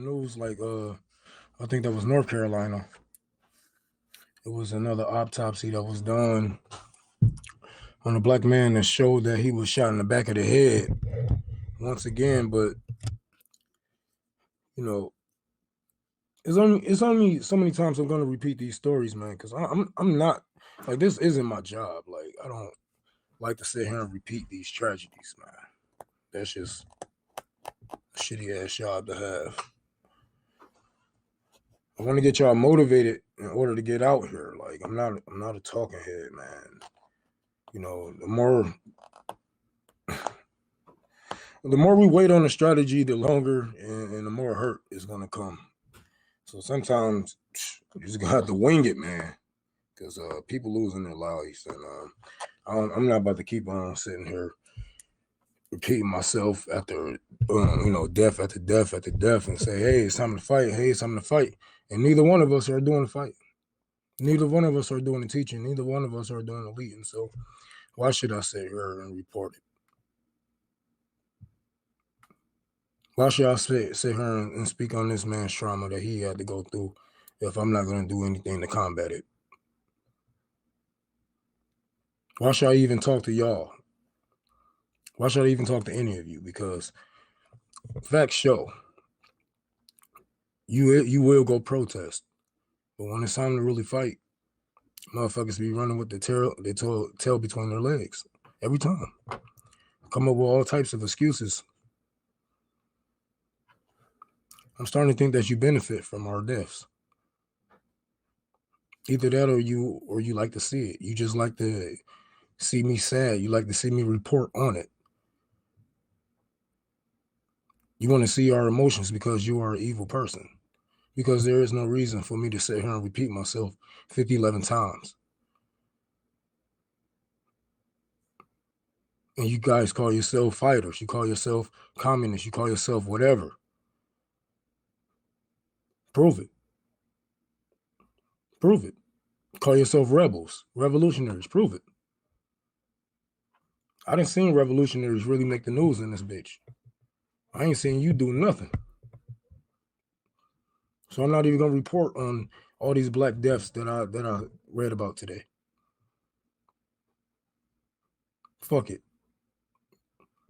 news, like I think that was North Carolina. It was another autopsy that was done on a black man that showed that he was shot in the back of the head once again. But you know, it's only so many times I'm gonna repeat these stories, man, because I'm not like this isn't my job. Like I don't like to sit here and repeat these tragedies, man. That's just a shitty ass job to have. I want to get y'all motivated in order to get out here. Like I'm not a talking head, man. The more we wait on the strategy, the longer and the more hurt is gonna come. So sometimes you just gonna have to wing it, man, because people losing their lives, and I'm not about to keep on sitting here repeating myself after death after death after death and say, hey, it's time to fight. Hey, it's time to fight. And neither one of us are doing the fight. Neither one of us are doing the teaching. Neither one of us are doing the leading. So why should I sit here and report it? Why should I sit here and speak on this man's trauma that he had to go through if I'm not going to do anything to combat it? Why should I even talk to y'all? Why should I even talk to any of you? Because facts show you will go protest, but when it's time to really fight, motherfuckers be running with the tail between their legs every time. Come up with all types of excuses. I'm starting to think that you benefit from our deaths. Either that or you like to see it. You just like to see me sad. You like to see me report on it. You want to see our emotions because you are an evil person. Because there is no reason for me to sit here and repeat myself 11 times. And you guys call yourself fighters. You call yourself communists. You call yourself whatever. Prove it. Prove it. Call yourself rebels, revolutionaries. Prove it. I didn't see revolutionaries really make the news in this bitch. I ain't seen you do nothing. So I'm not even gonna report on all these black deaths that I read about today. Fuck it.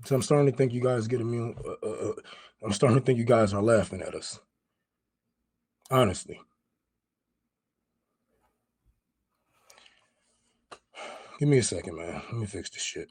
So I'm starting to think you guys get immune. I'm starting to think you guys are laughing at us. Honestly. Give me a second, man. Let me fix this shit.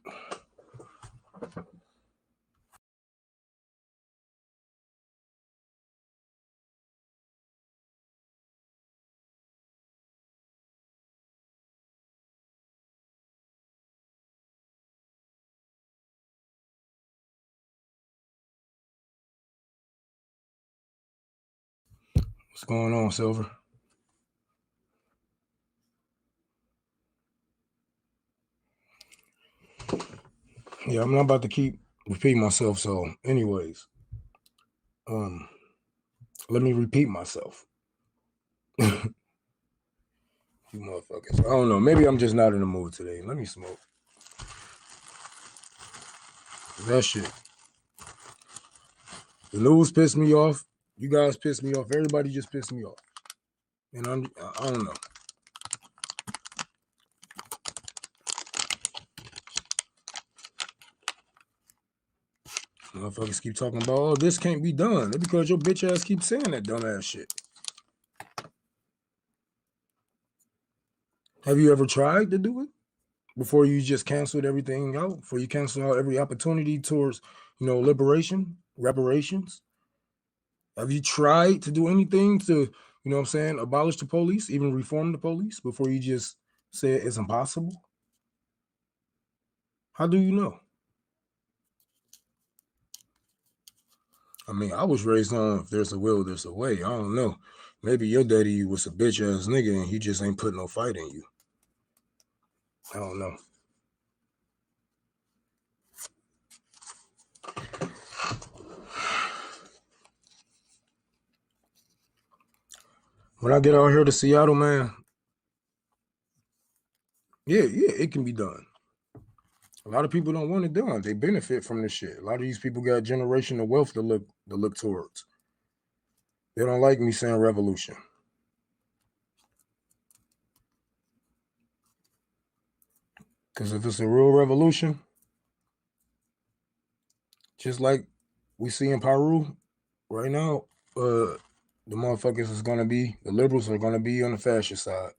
What's going on, Silver? Yeah, I'm not about to keep repeating myself. So, anyways, let me repeat myself. You motherfuckers. I don't know. Maybe I'm just not in the mood today. Let me smoke. That shit. The news pissed me off. You guys pissed me off. Everybody just pissed me off. And I don't know. Motherfuckers keep talking about, oh, this can't be done. That's because your bitch ass keeps saying that dumbass shit. Have you ever tried to do it before you just canceled everything out? Before you cancel out every opportunity towards, liberation, reparations? Have you tried to do anything to, abolish the police, even reform the police before you just say it's impossible? How do you know? I mean, I was raised on if there's a will, there's a way. I don't know. Maybe your daddy was a bitch ass nigga and he just ain't put no fight in you. I don't know. When I get out here to Seattle, man, yeah, it can be done. A lot of people don't want it done. They benefit from this shit. A lot of these people got generational wealth to look towards. They don't like me saying revolution. Because if it's a real revolution, just like we see in Peru right now, the motherfuckers is gonna be, the liberals are gonna be on the fascist side.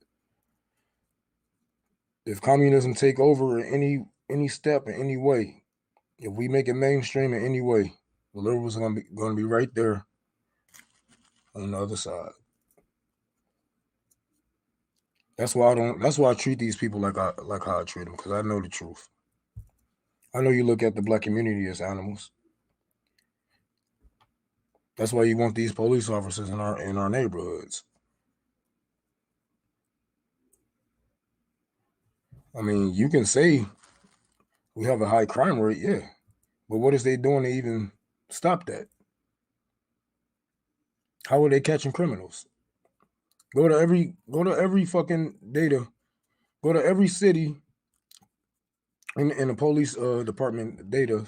If communism take over in any step in any way, if we make it mainstream in any way, the liberals are gonna be right there on the other side. That's why I don't. That's why I treat these people like how I treat them, because I know the truth. I know you look at the black community as animals. That's why you want these police officers in our neighborhoods. I mean, you can say we have a high crime rate, yeah, but what is they doing to even stop that? How are they catching criminals? Go to every fucking data. Go to every city in the police department data,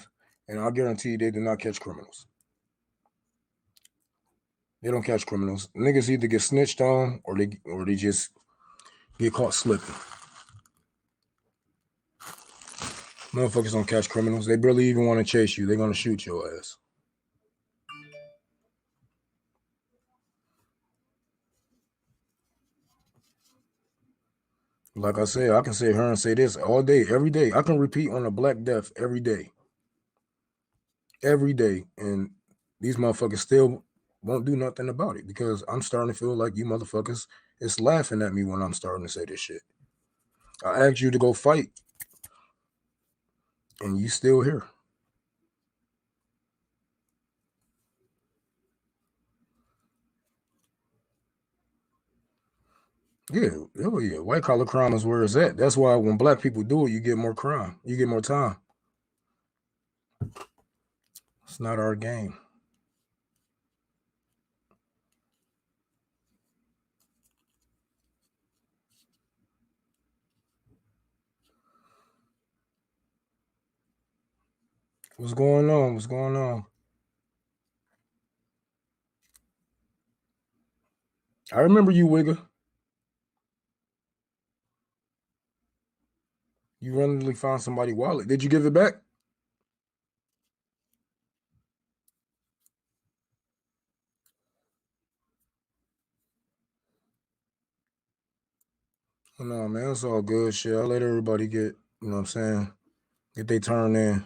and I guarantee you they do not catch criminals. They don't catch criminals. Niggas either get snitched on or they just get caught slipping. Motherfuckers don't catch criminals. They barely even want to chase you. They're gonna shoot your ass. Like I said, I can sit here and say this all day, every day. I can repeat on a Black Death every day. Every day. And these motherfuckers still won't do nothing about it, because I'm starting to feel like you motherfuckers is laughing at me when I'm starting to say this shit. I asked you to go fight, and you still here. Yeah, oh yeah. White collar crime is where it's at. That's why when black people do it, you get more crime. You get more time. It's not our game. What's going on? What's going on? I remember you, Wigger. You randomly found somebody's wallet. Did you give it back? Oh, no, man, it's all good shit. I let everybody get, you know what I'm saying, get their turn in.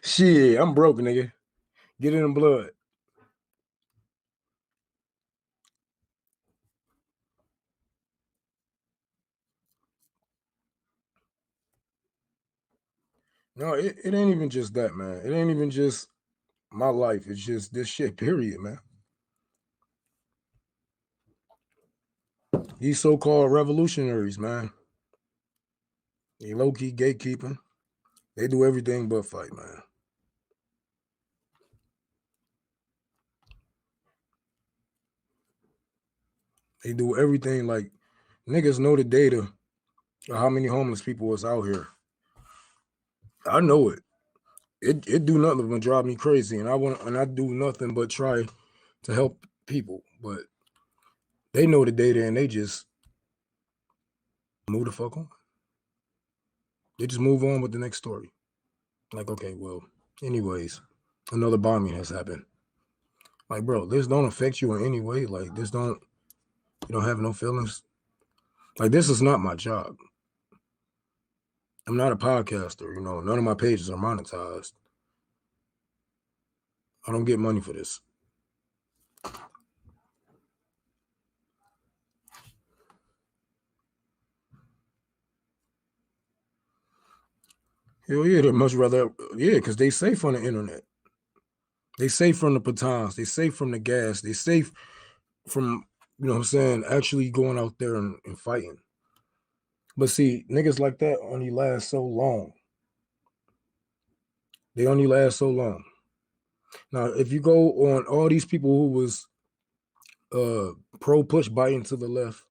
Shit, I'm broke, nigga. Get it in blood. No, it ain't even just that, man. It ain't even just my life. It's just this shit, period, man. These so-called revolutionaries, man. They low-key gatekeeping. They do everything but fight, man. They do everything like niggas know the data of how many homeless people is out here. I know it. It do nothing but drive me crazy, and I do nothing but try to help people, but they know the data and they just move the fuck on. They just move on with the next story. Like, okay, well, anyways, another bombing has happened. Like, bro, this don't affect you in any way. Like, you don't have no feelings. Like, this is not my job. I'm not a podcaster, you know, none of my pages are monetized. I don't get money for this. Hell yeah, they'd much rather, yeah, because they safe on the internet. They safe from the batons. They safe from the gas. They safe from, you know what I'm saying, actually going out there and fighting. But see, niggas like that only last so long. They only last so long. Now, if you go on all these people who was pro push Biden to the left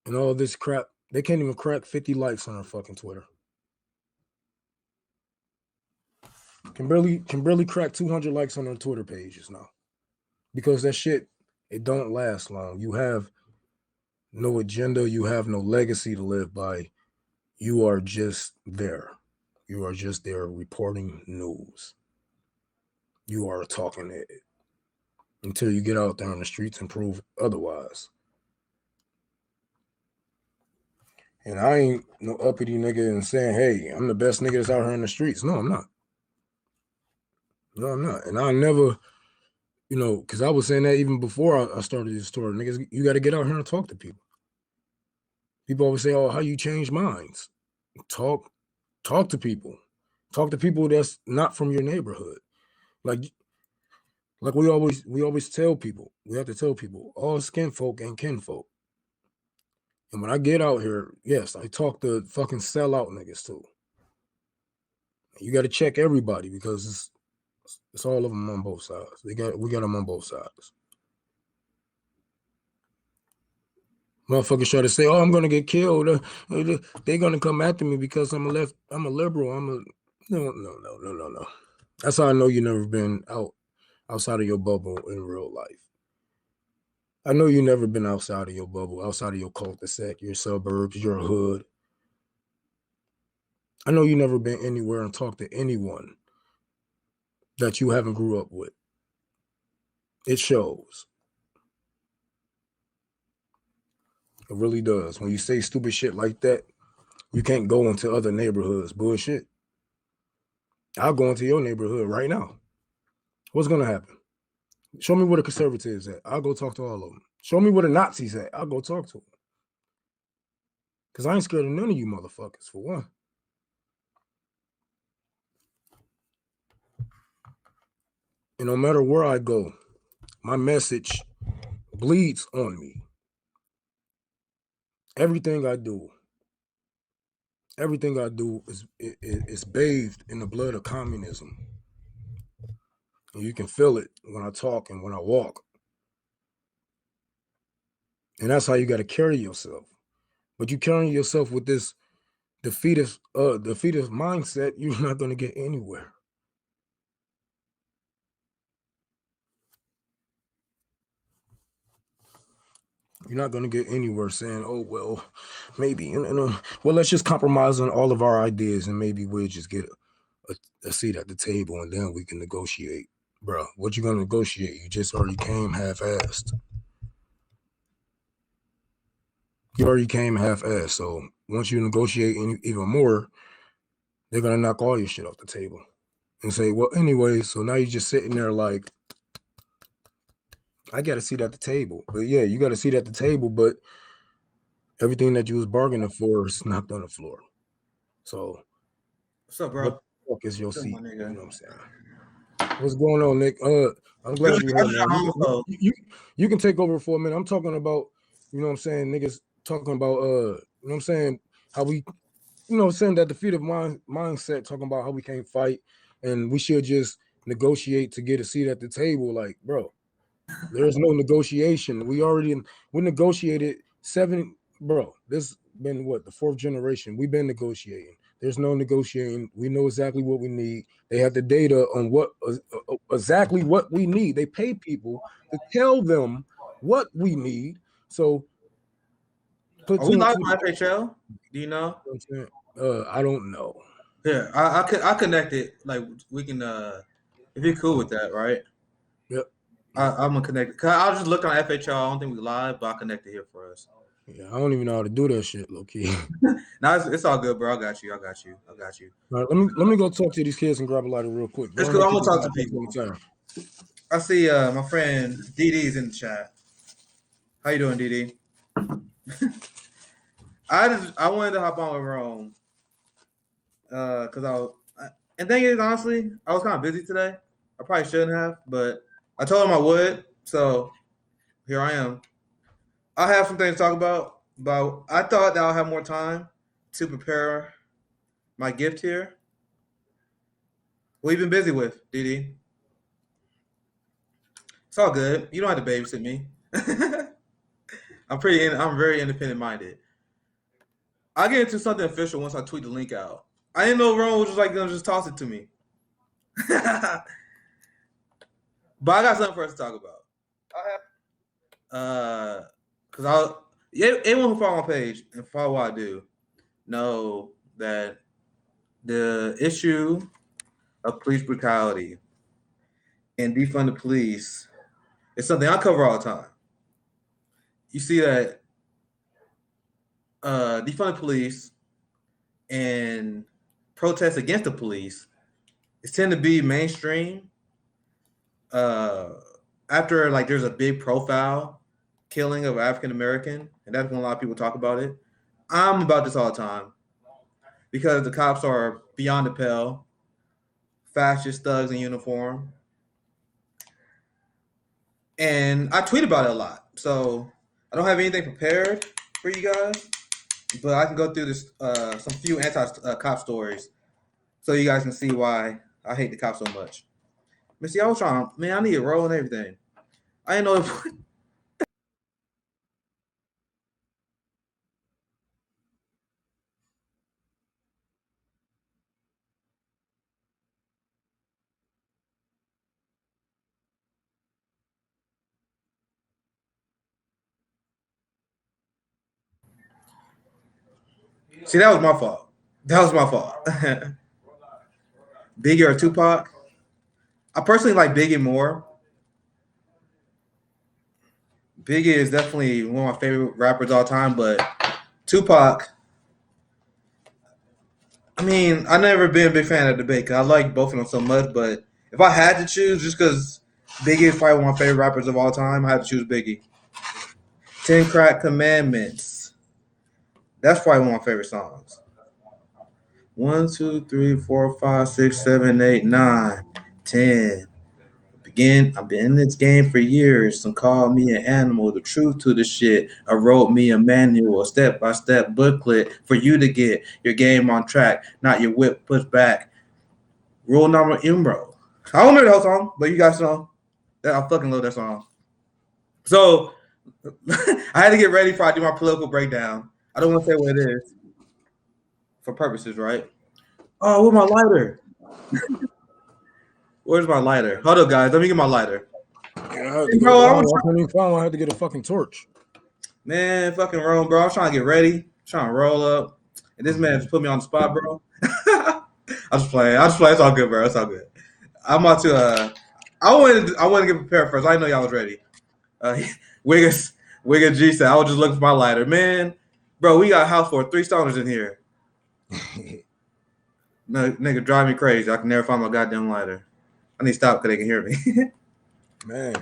and all this crap They can't even crack 50 likes on her fucking Twitter. Can barely crack 200 likes on her Twitter pages now. Because that shit, it don't last long. You have no agenda, you have no legacy to live by. You are just there. You are just there reporting news. You are a talking head until you get out there on the streets and prove otherwise. And I ain't no uppity nigga and saying, hey, I'm the best nigga that's out here in the streets. No, I'm not. No, I'm not. And I never, because I was saying that even before I started this story. Niggas, you got to get out here and talk to people. People always say, oh, how you change minds? Talk to people. Talk to people that's not from your neighborhood. Like we always tell people, we have to tell people, all skin folk and kinfolk. And when I get out here, yes, I talk to fucking sellout niggas too. You got to check everybody because it's all of them on both sides. We got them on both sides. Motherfuckers try to say, "Oh, I'm gonna get killed. They're gonna come after me because I'm a liberal. No. That's how I know you never been outside of your bubble in real life. I know you never been outside of your bubble, outside of your cul-de-sac, your suburbs, your hood. I know you never been anywhere and talked to anyone that you haven't grew up with. It shows. It really does. When you say stupid shit like that, you can't go into other neighborhoods. Bullshit. I'll go into your neighborhood right now. What's going to happen? Show me where the conservatives at. I'll go talk to all of them. Show me where the Nazis at. I'll go talk to them. Because I ain't scared of none of you motherfuckers, for one. And no matter where I go, my message bleeds on me. Everything I do is bathed in the blood of communism. And you can feel it when I talk and when I walk. And that's how you got to carry yourself. But you carrying yourself with this defeatist mindset, you're not going to get anywhere. You're not going to get anywhere saying, oh, well, maybe, well, let's just compromise on all of our ideas and maybe we'll just get a seat at the table and then we can negotiate. Bro, what you going to negotiate? You just already came half-assed. You already came half-assed. So once you negotiate even more, they're going to knock all your shit off the table and say, well, anyway, so now you're just sitting there like, I got a seat at the table. But yeah, you got a seat at the table, but everything that you was bargaining for is knocked on the floor. So what's up, bro? What the fuck is your seat? You know what I'm saying? What's going on, Nick? I'm glad you're here, man. You can take over for a minute. I'm talking about, you know what I'm saying, niggas talking about you know what I'm saying, how we, you know, saying that defeative mindset, talking about how we can't fight and we should just negotiate to get a seat at the table. Like, bro, there's no negotiation. We negotiated bro. This been what, the fourth generation. We've been negotiating. There's no negotiating. We know exactly what we need. They have the data on what exactly what we need. They pay people to tell them what we need. So are we live on FHL? Do you know? I don't know. Yeah, I connected. Like we can if you're cool with that, right? Yep. I'm gonna connect. Cause I was just looking on FHL. I don't think we live, but I connected here for us. Yeah, I don't even know how to do that shit, low key. No, it's all good, bro. I got you. All right, let me go talk to these kids and grab a lighter real quick. It's cool. I'm gonna talk to people. I see my friend DD's in the chat. How you doing, DD? I wanted to hop on with Rome because and thing is, honestly, I was kind of busy today. I probably shouldn't have, but I told him I would, so here I am. I have some things to talk about, but I thought that I'll have more time to prepare my gift here. What have you been busy with, DD? It's all good. You don't have to babysit me. I'm very independent minded. I get into something official once I tweet the link out. I didn't know Rome was just like gonna just toss it to me. But I got something for us to talk about. Because anyone who follow my page and follow what I do know that the issue of police brutality and defund the police is something I cover all the time. You see that defund the police and protests against the police is tend to be mainstream after like there's a big profile killing of African American, and that's when a lot of people talk about it. I'm about this all the time because the cops are beyond the pale, fascist thugs in uniform, and I tweet about it a lot. So I don't have anything prepared for you guys, but I can go through this some few anti-cop stories so you guys can see why I hate the cops so much. Missy, I was trying, man, I need a roll and everything. I didn't know if see, that was my fault. That was my fault. Biggie or Tupac? I personally like Biggie more. Biggie is definitely one of my favorite rappers all time, but Tupac, I mean, I've never been a big fan of Debate because I like both of them so much, but if I had to choose, just because Biggie is probably one of my favorite rappers of all time, I have to choose Biggie. 10 Crack Commandments. That's probably one of my favorite songs. 1, 2, 3, 4, 5, 6, 7, 8, 9, 10. I've been in this game for years. Some call me an animal. The truth to the shit. I wrote me a manual, a step-by-step booklet for you to get your game on track, not your whip pushed back. Rule number Imro. I don't remember the whole song, but you guys know that I fucking love that song. So I had to get ready before I do my political breakdown. I don't want to say what it is for purposes, right? Oh, where's my lighter? Where's my lighter? Hold up, guys. Let me get my lighter. Yeah, I couldn't even find one. I had to get a fucking torch. Man, fucking Rome, bro. I was trying to get ready, trying to roll up, and this man just put me on the spot, bro. I just play. It's all good, bro. It's all good. I'm about to. I wanted to get prepared first. I didn't know y'all was ready. Wigga G said I was just looking for my lighter, man. Bro, we got a house for 3 stoners in here. No, nigga, drive me crazy. I can never find my goddamn lighter. I need to stop because they can hear me. Man,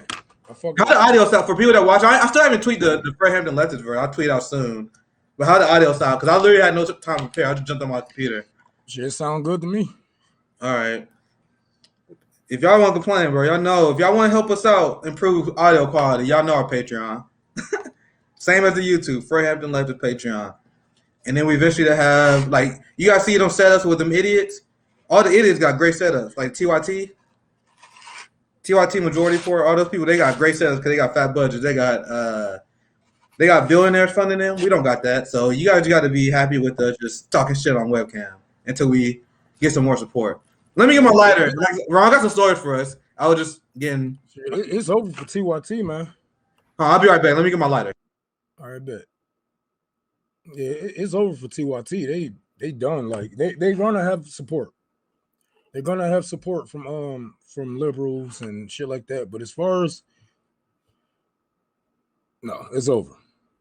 how the audio sound for people that watch? I still haven't tweeted the Fred Hampton Lessons version. I'll tweet out soon. But how the audio sound? Because I literally had no time to prepare. I just jumped on my computer. Shit sound good to me. All right. If y'all want to complain, bro, y'all know. If y'all want to help us out, improve audio quality, y'all know our Patreon. Same as the YouTube, Fred Hampton Lessons Patreon. And then we eventually have, like, you guys see them setups with them idiots? All the idiots got great setups. Like TYT Majority for all those people, they got great setups because they got fat budgets. They got billionaires funding them. We don't got that. So you guys got to be happy with us just talking shit on webcam until we get some more support. Let me get my lighter. Ron got some stories for us. I was just getting. It's over for TYT, man. I'll be right back. Let me get my lighter. All right, bet. Yeah, it's over for TYT. They done. Like they gonna have support. They're gonna have support from liberals and shit like that. But as far as no, it's over.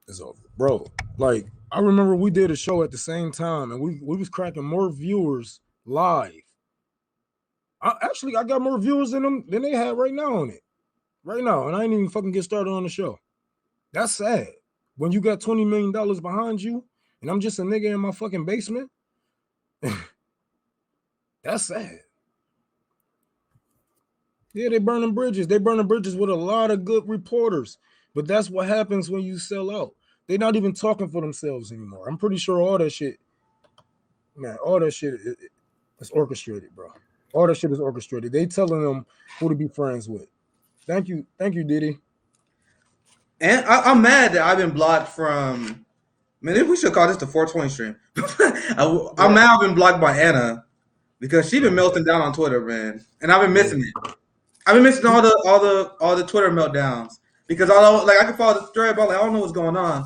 It's over, bro. Like I remember we did a show at the same time, and we was cracking more viewers live. I got more viewers than they have right now on it. Right now, and I ain't even fucking get started on the show. That's sad. When you got $20 million behind you, and I'm just a nigga in my fucking basement. That's sad. Yeah, they burning bridges. They burning bridges with a lot of good reporters. But that's what happens when you sell out. They're not even talking for themselves anymore. I'm pretty sure all that shit, man, all that shit is orchestrated, bro. All that shit is orchestrated. They telling them who to be friends with. Thank you, Diddy. And I'm mad that I've been blocked from Man, we should call this the 420 stream. I'm now been blocked by Anna because she's been melting down on Twitter, man, and I've been missing it. I've been missing all the Twitter meltdowns because I can follow the thread, but I don't know what's going on.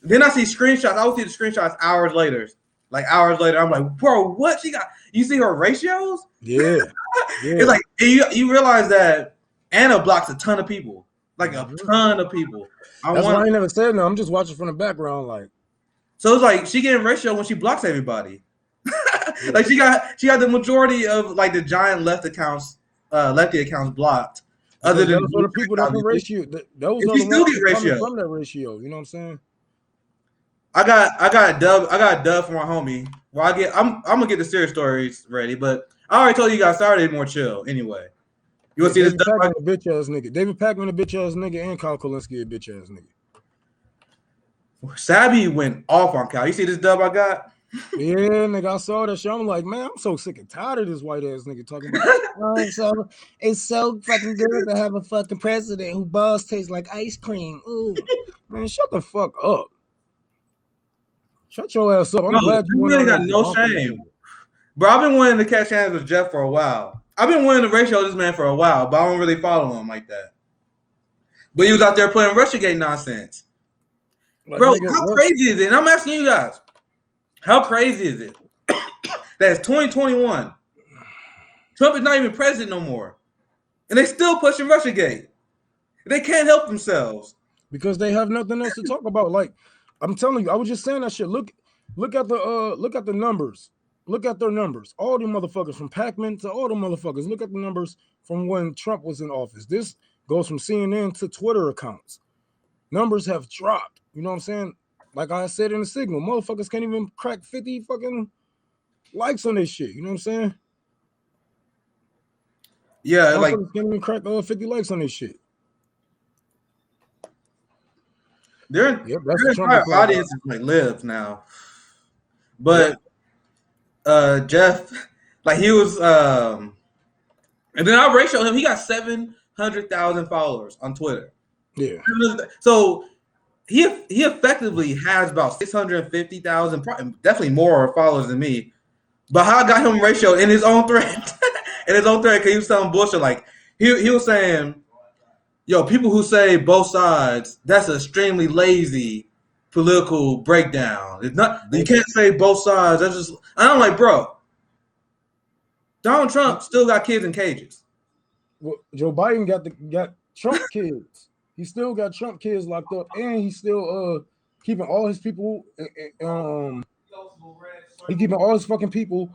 Then I see screenshots. I will see the screenshots hours later. Like hours later, I'm like, bro, what she got? You see her ratios? Yeah. It's like you realize that Anna blocks a ton of people, like a ton of people. That's why I ain't never said no. I'm just watching from the background, like. So it's like she getting ratio when she blocks everybody. Like she got the majority of like the giant lefty accounts blocked. Other than those are the people that can ratio. Those are the still ones get ratio from that ratio. You know what I'm saying? I got a dub for my homie. Well, I'm gonna get the serious stories ready, but I already told you guys started more chill anyway. You want to see this dub? A bitch ass nigga. David Packman a bitch ass nigga, and Kyle Kolinski a bitch ass nigga. Sabby went off on Kyle. You see this dub I got? Yeah, nigga, I saw that shit. I'm like, man, I'm so sick and tired of this white ass nigga talking about. So it's so fucking good to have a fucking president who balls taste like ice cream. Ooh, man, shut the fuck up. Shut your ass up. I'm glad you really got no shame, bro. I've been wanting to catch hands with Jeff for a while. I've been wanting to ratio this man for a while, but I don't really follow him like that. But he was out there playing Russiagate nonsense. Like, bro, how crazy is it? And I'm asking you guys, how crazy is it that it's 2021? Trump is not even president no more. And they still pushing Russiagate. They can't help themselves. Because they have nothing else to talk about. Like, I'm telling you, I was just saying that shit. Look at the numbers. Look at their numbers. All the motherfuckers from Pac-Man to all the motherfuckers. Look at the numbers from when Trump was in office. This goes from CNN to Twitter accounts. Numbers have dropped. You know what I'm saying? Like I said in the signal, motherfuckers can't even crack 50 fucking likes on this shit. You know what I'm saying? Yeah, like can't even crack 50 likes on this shit. Their entire audience is like live now. But Jeff, like he was and then I ratio him, he got 700,000 followers on Twitter. Yeah. So he effectively has about 650,000, definitely more followers than me. But how I got him ratio in his own thread, because he was telling bullshit. Like he was saying, yo, people who say both sides, that's an extremely lazy political breakdown. It's not, you can't say both sides. That's just, I'm like, bro, Donald Trump still got kids in cages. Well, Joe Biden got Trump kids. He still got Trump kids locked up, and he's still keeping all his people. He keeping all his fucking people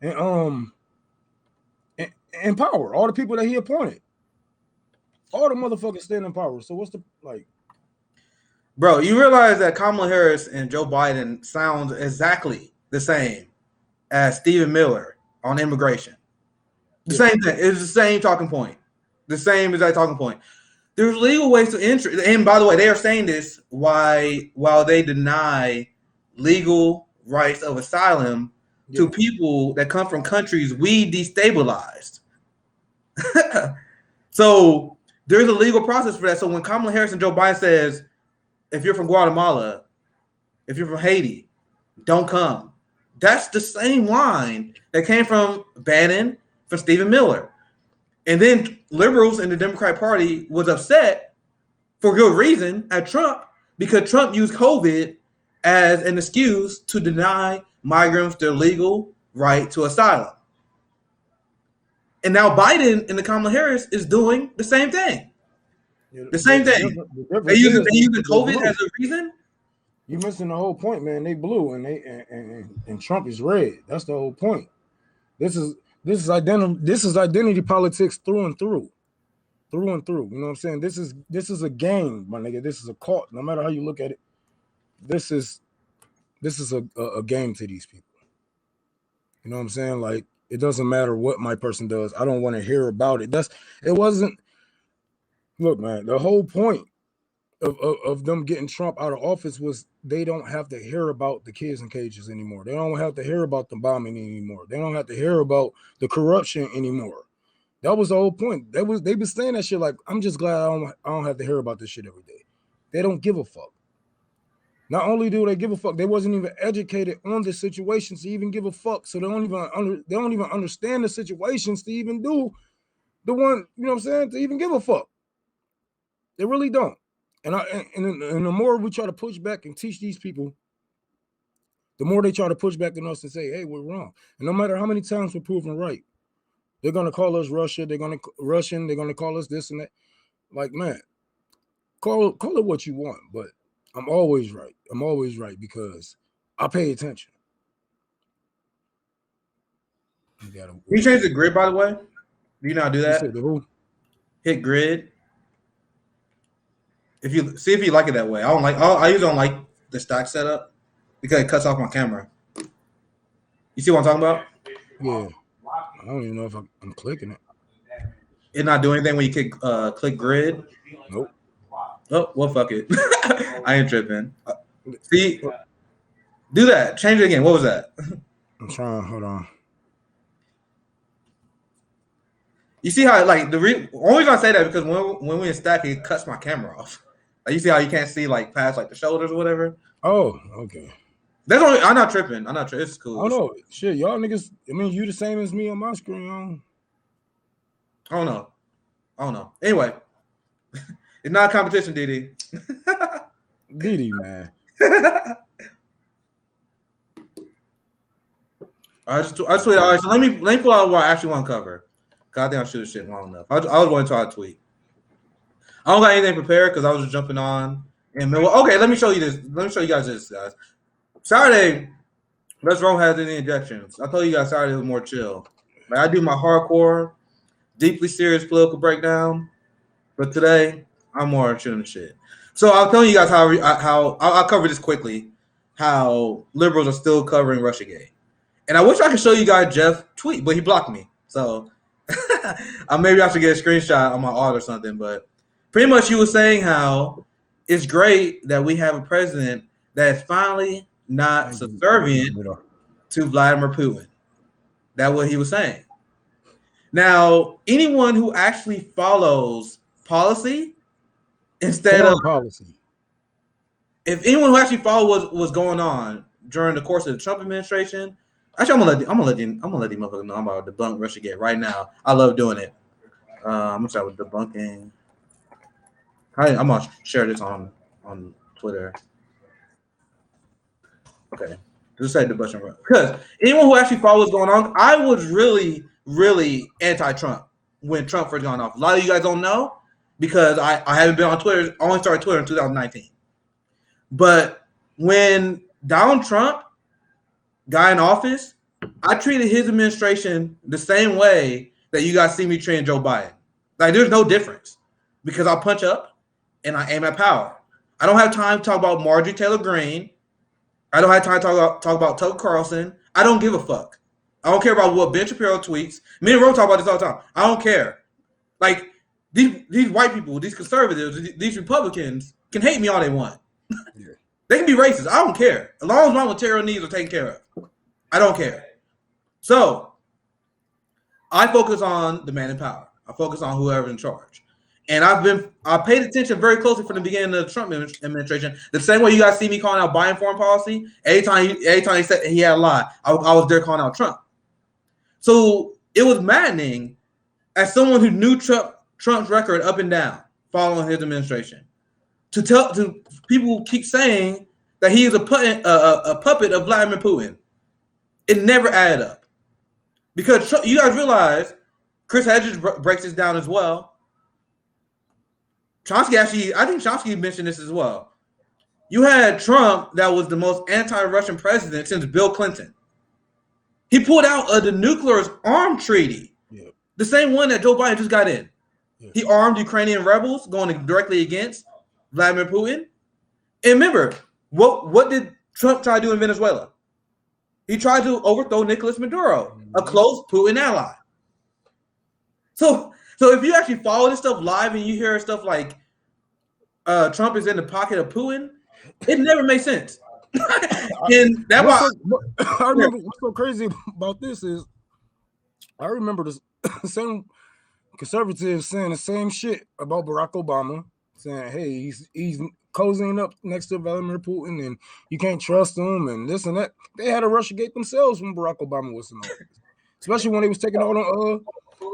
and in power. All the people that he appointed. All the motherfuckers stand in power. So what's the like? Bro, you realize that Kamala Harris and Joe Biden sound exactly the same as Stephen Miller on immigration. The same thing. It's the same talking point. The same exact talking point. There's legal ways to enter. And by the way, they are saying this while they deny legal rights of asylum to people that come from countries we destabilized. So there's a legal process for that. So when Kamala Harris and Joe Biden says, if you're from Guatemala, if you're from Haiti, don't come. That's the same line that came from Bannon, from Stephen Miller. And then liberals in the Democratic Party was upset for good reason at Trump because Trump used COVID as an excuse to deny migrants their legal right to asylum. And now Biden and the Kamala Harris is doing the same thing. The same thing. They using COVID as a reason. You're missing the whole point, man. They blue and and Trump is red. That's the whole point. This is identity politics through and through. You know what I'm saying? This is a game, my nigga. This is a cult. No matter how you look at it, this is a game to these people. You know what I'm saying? Like, it doesn't matter what my person does. I don't want to hear about it. Look, man, the whole point of them getting Trump out of office was they don't have to hear about the kids in cages anymore. They don't have to hear about the bombing anymore. They don't have to hear about the corruption anymore. That was the whole point. They been saying that shit like, I'm just glad I don't have to hear about this shit every day. They don't give a fuck. Not only do they give a fuck, they wasn't even educated on the situations to even give a fuck. So they don't even understand the situations to even do the one, you know what I'm saying, to even give a fuck. They really don't. And the more we try to push back and teach these people, the more they try to push back on us and say, hey, we're wrong. And no matter how many times we're proven right, they're gonna call us Russia, they're gonna Russian, they're gonna call us this and that. Like, man, call it what you want, but I'm always right. I'm always right because I pay attention. Can you change the grid, by the way? Do you not do that? Hit grid. If you see if you like it that way. I usually don't like the stock setup because it cuts off my camera. You see what I'm talking about? Yeah. I don't even know if I'm clicking it. It not doing anything when you click grid? Nope. Oh, well, fuck it. I ain't tripping. See, do that. Change it again. What was that? I'm trying. Hold on. You see how like only reason I say that because when we in stack, it cuts my camera off. Like you see how you can't see like past like the shoulders or whatever. Oh, okay. That's only. I'm not tripping. It's cool. I don't know. Shit, y'all niggas. I mean, you the same as me on my screen. I don't know. Anyway, it's not a competition, DD. DD, man. I just tweeted. All right, so let me pull out what I actually want to cover. Cause I think I should have shit long enough. I was going to try to tweet. I don't got anything prepared because I was just jumping on. And okay, let me show you this. Let me show you guys this, guys. Saturday, Let's Roll has any injections. I told you guys Saturday was more chill. Like I do my hardcore, deeply serious political breakdown, but today I'm more chill and shit. So I'll tell you guys how I'll cover this quickly. How liberals are still covering Russiagate, and I wish I could show you guys Jeff tweet, but he blocked me. So maybe I should get a screenshot on my art or something. But pretty much he was saying how it's great that we have a president that is finally not subservient to Vladimir Putin. That's what he was saying. Now, anyone who actually follows policy instead of policy, if anyone who actually followed what was going on during the course of the Trump administration, actually, I'm gonna let these motherfuckers know I'm about to debunk Russiagate right now. I love doing it. I'm gonna start with debunking. I'm gonna share this on Twitter. Okay, just say debunking because anyone who actually followed what's going on, I was really, really anti-Trump when Trump first got off. A lot of you guys don't know because I haven't been on Twitter. I only started Twitter in 2019. But when Donald Trump got in office, I treated his administration the same way that you guys see me treating Joe Biden. Like, there's no difference because I'll punch up and I aim at power. I don't have time to talk about Marjorie Taylor Greene. I don't have time to talk about Tucker Carlson. I don't give a fuck. I don't care about what Ben Shapiro tweets. Me and Ro talk about this all the time. I don't care. Like, these white people, these conservatives, these Republicans can hate me all they want. Yeah. They can be racist. I don't care. As long as my material needs are taken care of. I don't care. So, I focus on the man in power. I focus on whoever's in charge. And I paid attention very closely from the beginning of the Trump administration. The same way you guys see me calling out Biden foreign policy, anytime he said he had a lie, I was there calling out Trump. So it was maddening as someone who knew Trump's record up and down following his administration to people who keep saying that he is a puppet of Vladimir Putin. It never added up because Trump, you guys realize Chris Hedges breaks this down as well. Chomsky I think Chomsky mentioned this as well. You had Trump that was the most anti-Russian president since Bill Clinton. He pulled out the nuclear arms treaty, the same one that Joe Biden just got in. Yeah. He armed Ukrainian rebels going directly against Vladimir Putin. And remember, what did Trump try to do in Venezuela? He tried to overthrow Nicolas Maduro, a close Putin ally. So if you actually follow this stuff live and you hear stuff like Trump is in the pocket of Putin, it never makes sense. And that's why I remember what's so crazy about this is I remember the same conservatives saying the same shit about Barack Obama, saying, hey, he's cozying up next to Vladimir Putin, and you can't trust them, and this and that. They had a Russiagate themselves when Barack Obama was in office, especially when they was taking all the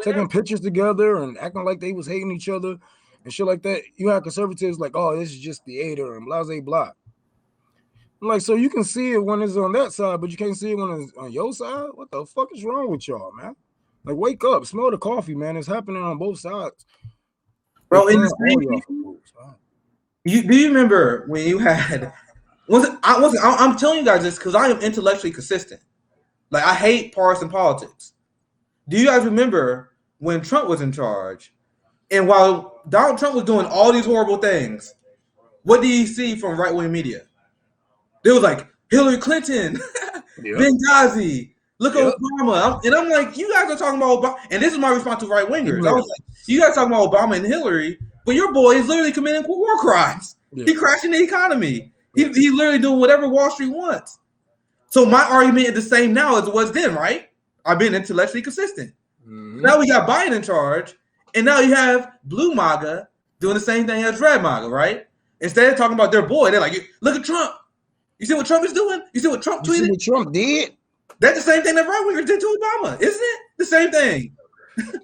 taking pictures together and acting like they was hating each other and shit like that. You have conservatives like, oh, this is just theater and blah blah blah. Like, so you can see it when it's on that side, but you can't see it when it's on your side. What the fuck is wrong with y'all, man? Like, wake up, smell the coffee, man. It's happening on both sides, bro. In the same, do you remember when you had? I'm telling you guys this because I am intellectually consistent. Like, I hate partisan politics. Do you guys remember when Trump was in charge? And while Donald Trump was doing all these horrible things, what did you see from right-wing media? They was like, Hillary Clinton, Benghazi, look at Obama. And I'm like, you guys are talking about Obama. And this is my response to right-wingers. I was like, you guys talking about Obama and Hillary, but your boy is literally committing war crimes. Yeah. He crashing the economy. He's literally doing whatever Wall Street wants. So my argument is the same now as it was then, right? I've been intellectually consistent. Mm-hmm. Now we got Biden in charge, and now you have blue MAGA doing the same thing as red MAGA, right? Instead of talking about their boy, they're like, look at Trump. You see what Trump is doing? You see what Trump tweeted? You see what Trump did? That's the same thing that right-wingers did to Obama, isn't it? The same thing.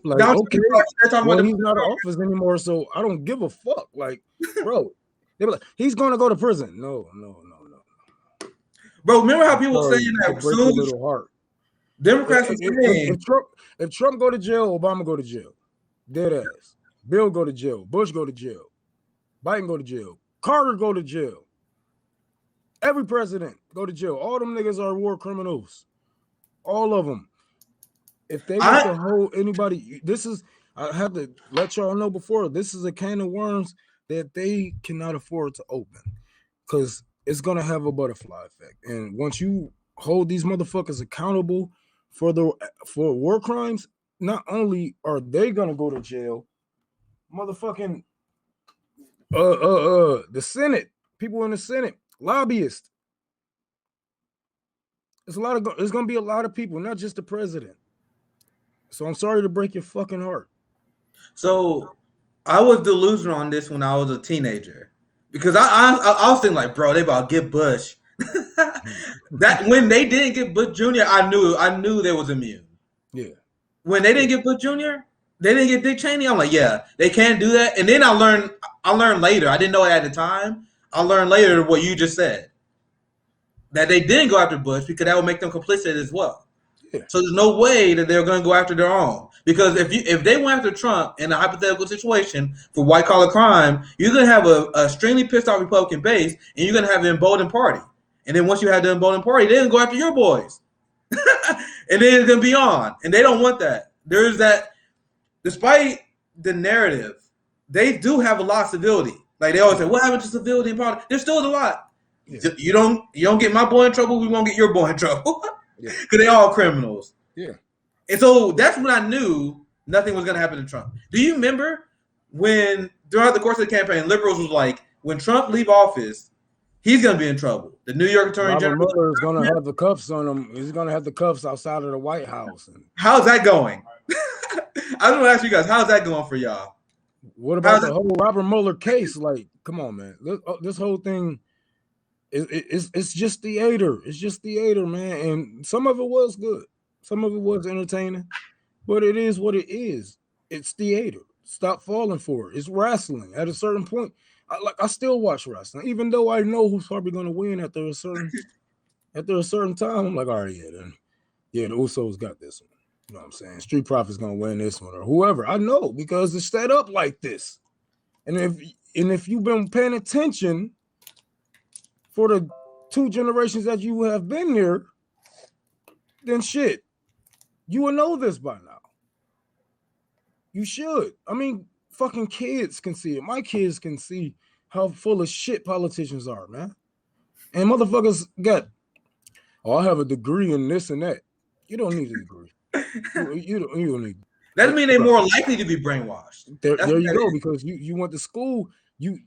Like, okay, well, he's not in office anymore, so I don't give a fuck. Like, bro, they were like, he's going to go to prison. No. Bro, remember how people saying that soon little heart. Democrats if Trump go to jail, Obama go to jail. Dead ass. Bill go to jail. Bush go to jail. Biden go to jail. Carter go to jail. Every president go to jail. All them niggas are war criminals. All of them. If they want to hold anybody, I have to let y'all know before, this is a can of worms that they cannot afford to open because it's going to have a butterfly effect. And once you hold these motherfuckers accountable for war crimes, not only are they going to go to jail, motherfucking the Senate, people in the Senate, lobbyists. There's going to be a lot of people, not just the president. So I'm sorry to break your fucking heart. So I was delusional on this when I was a teenager because I was thinking like, bro, they about to get Bush. That when they didn't get Bush Jr., I knew they was immune. Yeah. When they didn't get Bush Jr., they didn't get Dick Cheney. I'm like, yeah, they can't do that. And then I learned later. I didn't know it at the time. I learned later what you just said. That they didn't go after Bush because that would make them complicit as well. Yeah. So there's no way that they're going to go after their own. Because if they went after Trump in a hypothetical situation for white collar crime, you're going to have a extremely pissed off Republican base, and you're going to have an emboldened party. And then once you have the emboldened party, they're going to go after your boys. And then it's going to be on. And they don't want that. There's that, despite the narrative, they do have a lot of civility. Like they always say, what happened to civility in politics? There's still a lot. Yeah. You don't get my boy in trouble, we won't get your boy in trouble. Because they all criminals. Yeah. And so that's when I knew nothing was going to happen to Trump. Do you remember when throughout the course of the campaign, liberals was like, when Trump leave office, he's going to be in trouble. The New York Attorney General Mueller is going to have the cuffs on him. He's going to have the cuffs outside of the White House. How's that going? I was going to ask you guys, how's that going for y'all? What about the whole Robert Mueller case? Like, come on, man. This whole thing, it's just theater. It's just theater, man. And some of it was good. Some of it was entertaining. But it is what it is. It's theater. Stop falling for it. It's wrestling. At a certain point, I still watch wrestling, even though I know who's probably going to win after a certain time. I'm like, all right, the Usos got this one. You know what I'm saying? Street Profits going to win this one or whoever. I know because it's set up like this. And if you've been paying attention for the 2 generations that you have been here, then shit, you will know this by now. You should. I mean, fucking kids can see it. My kids can see how full of shit politicians are, man. And motherfuckers got, I have a degree in this and that. You don't need a degree. You don't need. That doesn't mean they're more likely to be brainwashed. There you go, because you went to school, you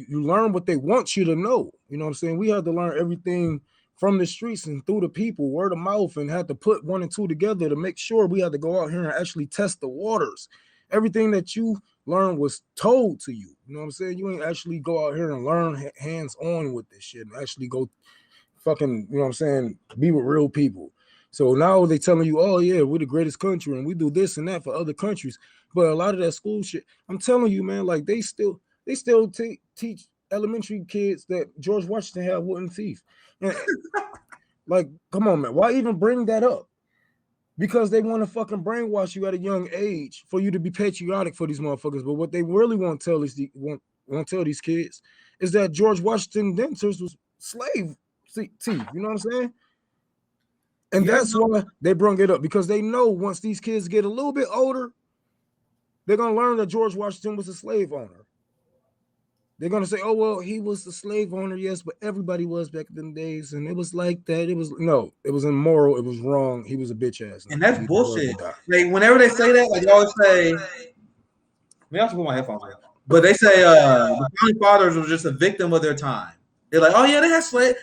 learn what they want you to know. You know what I'm saying? We had to learn everything from the streets and through the people, word of mouth, and had to put 1 and 2 together to make sure we had to go out here and actually test the waters. Everything that you learn what's told to you. You know what I'm saying? You ain't actually go out here and learn hands on with this shit and actually go fucking, you know what I'm saying, be with real people. So now they telling you, oh yeah, we're the greatest country and we do this and that for other countries. But a lot of that school shit, I'm telling you, man, like they still teach elementary kids that George Washington had wooden teeth. And, like, come on, man, why even bring that up? Because they want to fucking brainwash you at a young age for you to be patriotic for these motherfuckers. But what they really won't tell is won't tell these kids is that George Washington dentures was slave teeth. You know what I'm saying? And that's why they brung it up, because they know once these kids get a little bit older, they're gonna learn that George Washington was a slave owner. They're gonna say, "Oh well, he was a slave owner, yes, but everybody was back in them days, and it was like that. It was immoral. It was wrong. He was a bitch ass." And that's bullshit. Like whenever they say that, like they always say, I have to put my headphones on. But they say the founding fathers were just a victim of their time. They're like, oh yeah, they had slaves.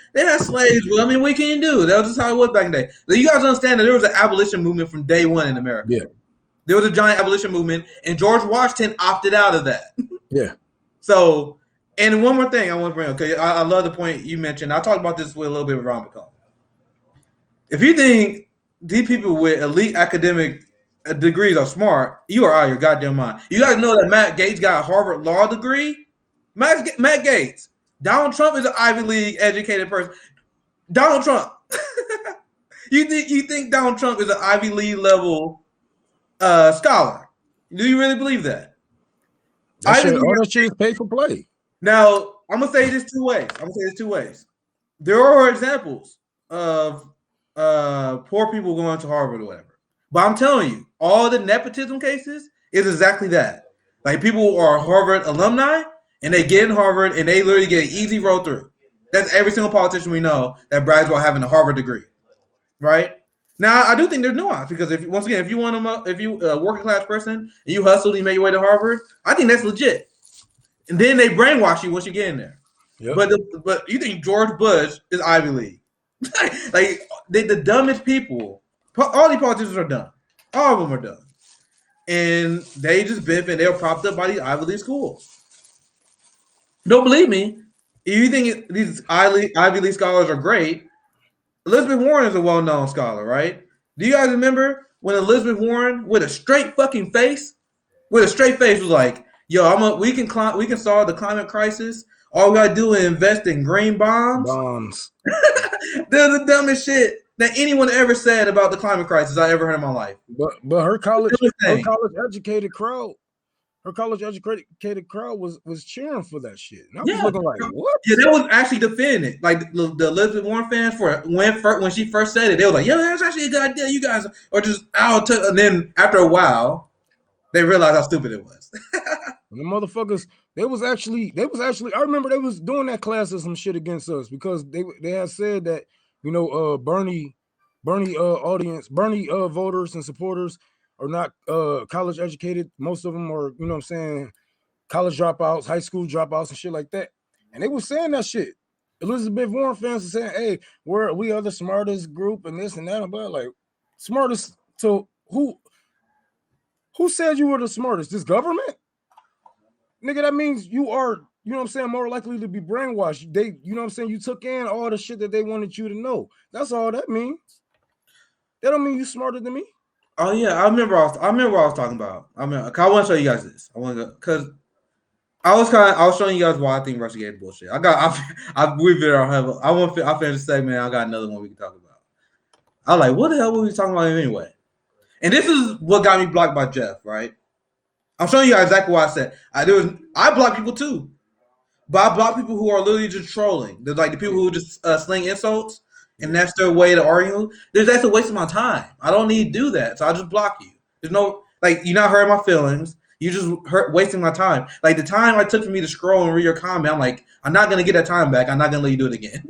Well, I mean, what can you do? That was just how it was back in the day. So you guys understand that there was an abolition movement from day one in America. Yeah. There was a giant abolition movement, and George Washington opted out of that. Yeah. So, and one more thing I want to bring up, because I love the point you mentioned. I talked about this with a little bit of Ron McComb. If you think these people with elite academic degrees are smart, you are out of your goddamn mind. You guys know that Matt Gaetz got a Harvard law degree? Matt Gaetz. Donald Trump is an Ivy League educated person. Donald Trump. You think Donald Trump is an Ivy League level scholar? Do you really believe that? All that shit is paid for play. Now, I'm gonna say this two ways. There are examples of poor people going to Harvard or whatever. But I'm telling you, all the nepotism cases is exactly that. Like people are Harvard alumni and they get in Harvard and they literally get an easy road through. That's every single politician we know that brags about having a Harvard degree, right? Now, I do think there's nuance because if you working class person and you hustled, you made your way to Harvard, I think that's legit. And then they brainwash you once you get in there. Yep. But you think George Bush is Ivy League? Like the dumbest people. All these politicians are dumb. All of them are dumb, and they just benefit. They're propped up by these Ivy League schools. Don't believe me? If you think these Ivy League scholars are great, Elizabeth Warren is a well-known scholar, right? Do you guys remember when Elizabeth Warren, with a straight fucking face, was like, "Yo, we can solve the climate crisis. All we gotta do is invest in green bonds." They're the dumbest shit that anyone ever said about the climate crisis I ever heard in my life. But her college educated crowd was cheering for that shit. And I was looking like, what? Yeah, they was actually defending it. Like the Elizabeth Warren fans when she first said it, they were like, "Yeah, that's actually a good idea. You guys are just out." And then after a while, they realized how stupid it was. And the motherfuckers, they was actually. I remember they was doing that class or some shit against us because they had said that, Bernie voters and supporters are not college educated. Most of them are, college dropouts, high school dropouts, and shit like that. And they were saying that shit. Elizabeth Warren fans are saying, "Hey, we are the smartest group and this and that." But like, smartest to who? Who said you were the smartest? This government? Nigga, that means you are, more likely to be brainwashed. They, you took in all the shit that they wanted you to know. That's all that means. That don't mean you smarter than me. Oh yeah, I remember what I was talking about. I want to show you guys this. Because I was showing you guys why I think Russiagate bullshit. I finished the segment. I got another one we can talk about. I was like, what the hell were we talking about anyway? And this is what got me blocked by Jeff, right? I'm showing you guys exactly what I said. I block people too, but I block people who are literally just trolling. They're like the people who just sling insults, and that's their way to argue. That's a waste of my time. I don't need to do that, so I just block you. There's no you're not hurting my feelings. You just wasting my time. Like the time I took for me to scroll and read your comment, I'm like, I'm not gonna get that time back. I'm not gonna let you do it again.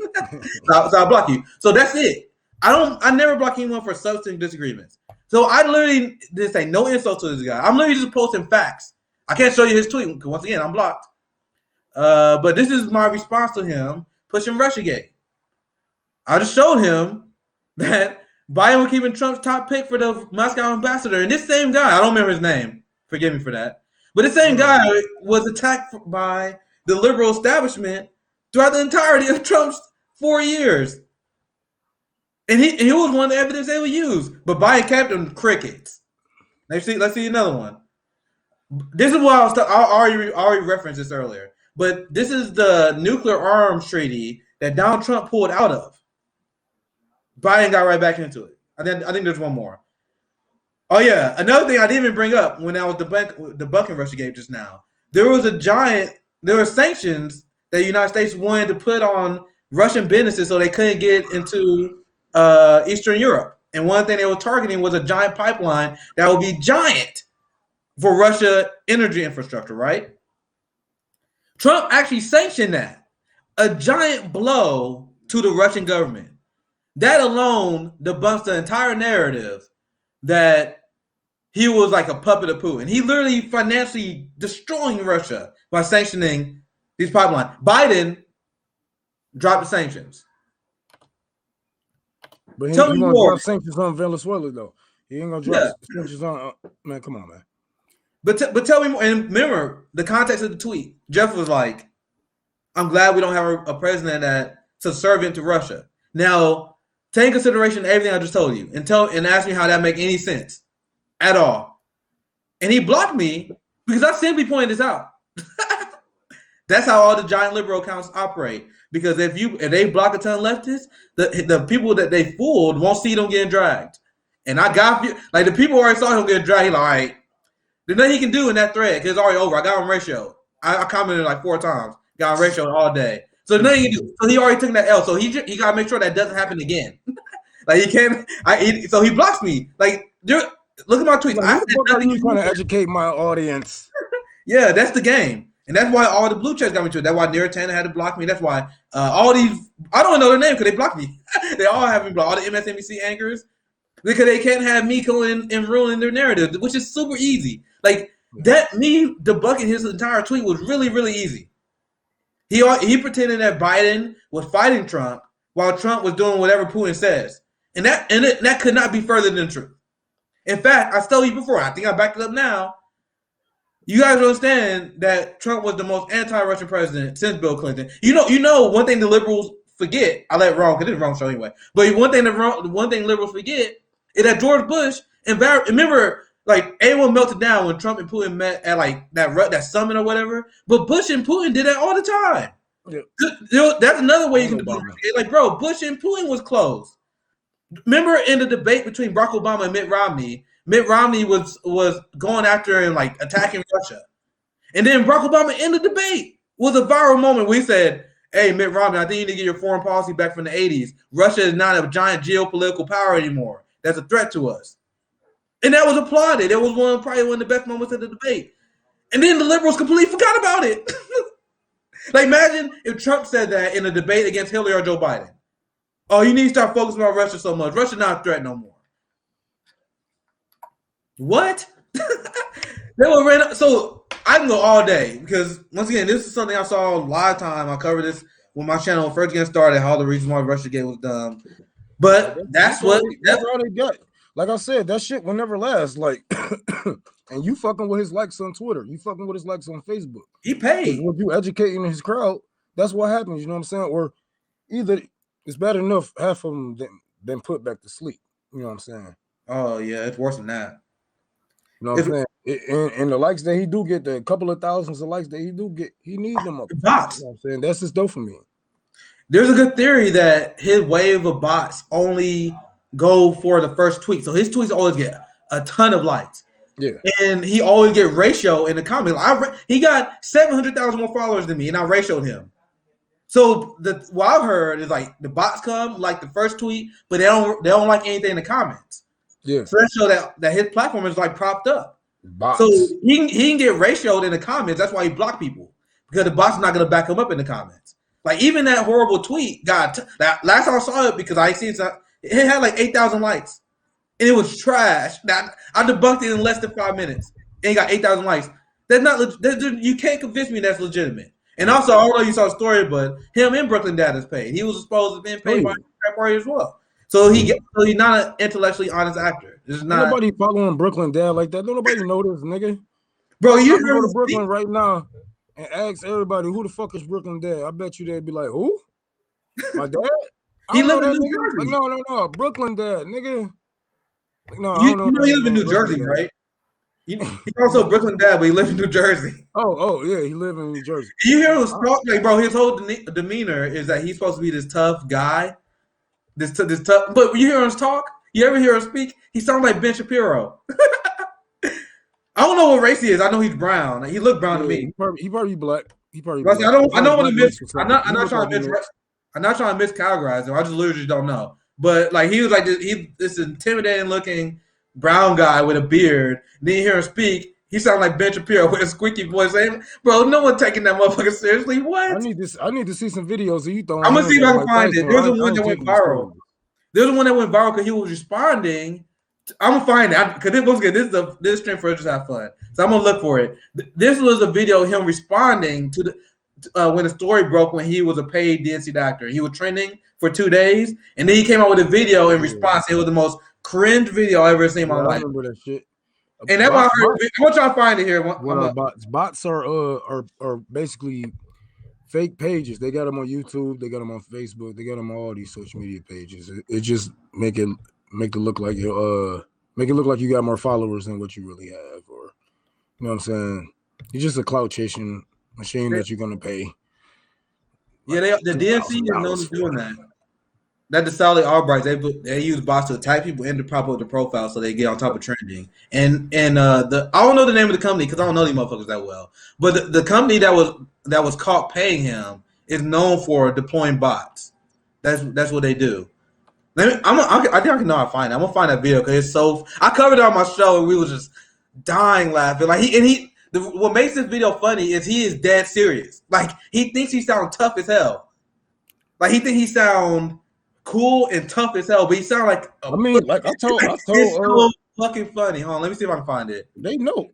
so I block you. So that's it. I never block anyone for substantive disagreements. So I literally just say no insult to this guy. I'm literally just posting facts. I can't show you his tweet because once again I'm blocked. But this is my response to him pushing Russiagate. I just showed him that Biden was keeping Trump's top pick for the Moscow ambassador, and this same guy, I don't remember his name. Forgive me for that. But the same guy was attacked by the liberal establishment throughout the entirety of Trump's 4 years. And he was one of the evidence they would use. But Biden kept them crickets. Let's see another one. This is what I already referenced this earlier. But this is the nuclear arms treaty that Donald Trump pulled out of. Biden got right back into it. I think there's one more. Oh yeah, another thing I didn't even bring up when I was debunking Russiagate just now. There were sanctions that the United States wanted to put on Russian businesses so they couldn't get into Eastern Europe. And one thing they were targeting was a giant pipeline that would be giant for Russia energy infrastructure, right? Trump actually sanctioned that. A giant blow to the Russian government. That alone debunks the entire narrative that he was like a puppet of Putin. He literally financially destroying Russia by sanctioning these pipelines. Biden dropped the sanctions. But he's going to drop sanctions on Venezuela, though. He ain't going to drop sanctions on... man, come on, man. But tell me more. And remember, the context of the tweet. Jeff was like, I'm glad we don't have a president that's subservient to Russia. Now, take into consideration everything I just told you and ask me how that make any sense at all. And he blocked me because I simply pointed this out. That's how all the giant liberal accounts operate. Because if they block a ton of leftists, the people that they fooled won't see them getting dragged. And I got like the people already saw him getting dragged. He like, all right, there's nothing he can do in that thread because it's already over. I got him ratioed. I commented like 4 times. Got him ratioed all day. So there's nothing he can do. So he already took that L. So he got to make sure that doesn't happen again. Like he can't. So he blocks me. Like look at my tweets. Like, you trying to educate my audience. Yeah, that's the game. And that's why all the blue checks got me to it. That's why Neera Tanden had to block me. That's why all these, I don't know their name because they blocked me. They all have me blocked. All the MSNBC anchors, because they can't have me going and ruining their narrative, which is super easy. Like that, me debunking his entire tweet was really, really easy. He pretended that Biden was fighting Trump while Trump was doing whatever Putin says. And that could not be further than the truth. In fact, I told you before, I think I backed it up now. You guys understand that Trump was the most anti-Russian president since Bill Clinton. You know one thing the liberals forget. I let it wrong because it's the wrong show anyway. But one thing liberals forget is that George Bush remember, like everyone melted down when Trump and Putin met at like that summit or whatever. But Bush and Putin did that all the time. Yeah. That's another way you can do it. Like, bro, Bush and Putin was close. Remember in the debate between Barack Obama and Mitt Romney was going after and like attacking Russia. And then Barack Obama in the debate was a viral moment where he said, hey, Mitt Romney, I think you need to get your foreign policy back from the 80s. Russia is not a giant geopolitical power anymore. That's a threat to us. And that was applauded. That was probably one of the best moments of the debate. And then the liberals completely forgot about it. Like imagine if Trump said that in a debate against Hillary or Joe Biden. Oh, you need to start focusing on Russia so much. Russia's not a threat no more. What? So I can go all day because once again, this is something I saw a lot of time. I covered this when my channel first getting started, all the reasons why Russiagate was dumb. But that's all they got. Like I said, that shit will never last. Like, and you fucking with his likes on Twitter. You fucking with his likes on Facebook. He paid. When you educating his crowd, that's what happens. You know what I'm saying? Or either it's bad enough half of them been put back to sleep. You know what I'm saying? Oh yeah, it's worse than that. You know what I'm saying? And the likes that he do get, the couple of thousands of likes that he do get, he needs them up. Bots. You know what I'm saying? That's his dopamine. There's a good theory that his wave of bots only go for the first tweet. So his tweets always get a ton of likes. Yeah. And he always get ratio in the comments. He got 700,000 more followers than me, and I ratioed him. So what I've heard is like the bots come like the first tweet, but they don't like anything in the comments. Yeah. So that show that his platform is like propped up. Bots. So he can get ratioed in the comments. That's why he blocked people, because the bots are not going to back him up in the comments. Like even that horrible tweet got that last time I saw it, because I seen it had like 8,000 likes, and it was trash. That I debunked it in less than 5 minutes, and it got 8,000 likes. That's not you can't convince me that's legitimate. And also, I don't know if you saw the story, but him and Brooklyn Dad is paid. He was supposed to have been paid by the party as well. So he's not an intellectually honest actor. There's not nobody following Brooklyn Dad like that. Don't nobody know this nigga. Bro, I you can go heard to Brooklyn right now and ask everybody who the fuck is Brooklyn Dad. I bet you they'd be like, who? My dad? I he don't know live in that New nigga. Jersey. Like, no, Brooklyn Dad, nigga. Like, no, I You don't know. know he live in New Brooklyn Jersey, Dad. right? He's also Brooklyn Dad, but he lives in New Jersey. Oh, yeah, he live in New Jersey. You hear him talk, like, bro, his whole demeanor is that he's supposed to be this tough guy. This tough, but you hear him talk, you ever hear him speak, he sounds like Ben Shapiro. I don't know what race he is. I know he's brown. He looked brown to me. He probably black. He probably But black. I don't want to miss. I'm I'm not trying to miscategorize him. I just literally don't know. But like he was like this intimidating looking brown guy with a beard. Then you hear him speak. He sounded like Ben Shapiro with a squeaky voice. Saying, "Bro, no one taking that motherfucker seriously." What? I need to see some videos of you throwing. I'm gonna see if I can find it. There's the one that went viral. There's the one that went viral because he was responding. I'm gonna find it because once again, this stream for just have fun. So I'm gonna look for it. This was a video of him responding to the when the story broke when he was a paid DNC doctor. He was trending for 2 days, and then he came out with a video in response. It was the most cringe video I ever seen in my life. I remember that shit. And that's why I'm gonna try to find it here. Bots are basically fake pages. They got them on YouTube. They got them on Facebook. They got them on all these social media pages. It just make it look like you got more followers than what you really have, or you know what I'm saying. It's just a clout chasing machine that you're gonna pay. Yeah, the DNC is known for doing that. That the Sally Albright, they use bots to attack people and to prop up the profile so they get on top of trending. And I don't know the name of the company because I don't know these motherfuckers that well. But the company that was caught paying him is known for deploying bots. That's what they do. I think I can know how to find it. I'm gonna find that video because it's so. I covered it on my show and we was just dying laughing. Like what makes this video funny is he is dead serious. Like he thinks he sounds tough as hell. Like he thinks he sound cool and tough as hell, but he sound like I told it's so fucking funny. Hold on, let me see if I can find it. They know.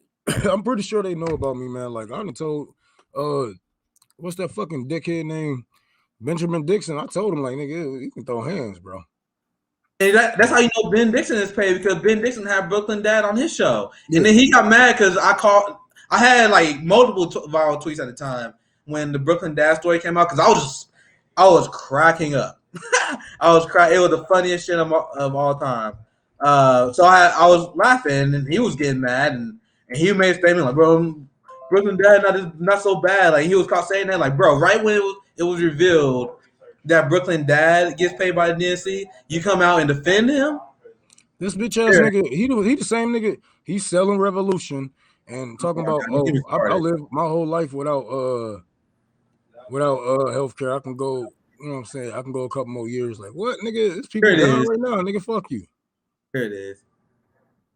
I'm pretty sure they know about me, man. Like I done told what's that fucking dickhead name? Benjamin Dixon. I told him like, nigga, you can throw hands, bro. And that's how you know Ben Dixon is paid because Ben Dixon had Brooklyn Dad on his show, and then he got mad because I had like multiple viral tweets at the time when the Brooklyn Dad story came out because I was cracking up. I was crying. It was the funniest shit of all time. So I was laughing, and he was getting mad, and he made a statement like, "Bro, Brooklyn Dad not so bad." Like he was caught saying that, like, "Bro, right when it was revealed that Brooklyn Dad gets paid by the DNC, you come out and defend him." This bitch ass nigga, he the same nigga. He's selling Revolution and talking about I live my whole life without healthcare. I can go. You know what I'm saying? I can go a couple more years. Like, what, nigga? There's people down right now. Nigga, fuck you. Here it is.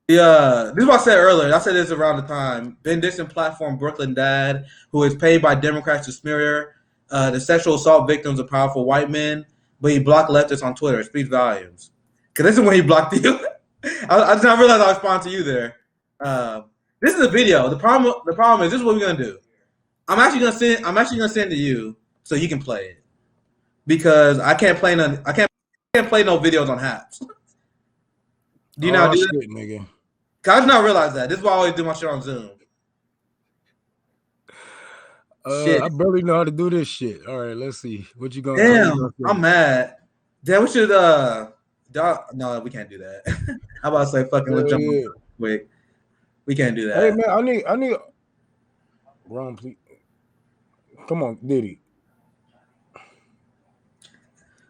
Yeah, this is what I said earlier. I said this around the time. Ben Dixon platform Brooklyn Dad, who is paid by Democrats to smear the sexual assault victims of powerful white men, but he blocked leftists on Twitter. It speaks volumes. Because this is when he blocked you. I did not realize I responded to you there. This is a video. The problem is this is what we're gonna do. I'm actually gonna send to you so you can play it. Because I can't play no videos on Haps. Do you not do that? Nigga. I did not realize that. This is why I always do my shit on Zoom. I barely know how to do this shit. All right, let's see. What you gonna Damn, I'm mad. Damn, we should no, we can't do that. How about I say fucking let's jump real quick. We can't do that. Hey man, I need Ron, please. Come on, Diddy.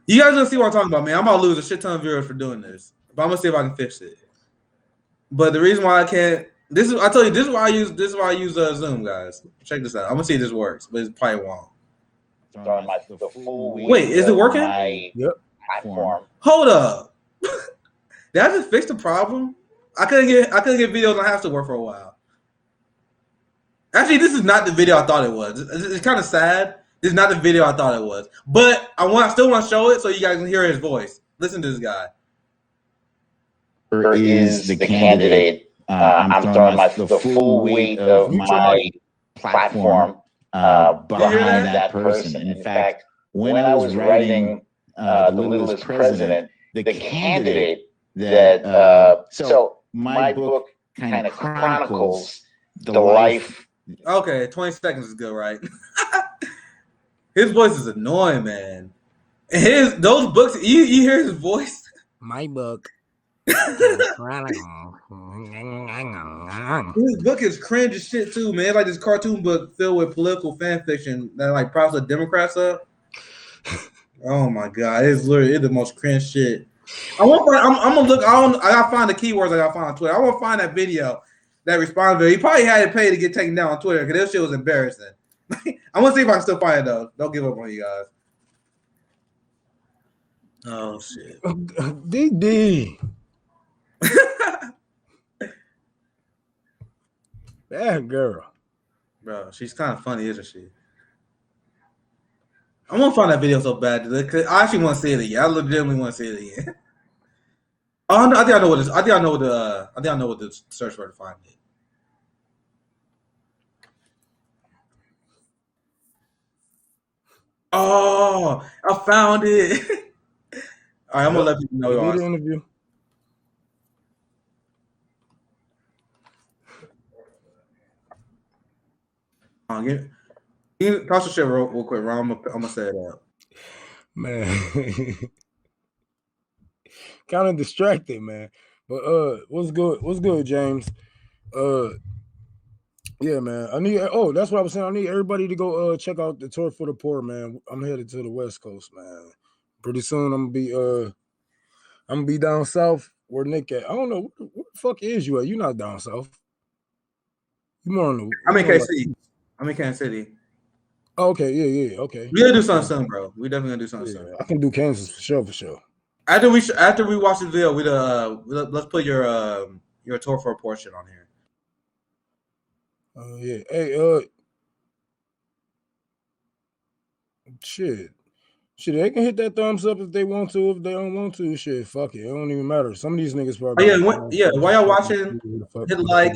You guys gonna see what I'm talking about, man. I'm about to lose a shit ton of viewers for doing this, but I'm gonna see if I can fix it. But the reason why I can't, this is why I use Zoom, guys. Check this out. I'm gonna see if this works, but it probably won't. Wait, is it working? Yep. Platform. Hold up. Did I just fix the problem? I couldn't get videos on Haps to work for a while. Actually, this is not the video I thought it was. It's kind of sad. This is not the video I thought it was. But I still want to show it so you guys can hear his voice. Listen to this guy. Is the candidate. I'm throwing the full weight of my platform behind that person. In fact, when I was writing The Littlest President, the candidate that so my book kind of chronicles the life. Okay, 20 seconds is good, right? His voice is annoying, man. Those books, you hear his voice? My book. His book is cringe as shit too, man. It's like this cartoon book filled with political fan fiction that like props the Democrats up. Oh my god, it's the most cringe shit. I'm gonna look. I gotta find the keywords I gotta find on Twitter. I want to find that video, that response video. He probably had to pay to get taken down on Twitter because this shit was embarrassing. I'm gonna see if I can still find it though. Don't give up on you guys. Oh shit. DD. That girl. Bro, she's kind of funny, isn't she? I'm gonna find that video so bad because I actually want to see it again. I legitimately want to see it again. Oh, I think I know what this. I think I know what the search word to find it. Oh, I found it. All right, I'm gonna let people know. The interview. Toss the shit real quick, Ron. I'm gonna say it out. Man, kind of distracted, man. But what's good? What's good, James? Yeah, man. That's what I was saying. I need everybody to go check out the Tour for the Poor, man. I'm headed to the West Coast, man. Pretty soon I'm gonna be down south where Nick at. I don't know where the fuck is you at? You not down south. You more on the I'm in KC. I'm in Kansas City. Oh, okay, yeah, okay. We gotta do something soon, bro. We definitely gonna do something soon. I can do Kansas for sure. After we watch the video, let's put your Tour for a Poor shit on here. Yeah. Hey, shit, they can hit that thumbs up if they want to. If they don't want to, shit, fuck it. It don't even matter. Some of these niggas probably. While y'all watching, hit like.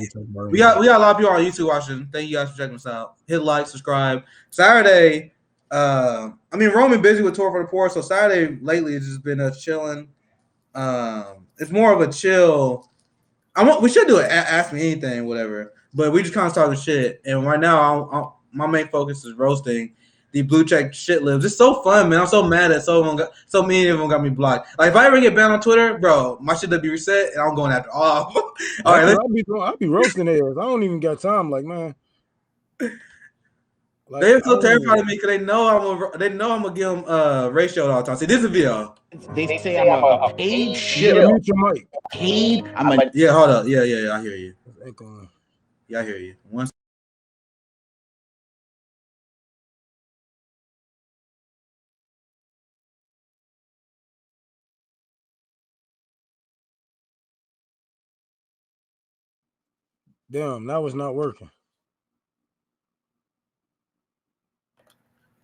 We got a lot of people on YouTube watching. Thank you guys for checking us out. Hit like, subscribe. Saturday, Roman busy with Tour for the Poor, so Saturday lately it's just been chilling. It's more of a chill. We should do it. Ask me anything, whatever. But we just kind of talking shit. And right now, my main focus is roasting the blue check shit libs. It's so fun, man. I'm so mad that so many of them got me blocked. Like if I ever get banned on Twitter, bro, my shit will be reset and I'm going after all. All right, I'll be roasting theirs. I don't even got time. Like, man. Like, they're so terrified of me because they know I'm gonna give them ratio all the time. See, this is a video. They say I'm a paid shill. Mute your mic. Paid. Yeah, hold up. Yeah, I hear you. Yeah, I hear you. Damn, now it's not working.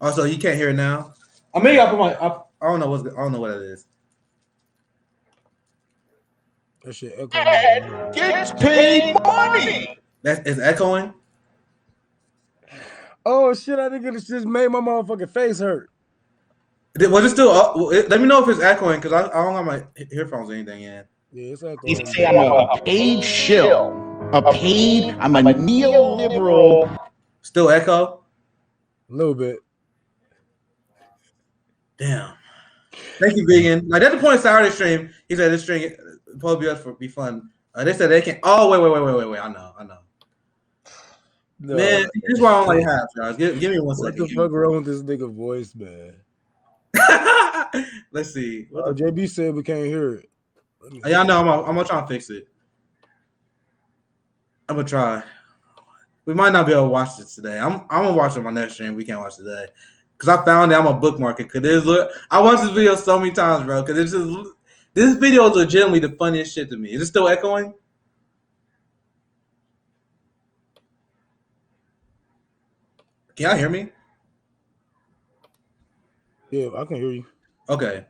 Also, you can't hear it now. Maybe I put I don't know what it is. That shit echoing. Gets paid money. It's echoing. Oh shit! I think it just made my motherfucking face hurt. Was it still? Let me know if it's echoing because I don't have my headphones or anything in. Yeah, it's echoing. They say I'm a paid shill. I'm a neoliberal. Still echo? A little bit. Damn. Thank you, Vegan. Like that's the point of Saturday stream. He said this stream probably be fun. They said they can. Oh wait. I know. No. Man, this is why I don't like half, guys. Give me 1 second. What the fuck wrong with this nigga voice, man? Let's see. JB said we can't hear it. Yeah, I know. I'm gonna try and fix it. I'm gonna try. We might not be able to watch this today. I'm gonna watch it on my next stream. We can't watch today because I found that I'm a bookmark it. Cause I watched this video so many times, bro. Cause this video is legitimately the funniest shit to me. Is it still echoing? Can y'all hear me? Yeah, I can hear you. Okay.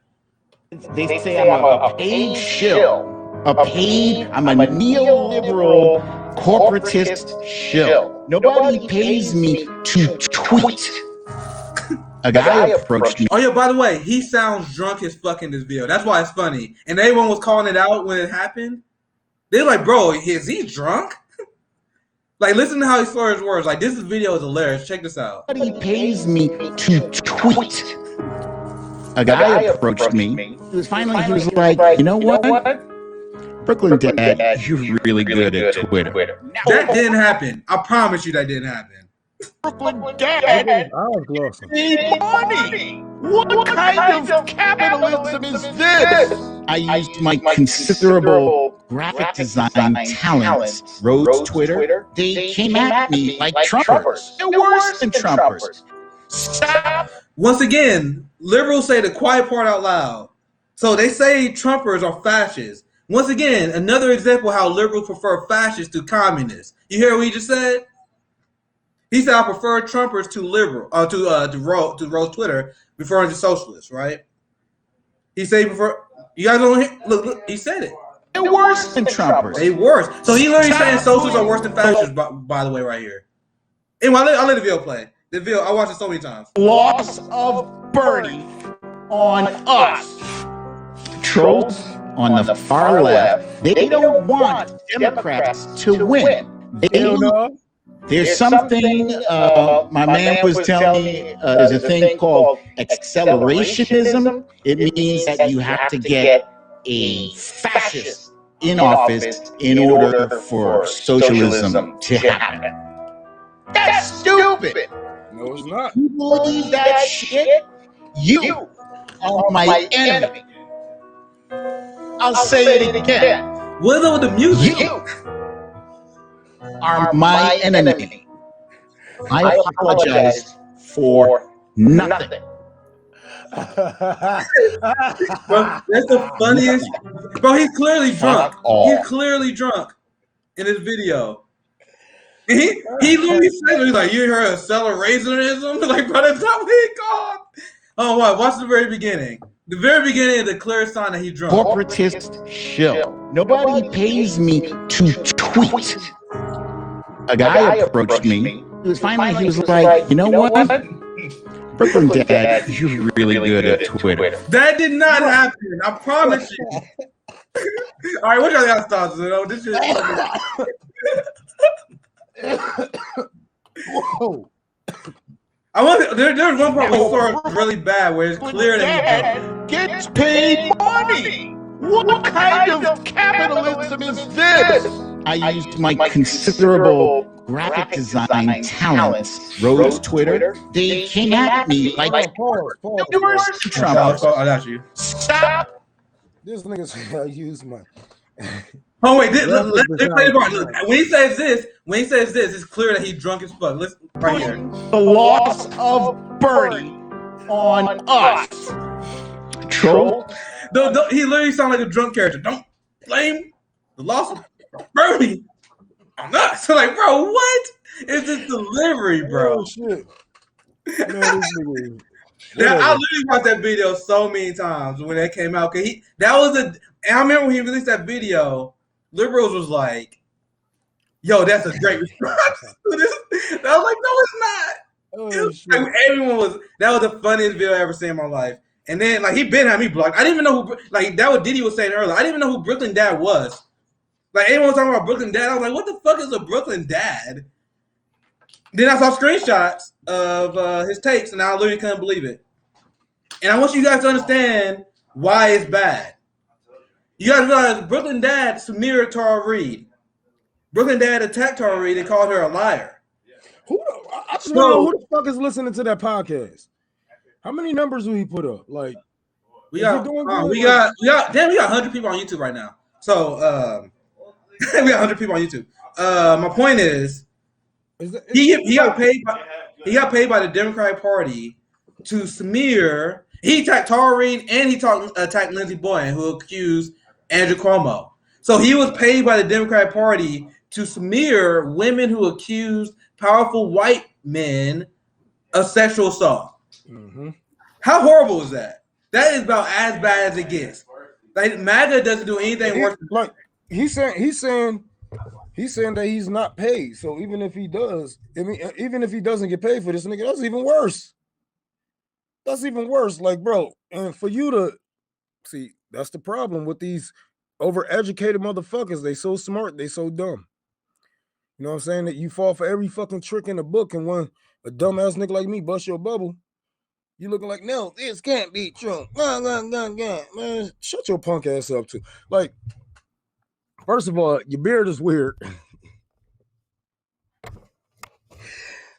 They say I'm a paid shill. I'm a neoliberal corporatist shill. Nobody pays me to tweet. A guy approached me. Oh yeah, by the way, he sounds drunk as fuck in this video. That's why it's funny. And everyone was calling it out when it happened. They're like, bro, is he drunk? Like, listen to how he slurs his words. Like, this video is hilarious. Check this out. He pays me to tweet. A guy approached me. He was like, you know what? Brooklyn Dad, you're really good at Twitter. That didn't happen. I promise you that didn't happen. Brooklyn Dad, I was glossing. need money. What kind of capitalism is this? I used my considerable graphic design talents, Rhodes Twitter. They came at me like Trumpers. They're worse than Trumpers. Stop. Once again, liberals say the quiet part out loud. So they say Trumpers are fascists. Once again, another example how liberals prefer fascists to communists. You hear what he just said? He said, "I prefer Trumpers to liberal, to Rose Twitter, referring to socialists." Right? He said he prefer. You guys don't hear? Look, he said it. They're worse than Trumpers. They worse. So he literally saying socialists are worse than fascists. By the way, right here. Anyway, I'll let the video play. The video I watched it so many times. Loss of Bernie on us. Trolls on the far left, they don't want Democrats to win. There's something, my man was telling me, there's a thing called accelerationism. It means that you have to get a fascist in office in order for socialism to happen. That's stupid. No, it's not. You believe that shit? You are my enemy. I'll say it again. What's up with the music? You are my enemy. I apologize for nothing. Bro, that's the funniest. Bro, he's clearly drunk. He's clearly drunk in this video. And he literally said, he's like, you heard accelerationism? Like, bro, that's not what he called. Oh, what? Watch the very beginning. The very beginning is the clear sign that he's drunk. Corporatist shill. Nobody pays me to tweet. A guy approached me. He was like, you know what? Brooklyn Dad, you're really good at Twitter. That did not happen. I promise you. All right, what y'all got thoughts? This is Whoa. There's one part where the story is really bad, where it's clear that he gets paid money. What kind of capitalism is this? I used my considerable graphic design talents, Rhodes Twitter. They came at me like Trumpers. I got you. Stop. This nigga said I use my. Oh wait, let's play the part. Look, when he says this, it's clear that he's drunk as fuck. Listen right here. The loss of Bernie on us. Troll. He literally sounds like a drunk character. Don't blame the loss of Bernie on us. So like, bro, what? It's this delivery, bro. Oh, shit. Man, I literally watched that video so many times when that came out. I remember when he released that video, liberals was like, yo, that's a great response to this. And I was like, no, it's not. That was the funniest video I ever seen in my life. And then like he been had me blocked. I didn't even know who that what Diddy was saying earlier. I didn't even know who Brooklyn Dad was. Like anyone was talking about Brooklyn Dad, I was like, what the fuck is a Brooklyn Dad? Then I saw screenshots of his takes, and I literally couldn't believe it. And I want you guys to understand why it's bad. You guys realize Brooklyn Dad smeared Tara Reid. Brooklyn Dad attacked Tara Reid and called her a liar. I just want to know who the fuck is listening to that podcast. How many numbers will he put up? Like, we got 100 people on YouTube right now. So we got 100 people on YouTube. My point is he got paid by the Democratic Party to smear. He attacked Tara Reid and he attacked Lindsey Boylan, who accused Andrew Cuomo. So he was paid by the Democratic Party to smear women who accused powerful white men of sexual assault. Mm-hmm. How horrible is that? That is about as bad as it gets. Like MAGA doesn't do anything worse. Like he's saying that he's not paid. So even if he does, even if he doesn't get paid for this nigga, that's even worse. That's even worse. Like, bro, and for you to see, that's the problem with these overeducated motherfuckers. They so smart, they so dumb. You know what I'm saying? That you fall for every fucking trick in the book, and when a dumbass nigga like me bust your bubble, you looking like, no, this can't be true. Man, shut your punk ass up too. Like, first of all, your beard is weird.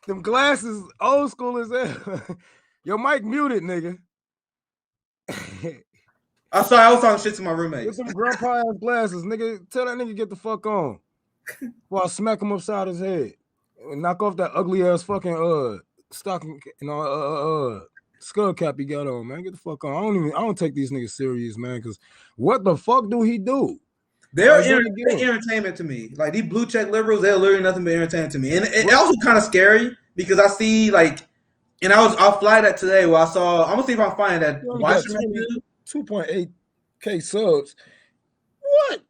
Them glasses, old school as hell. Your mic muted, nigga. I'm sorry, I was talking shit to my roommate. Get some grandpa ass glasses, nigga. Tell that nigga get the fuck on. While I smack him upside his head. And knock off that ugly ass fucking stocking, skull cap he got on, man. Get the fuck on. I don't take these niggas serious, man, because what the fuck do he do? They're entertainment to me. Like these blue check liberals, they're literally nothing but entertainment to me. And it also kind of scary because I see I'll fly that today where I saw, I'm gonna see if I can find that 2.8K subs. What?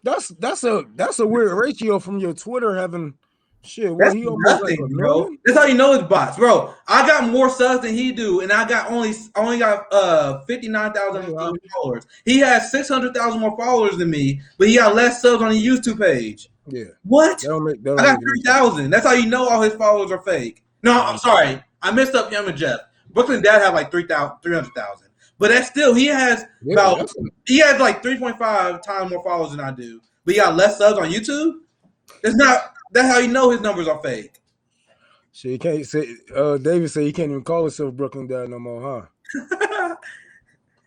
That's a weird ratio from your Twitter having shit. That's nothing, bro. That's how you know it's bots, bro. I got more subs than he do, and I only got 59,000 followers. He has 600,000 more followers than me, but he got less subs on the YouTube page. Yeah. What? I got 3,000. That's how you know all his followers are fake. No, I'm sorry. I messed up him and Jeff. Brooklyn Dad have like 300,000. But that's still, he has like 3.5 times more followers than I do. But he got less subs on YouTube? That's how you know his numbers are fake. Shit, you can't say David said he can't even call himself Brooklyn Dad no more, huh?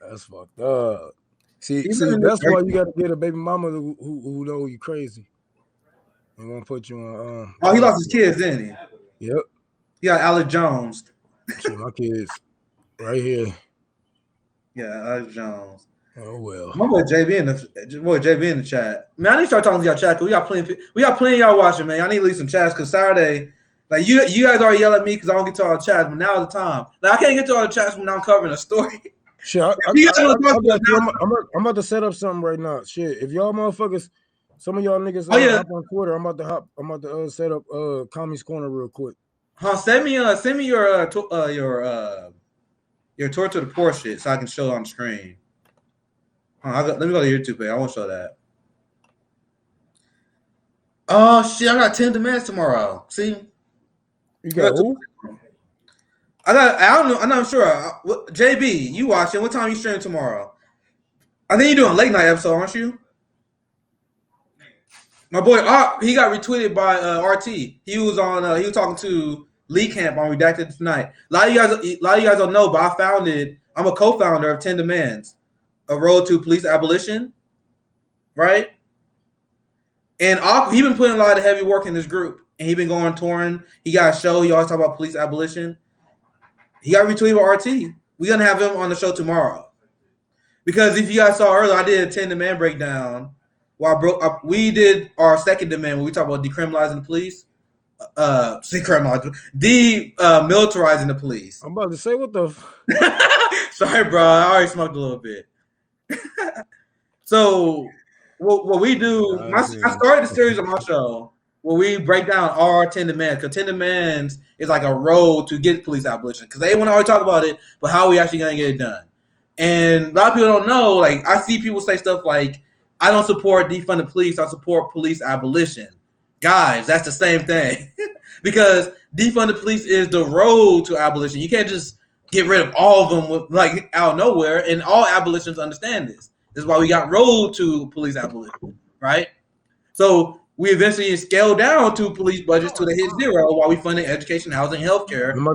That's fucked up. See, that's why you gotta get a baby mama who know you crazy. And won't put you on he lost his kids, didn't he? Yep. He got Alex Jones. Shit, my kids right here. Yeah, Alex Jones. Oh well. My boy JB in the chat. Man, I need to start talking to y'all chat because we got plenty of y'all watching, man. Y'all need to leave some chats because Saturday, like you guys already yell at me because I don't get to all the chats, but now is the time. Like I can't get to all the chats when I'm covering a story. Shit, I'm about to set up something right now. Shit, if y'all motherfuckers, some of y'all niggas hop on Twitter, I'm about to set up Commie's Corner real quick. Send me your tour to the Porsche shit so I can show it on the screen. Let me go to YouTube page. I won't show that. Oh shit! I got 10 demands tomorrow. See, you got who? I don't know. I'm not sure. JB, you watching? What time you streaming tomorrow? I think you're doing a late night episode, aren't you? My boy, he got retweeted by RT. He was on. He was talking to Lee Camp on Redacted Tonight. A lot of you guys don't know, but I founded. I'm a co-founder of 10 Demands, a road to police abolition, right? And he been putting a lot of heavy work in this group, and he been going touring. He got a show. He always talk about police abolition. He got retweeted by RT. We're gonna have him on the show tomorrow, because if you guys saw earlier, I did a 10 demand breakdown. We did our second demand when we talk about decriminalizing the police. Demilitarizing the police. I'm about to say what the. Sorry, bro. I already smoked a little bit. So, what we do? I started the series on my show where we break down our 10 demands. Because 10 demands is like a road to get police abolition. Because they want to always talk about it, but how are we actually going to get it done? And a lot of people don't know. Like I see people say stuff like, "I don't support defund the police. I support police abolition." Guys, that's the same thing. Because defund the police is the road to abolition. You can't just get rid of all of them out of nowhere. And all abolitionists understand this. This is why we got road to police abolition, right? So we eventually scale down to police budgets to the hit zero while we funding education, housing, healthcare, and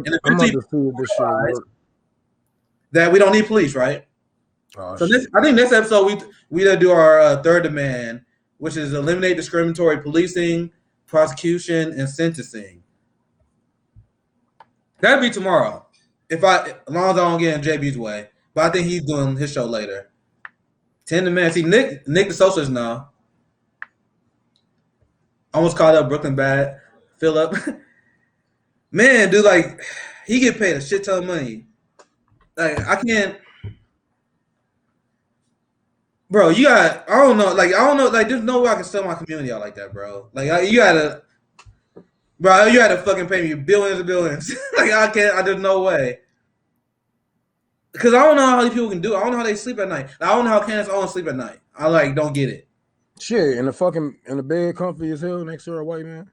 that we don't need police, right? I think this episode we gonna do our third demand, which is eliminate discriminatory policing, prosecution, and sentencing. That'll be tomorrow, as long as I don't get in JB's way. But I think he's doing his show later. 10 demands. See, Nick the socialist now. Almost caught up Brooklyn Bad. Philip. Man, dude, like he get paid a shit ton of money. Like I can't. Bro, I don't know. Like, there's no way I can sell my community out like that, bro. Like, you gotta fucking pay me billions and billions. Like, I can't. There's no way. Because I don't know how these people can do it. I don't know how they sleep at night. I don't know how Candace Owens sleep at night. I don't get it. Shit, in the bed, comfy as hell next to a white man.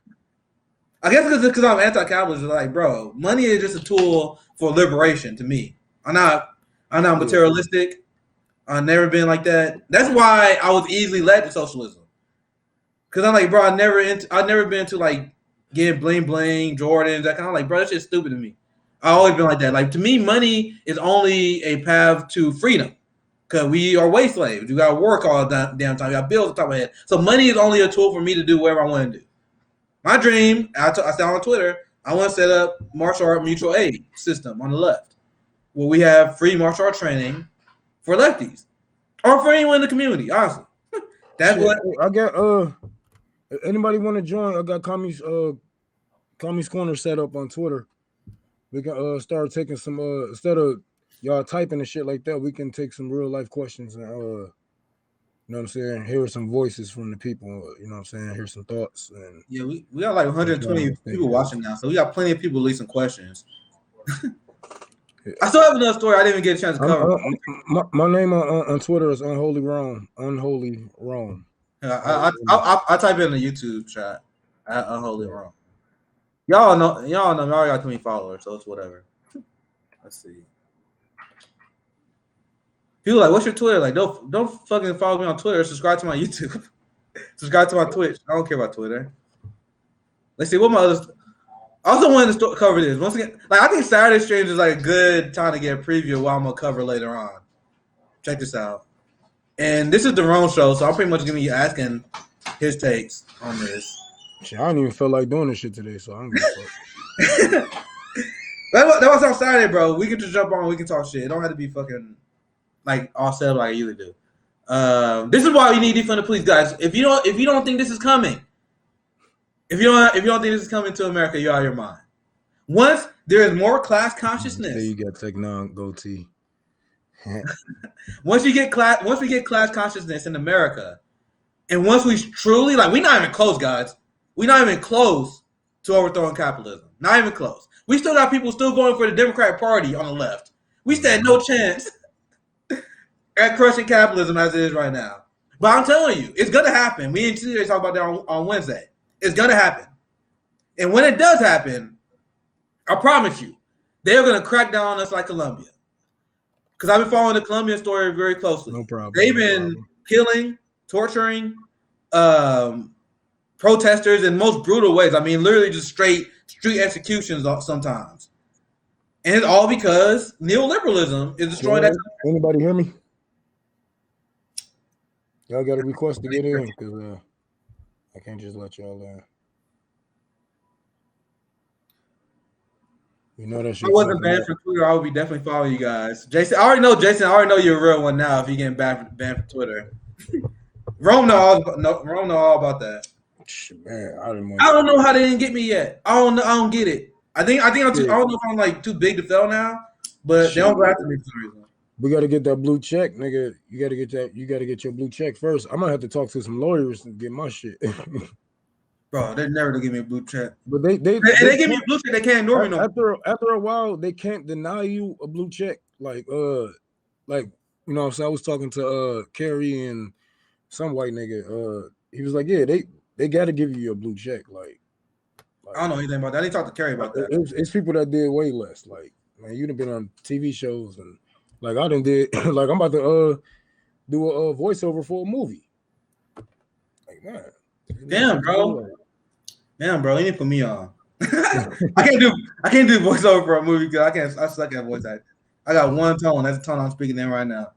I guess because I'm anti-capitalist. Like, bro, money is just a tool for liberation to me. I'm not materialistic. I've never been like that. That's why I was easily led to socialism. Because I'm like, bro, I've never been to like getting bling Jordans, that kind of like, bro, that's just stupid to me. I've always been like that. Like, to me, money is only a path to freedom. Because we are wage slaves. You got to work all the damn time. You got bills on top of my head. So money is only a tool for me to do whatever I want to do. My dream, I said on Twitter, I want to set up martial art mutual aid system on the left, where we have free martial art training for lefties or for anyone in the community. Honestly, that's what I got. Anybody want to join? I got Commies Corner set up on Twitter. We can start taking some instead of y'all typing and shit like that. We can take some real life questions and you know what I'm saying? Hear some voices from the people. You know what I'm saying? Hear some thoughts. And yeah, we got like 120 people watching now, so we got plenty of people leave some questions. I still have another story I didn't even get a chance to cover. My name on Twitter is Unholy Rome. Unholy Rome. I type it in the YouTube chat at Unholy Rome. Y'all know I already got too many followers, so it's whatever. Let's see. People are like, what's your Twitter? Like, don't fucking follow me on Twitter. Subscribe to my YouTube. Subscribe to my Twitch. I don't care about Twitter. Let's see what my other. I also wanted to cover this once again. Like, I think Saturday streams is like a good time to get a preview of what I'm gonna cover later on. Check this out. And this is the Rome show, so I'm pretty much gonna be asking his takes on this. Shit, I don't even feel like doing this shit today, so I'm gonna fuck. That was on Saturday, bro. We can just jump on. We can talk shit. It don't have to be fucking like all set up like I usually do. This is why we need defund the police, guys. If you don't think this is coming, if you don't think this is coming to America, you're out of your mind. Once there is more class consciousness, there you got Technon goatee. Once we get class consciousness in America, and once we truly we're not even close, guys. We're not even close to overthrowing capitalism. Not even close. We still got people still going for the Democratic Party on the left. We stand no chance at crushing capitalism as it is right now. But I'm telling you, it's gonna happen. Me and TJ talk about that on Wednesday. It's gonna happen. And when it does happen, I promise you, they're gonna crack down on us like Colombia. Because I've been following the Colombian story very closely. No problem. They've been killing, torturing protesters in most brutal ways. I mean, literally just straight street executions sometimes. And it's all because neoliberalism is destroying that. Anybody hear me? Y'all got a request to get in because I can't just let y'all in. You know that shit. If I wasn't banned from Twitter, I would be definitely following you guys. Jason, I already know you're a real one now if you're getting banned from Twitter. Rome know all about that. Man, I don't know how they didn't get me yet. I don't get it. I don't know if I'm like too big to fail now, but they don't go after me for some reason. We gotta get that blue check, nigga. You gotta get your blue check first. I'm gonna have to talk to some lawyers to get my shit. Bro, they never gonna give me a blue check. But they give me a blue check, they can't ignore me no more. After a while, they can't deny you a blue check. Like you know what I'm saying? I was talking to Kerry and some white nigga. He was like, yeah, they gotta give you a blue check. Like I don't know anything about that. I didn't talk to Kerry about that. It's people that did way less. Like, man, you'd have been on TV shows and like I done did like I'm about to do a voiceover for a movie. Like, man. Damn, bro. You need to put me on. I can't do voiceover for a movie because I suck at voice acting. I got one tone. That's the tone I'm speaking in right now.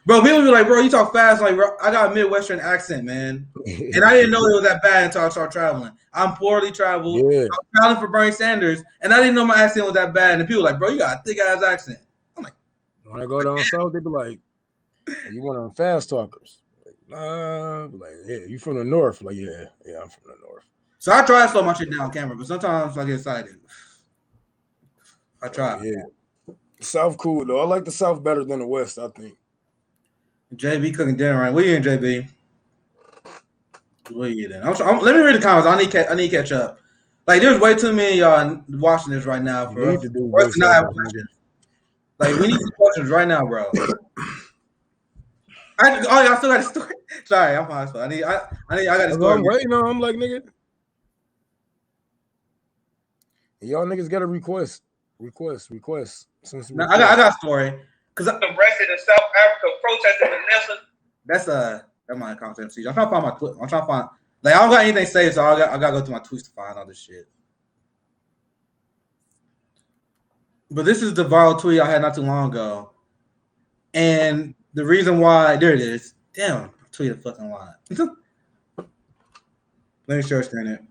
Bro, people be like, bro, you talk fast. Like, bro, I got a Midwestern accent, man. And I didn't know it was that bad until I started traveling. I'm poorly traveled. Yeah. I'm traveling for Bernie Sanders, and I didn't know my accent was that bad. And people were like, bro, you got a thick-ass accent. I'm like, when I go down south, they be like, you one of them fast talkers. Like, yeah, you from the north? Like, yeah, I'm from the north. So I try to slow my shit down on camera, but sometimes I get excited. I try. Yeah, South cool though. I like the South better than the West. I think. JB cooking dinner right? What you in, JB? What you eating? Let me read the comments. I need to catch up. Like, there's way too many y'all watching this right now for us to not have questions. Like, we need some questions right now, bro. I still got a story. Sorry, I'm fine. I got a story. I'm waiting on. I'm like, nigga. Y'all niggas got a request. Since No, I got a story. Because the arrested in South Africa protesting the Nelson. That's my content. I'm trying to find my Twitter. I'm trying to find, like, I don't got anything saved, so I gotta go to my tweets to find all this shit. But this is the viral tweet I had not too long ago. And the reason why, there it is. Damn, I tweeted fucking line. Let me share screen it.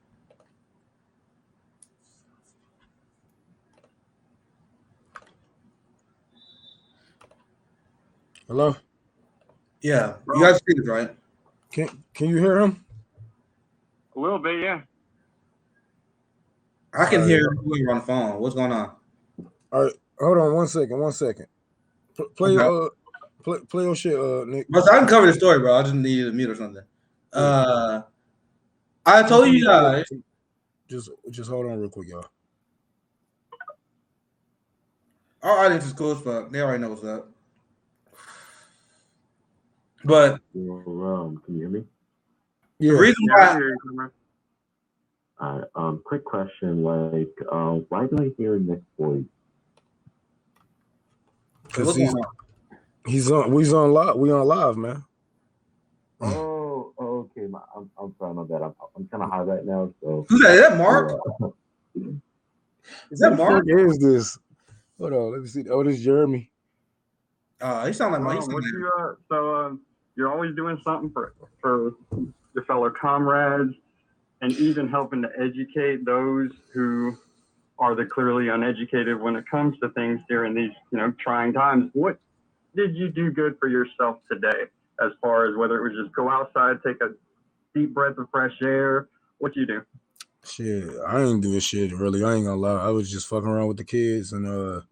Hello? Yeah, you guys see this, right? Can you hear him? A little bit, yeah. I can hear you on the phone. What's going on? All right, hold on 1 second. Play your shit, Nick. But I can cover the story, bro. I just need to mute or something. I told you guys. Just hold on real quick, y'all. Our audience is cool as fuck. They already know what's up. But can you hear me? the reason why, quick question, like, why do I hear Nick's voice? Because he's on live. We on live, man. Oh, okay. I'm sorry, my bad. I'm kind of high right now. So who's that? Is that Mark? Is that Mark? What is this? Hold on, let me see. Oh, this is Jeremy. He sound like Mark. So you're always doing something for your fellow comrades, and even helping to educate those who are the clearly uneducated when it comes to things during these, trying times. What did you do good for yourself today, as far as whether it was just go outside, take a deep breath of fresh air? What you do? Shit, I ain't doing shit really. I ain't gonna lie. I was just fucking around with the kids and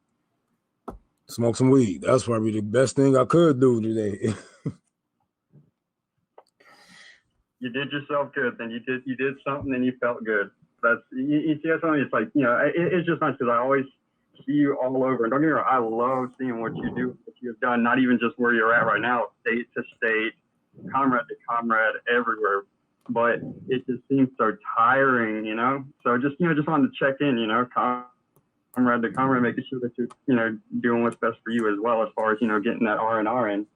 smoke some weed. That's probably the best thing I could do today. You did yourself good. Then you did something, and you felt good. That's you see, that's something. It's like, it's just nice because I always see you all over. And don't get me wrong, I love seeing what you do, what you've done. Not even just where you're at right now, state to state, comrade to comrade, everywhere. But it just seems so tiring, So just wanted to check in, comrade to comrade, making sure that you're, doing what's best for you as well, as far as getting that R&R in.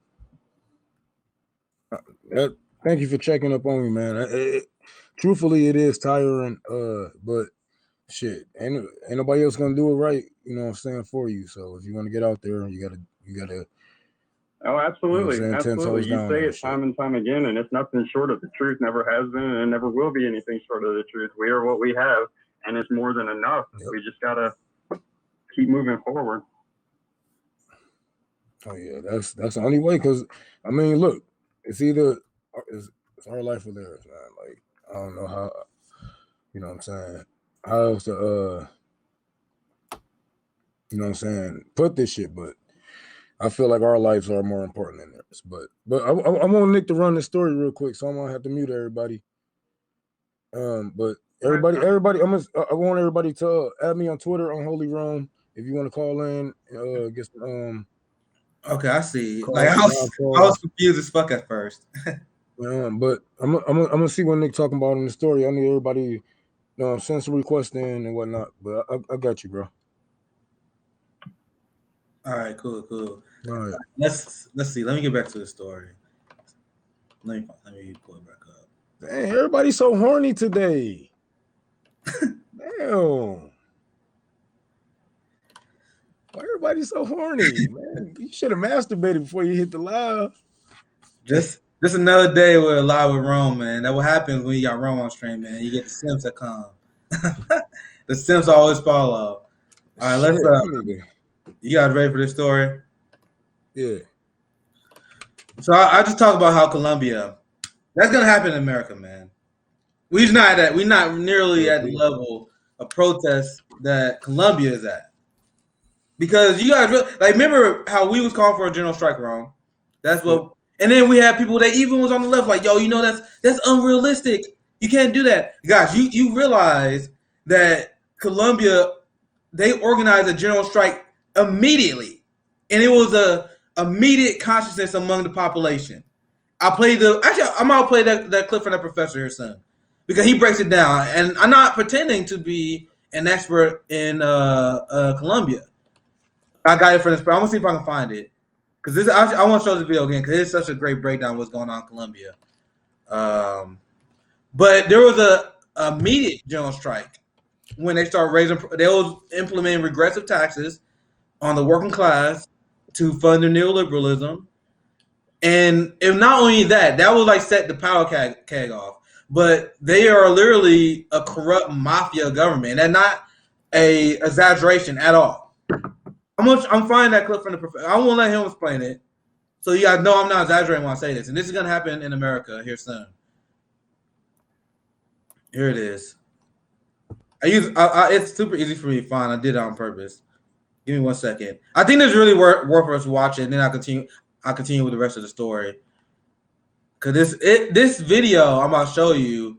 Thank you for checking up on me, man. Truthfully, it is tiring, but shit, ain't nobody else gonna do it right. You know what I'm saying, for you. So if you want to get out there, you gotta. Oh, absolutely, absolutely. You say it time and time again, and it's nothing short of the truth. Never has been, and it never will be anything short of the truth. We are what we have, and it's more than enough. Yep. We just gotta keep moving forward. Oh yeah, that's the only way. Because I mean, look, it's either it's our life or theirs, man. Like, I don't know how, you know what I'm saying, how else to you know what I'm saying, put this shit, but I feel like our lives are more important than theirs. But I want Nick to run this story real quick, so I'm gonna have to mute everybody. But everybody, I want everybody to add me on Twitter on Holy Rome if you want to call in. Get some, okay, I see. Like, I was confused as fuck at first. But I'm gonna see what Nick talking about in the story. I need everybody, send some requests in and whatnot. But I got you, bro. All right, cool. All right. Let's see. Let me get back to the story. Let me pull it back up. Dang, everybody's so horny today. Damn. Why everybody so horny, man? You should have masturbated before you hit the live. Just another day with Live with Rome, man. That what happens when you got Rome on stream, man. You get the Sims that come. The Sims always follow. All right, let's you guys ready for this story? Yeah. So I just talked about how Colombia, that's gonna happen in America, man. We're not nearly at the level of protest that Colombia is at. Because you guys remember how we was calling for a general strike, Rome? That's what. And then we had people that even was on the left, like, yo, that's unrealistic. You can't do that. Guys, you realize that Colombia, they organized a general strike immediately. And it was a immediate consciousness among the population. I'm gonna play that clip from that professor here soon because he breaks it down, and I'm not pretending to be an expert in Colombia. I got it for this, but I'm gonna see if I can find it because I want to show this video again because it's such a great breakdown of what's going on in Colombia. But there was a immediate general strike when they was implementing regressive taxes on the working class to fund their neoliberalism. And if not only that was like set the power keg off, but they are literally a corrupt mafia government. And not a exaggeration at all. I'm finding that clip from the professor. I won't let him explain it. So you guys know I'm not exaggerating when I say this. And this is going to happen in America here soon. Here it is. It's super easy for me to find. I did it on purpose. Give me 1 second. I think this really worth us watching. And then I'll continue with the rest of the story. Because this video I'm about to show you,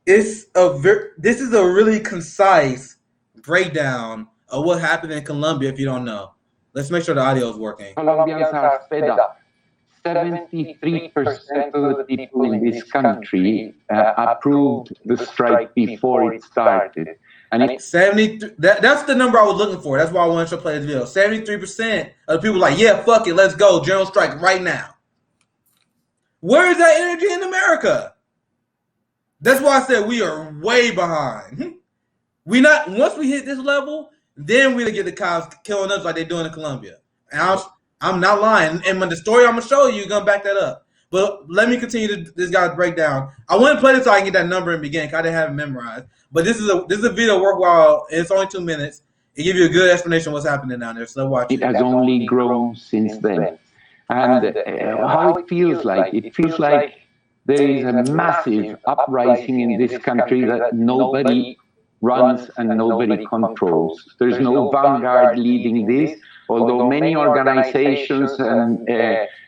this is a really concise breakdown of what happened in Colombia if you don't know. Let's make sure the audio is working. Colombians are fed up. 73% of the people in this country approved the strike before it started. And it's 73. That's the number I was looking for. That's why I wanted to play this video. 73% of the people like, yeah, fuck it, let's go, general strike right now. Where is that energy in America? That's why I said we are way behind. Once we hit this level, then we'll get the cops killing us like they're doing in Colombia. And I'm not lying. And when the story I'm gonna show you, you're gonna back that up. But let me continue this guy's breakdown. I want to play this so I can get that number in the beginning, because I didn't have it memorized. But this is a video worthwhile. It's only 2 minutes. It gives you a good explanation of what's happening down there. So watch it. It has only grown since then. And how it feels like there is a massive uprising in this country that nobody runs and nobody controls. There's no vanguard leading this, although many organizations and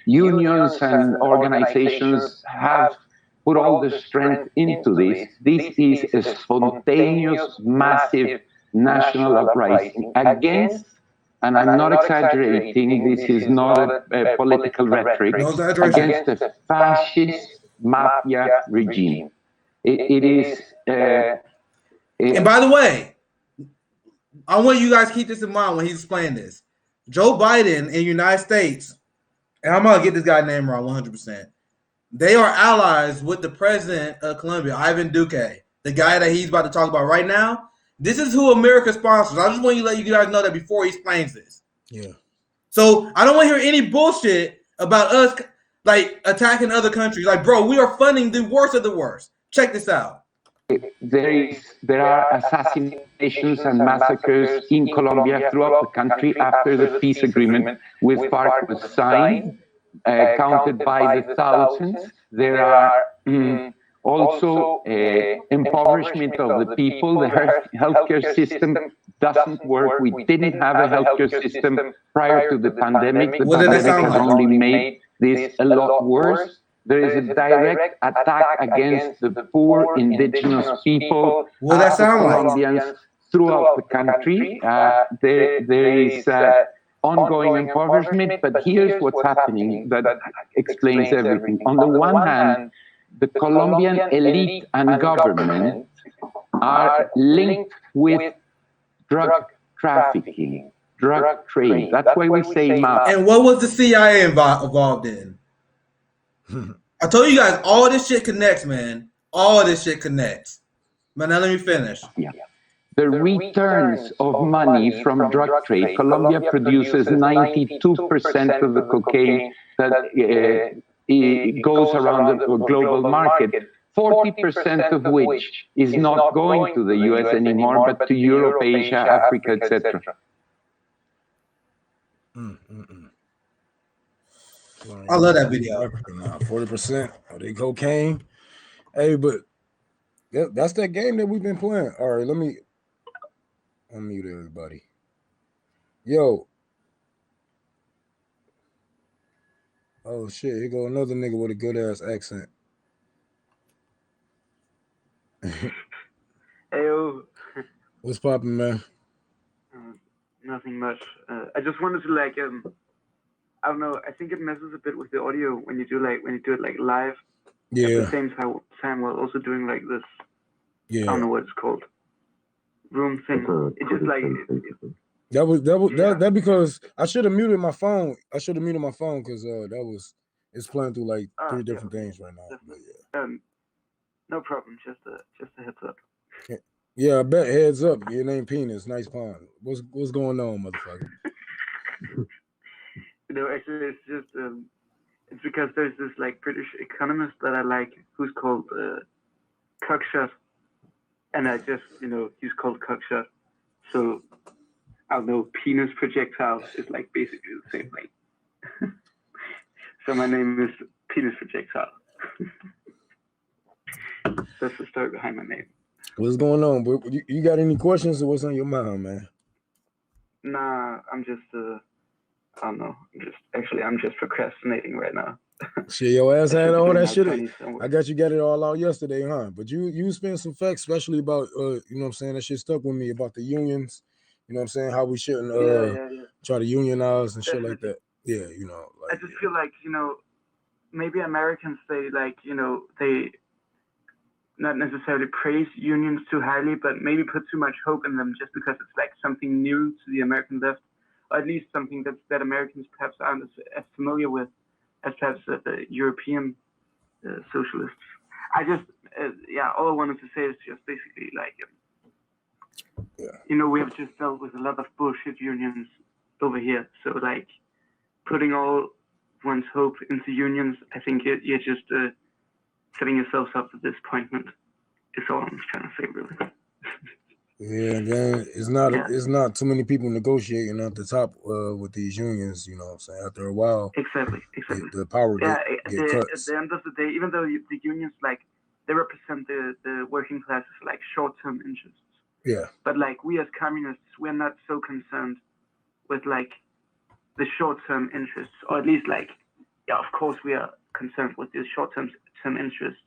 unions and organizations have put all the strength into this. This is a spontaneous, massive national uprising against, and I'm not exaggerating, this is not a political rhetoric, against a fascist mafia regime. It is... and by the way, I want you guys to keep this in mind when he's explaining this. Joe Biden in the United States, and I'm going to get this guy's name wrong 100%. They are allies with the president of Colombia, Ivan Duque, the guy that he's about to talk about right now. This is who America sponsors. I just want to let you guys know that before he explains this. Yeah. So I don't want to hear any bullshit about us like attacking other countries. Like, bro, we are funding the worst of the worst. Check this out. There are assassinations and massacres in Colombia throughout the country after the peace agreement with FARC was signed, counted by the thousands. There are also impoverishment of the people. The healthcare system doesn't work. We didn't have a healthcare system prior to the pandemic. The pandemic has only made this a lot worse. There is a direct attack against the poor indigenous people, Colombians throughout the country. There is ongoing impoverishment, but here's what's happening that explains everything. On the one hand, the Colombian elite and government are linked with drug trafficking, drug trade. That's why we say mafia. And what was the CIA involved in? I told you guys, all this shit connects, man. All this shit connects. But now let me finish. Yeah. The returns of money from drug trade, Colombia produces 92% of the cocaine that goes around the global market, 40% of which is not going to the US anymore, but to Europe, Asia, Africa, etc. I love that video. 40% of the cocaine. Hey, but that's that game that we've been playing. All right, let me unmute everybody. Yo. Oh shit, here go another nigga with a good ass accent. Heyo. What's poppin', man? Nothing much. I just wanted to I don't know. I think it messes a bit with the audio when you do it like live at Yeah, the same time while also doing like this. I don't yeah. know what it's called. Room thing. It's a It's just like basically. That because I should have muted my phone. I should have muted my phone because it's playing through like three yeah, different things right now. But no problem. Just a heads up. yeah, I bet heads up. Your name Penis, nice pun. What's going on, motherfucker? Actually, it's just it's because there's this like British economist that I like who's called Cockshot, and I just he's called Cockshot, so I don't know. Penis projectile is like basically the same thing. So my name is Penis Projectile. That's the story behind my name. What's going on? But you got any questions or what's on your mind, man? Nah, I'm just I don't know. I'm just procrastinating right now. Shit, your ass had all that shit. I got it all out yesterday, huh? But you spent some facts, especially about you know what I'm saying, that shit stuck with me about the unions. You know what I'm saying? How we shouldn't try to unionize and shit like that. Yeah, I just feel like, maybe Americans, they they not necessarily praise unions too highly, but maybe put too much hope in them just because it's like something new to the American left, or at least something that Americans perhaps aren't as familiar with as perhaps the European socialists. I just, all I wanted to say is just basically like, we have just dealt with a lot of bullshit unions over here. So like putting all one's hope into unions, I think you're just setting yourselves up for disappointment. Is all I'm trying to say, really. Yeah, again, it's not too many people negotiating at the top with these unions. You know what I'm saying? After a while, exactly. The power get cut. At the end of the day, even though the unions they represent the working classes like short-term interests. Yeah. But like we as communists, we're not so concerned with like the short-term interests, or at least of course we are concerned with the short-term interests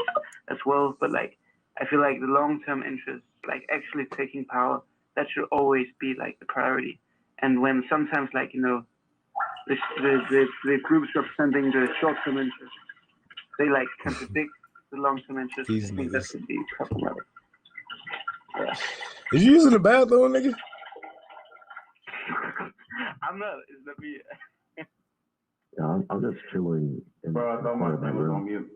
as well. But like I feel like the long-term interests, like actually taking power, that should always be like the priority. And when sometimes the groups representing the short-term interests, they like contradict the long-term interests, I think that could be problematic. Yeah. Is you using the bathroom, nigga? I'm not. Is that me? Yeah, I'm just chilling. Bro, I thought my thing was on mute.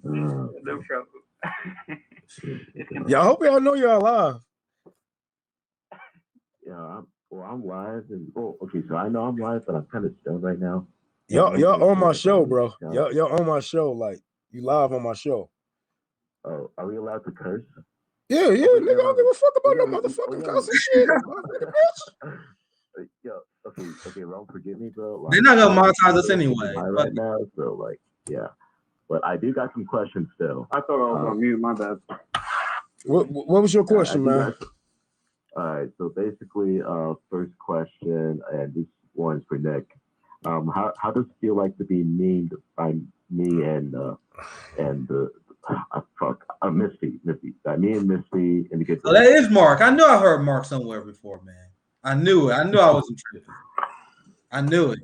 No problem. Yeah, I hope y'all know y'all live. Yeah, I'm live, and okay, so I know I'm live, but I'm kind of stoned right now. Y'all on my show, bro. Y'all on my show, like you live on my show. Oh, are we allowed to curse? Yeah, nigga, I don't give a fuck about no motherfucking cussing shit. Yo, okay, Ron, forgive me, bro. They're not gonna monetize us anyway. Right now, so yeah. But I do got some questions still. I thought I was on mute. My bad. What was your question, man? All right. So basically, first question, and this one's for Nick. How does it feel like to be memed by me and Misty? Me and Misty in the good. Oh, that is Mark. I knew I heard Mark somewhere before, man. I knew it. I knew I wasn't tripping. I knew it.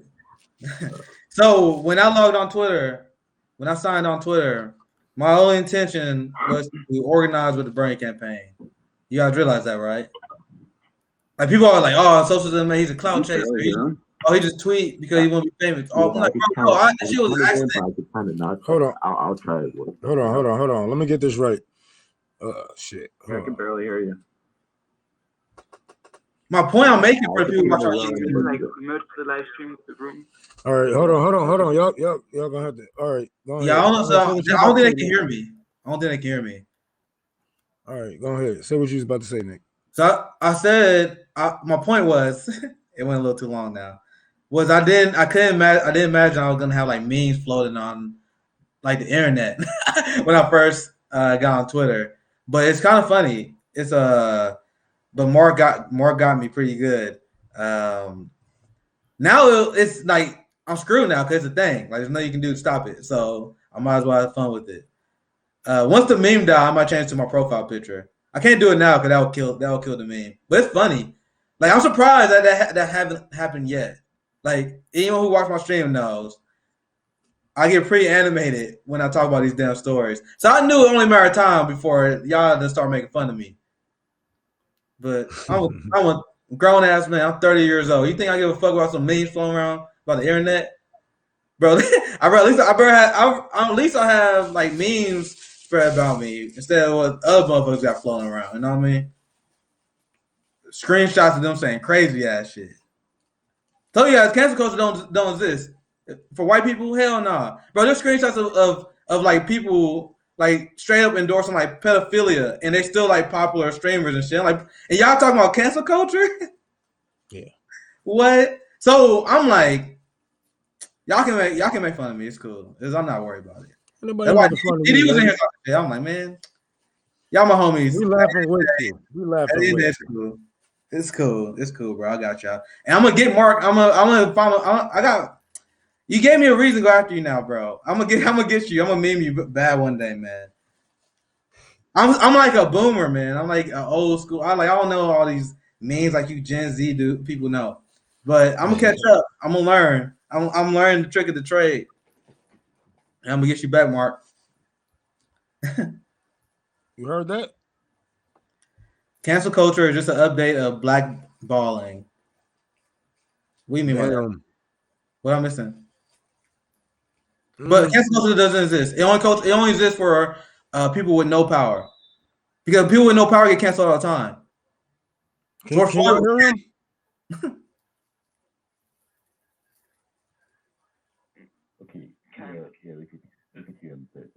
So when I logged on Twitter. When I signed on Twitter, my only intention was to organize with the Brain campaign. You guys realize that, right? Like people are like, "Oh, socialism, man, he's a clout chaser." He just tweet because he want to be famous. Oh, I'm like, that shit was an accident. Hold on. I'll try it. Hold on. Let me get this right. Shit. I can barely hear you. My point I'm making for people watching like merge the live stream with the room. All right, hold on. Y'all gonna have to. All right, go ahead. Yeah, I don't think they can hear me. All right, go ahead. Say what you was about to say, Nick. So I said my point was it went a little too long now. Was I didn't imagine I was gonna have like memes floating on like the internet when I first got on Twitter. But it's kind of funny. It's but Mark got me pretty good. Now it's like I'm screwed now because it's a thing. Like there's nothing you can do to stop it. So I might as well have fun with it. Once the meme dies, I might change to my profile picture. I can't do it now because that will kill the meme. But it's funny. Like I'm surprised that haven't happened yet. Like anyone who watched my stream knows, I get pretty animated when I talk about these damn stories. So I knew it only a matter of time before y'all just start making fun of me. But I'm a grown ass man. I'm 30 years old. You think I give a fuck about some memes flowing around about the internet, bro? At least I have like memes spread about me instead of what other motherfuckers got flowing around. You know what I mean? Screenshots of them saying crazy ass shit. Told you guys, cancel culture don't exist for white people. Hell nah, bro. There's screenshots of like people like straight up endorsing like pedophilia, and they still like popular streamers and shit. Like, and y'all talking about cancel culture? Yeah. What? So I'm like, y'all can make fun of me. It's cool. I'm not worried about it. Nobody making fun of He you, was in man. here talking shit. I'm like, man, y'all my homies. We laughing with you. We laughing with It's you. cool. It's cool. It's cool, bro. I got y'all. And I'm gonna get Mark. I'm gonna follow. I got. You gave me a reason to go after you now, bro. I'm gonna get you. I'm gonna meme you bad one day, man. I'm like a boomer, man. I'm like an old school. I don't know all these memes like you Gen Z people know, but I'm gonna catch up. I'm gonna learn. I'm learning the trick of the trade. And I'm gonna get you back, Mark. You heard that? Cancel culture is just an update of blackballing. What do you mean by that? What I'm missing? But cancel culture doesn't exist. It only exists for people with no power. Because people with no power get canceled all the time. Can you hear him? Okay. Yeah, we can hear him. Yeah.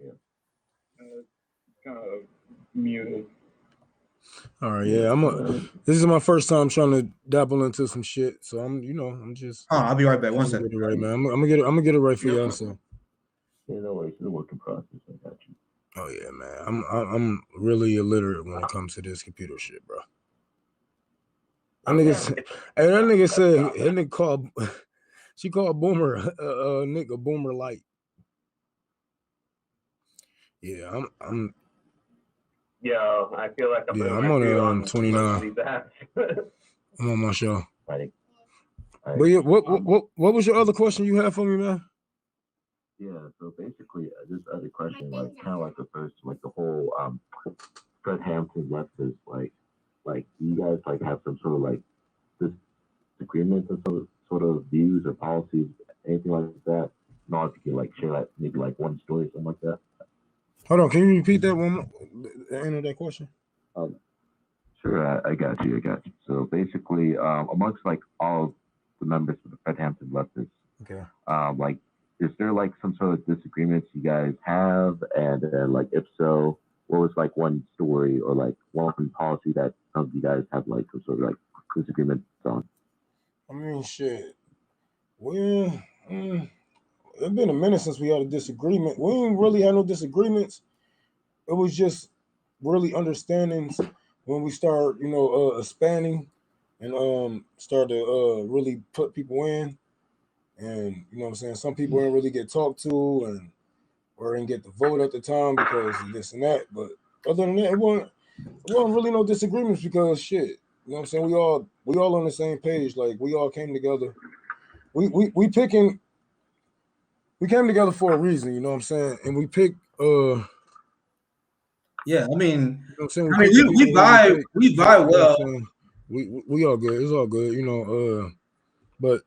Kind of muted. All right, yeah. This is my first time trying to dabble into some shit, so I'm just. I'll be right back. One second. Get it right, man. I'm gonna get it right for y'all. So. Yeah, no worries. It's a work in process. I got you. Oh yeah, man. I'm really illiterate when it comes to this computer shit, bro. That nigga said she called Boomer Nick a Boomer light. Yeah, I'm. Yo, I feel like I'm on 29. I'm on my show. Right. But yeah, what was your other question you had for me, man? Yeah, so basically, this other question, like, kind of like refers to like the whole Fred Hampton leftist, like you guys like have some sort of like disagreements or sort of views or policies, anything like that. Not if you can like share like maybe like one story, something like that. Hold on, can you repeat that one more? The end of that question? Sure, I got you. So basically, amongst like all the members of the Fred Hampton leftists, okay, like, is there like some sort of disagreements you guys have, and like if so, what was like one story or like one policy that some of you guys have like some sort of like disagreements on? I mean, shit. Well, it's been a minute since we had a disagreement. We didn't really have no disagreements. It was just really understandings when we start, expanding and start to really put people in. And you know what I'm saying? Some people didn't really get talked to or didn't get the vote at the time because of this and that. But other than that, it wasn't really no disagreements because shit. You know what I'm saying? We all on the same page. Like we all came together. We came together for a reason, you know what I'm saying? And we picked yeah, I mean, you know what I'm saying? We vibe well. We all good. It's all good, but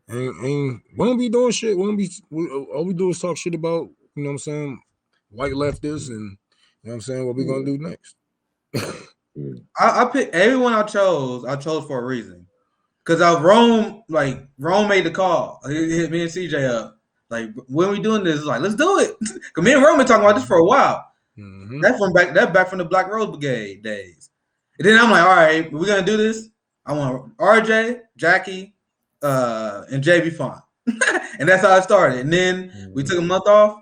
and we don't be doing shit. All we do is talk shit about, you know what I'm saying, white leftists and you know what I'm saying, what we gonna do next. I picked everyone I chose for a reason. Cause Rome made the call. He hit me and CJ up. Like, when we doing this? Like, let's do it. Cause me and Rome been talking about this for a while. Mm-hmm. That's back from the Black Rose Brigade days. And then I'm like, all right, we're gonna do this. I want RJ, Jackie, and JB Font. And that's how it started. And then we took a month off.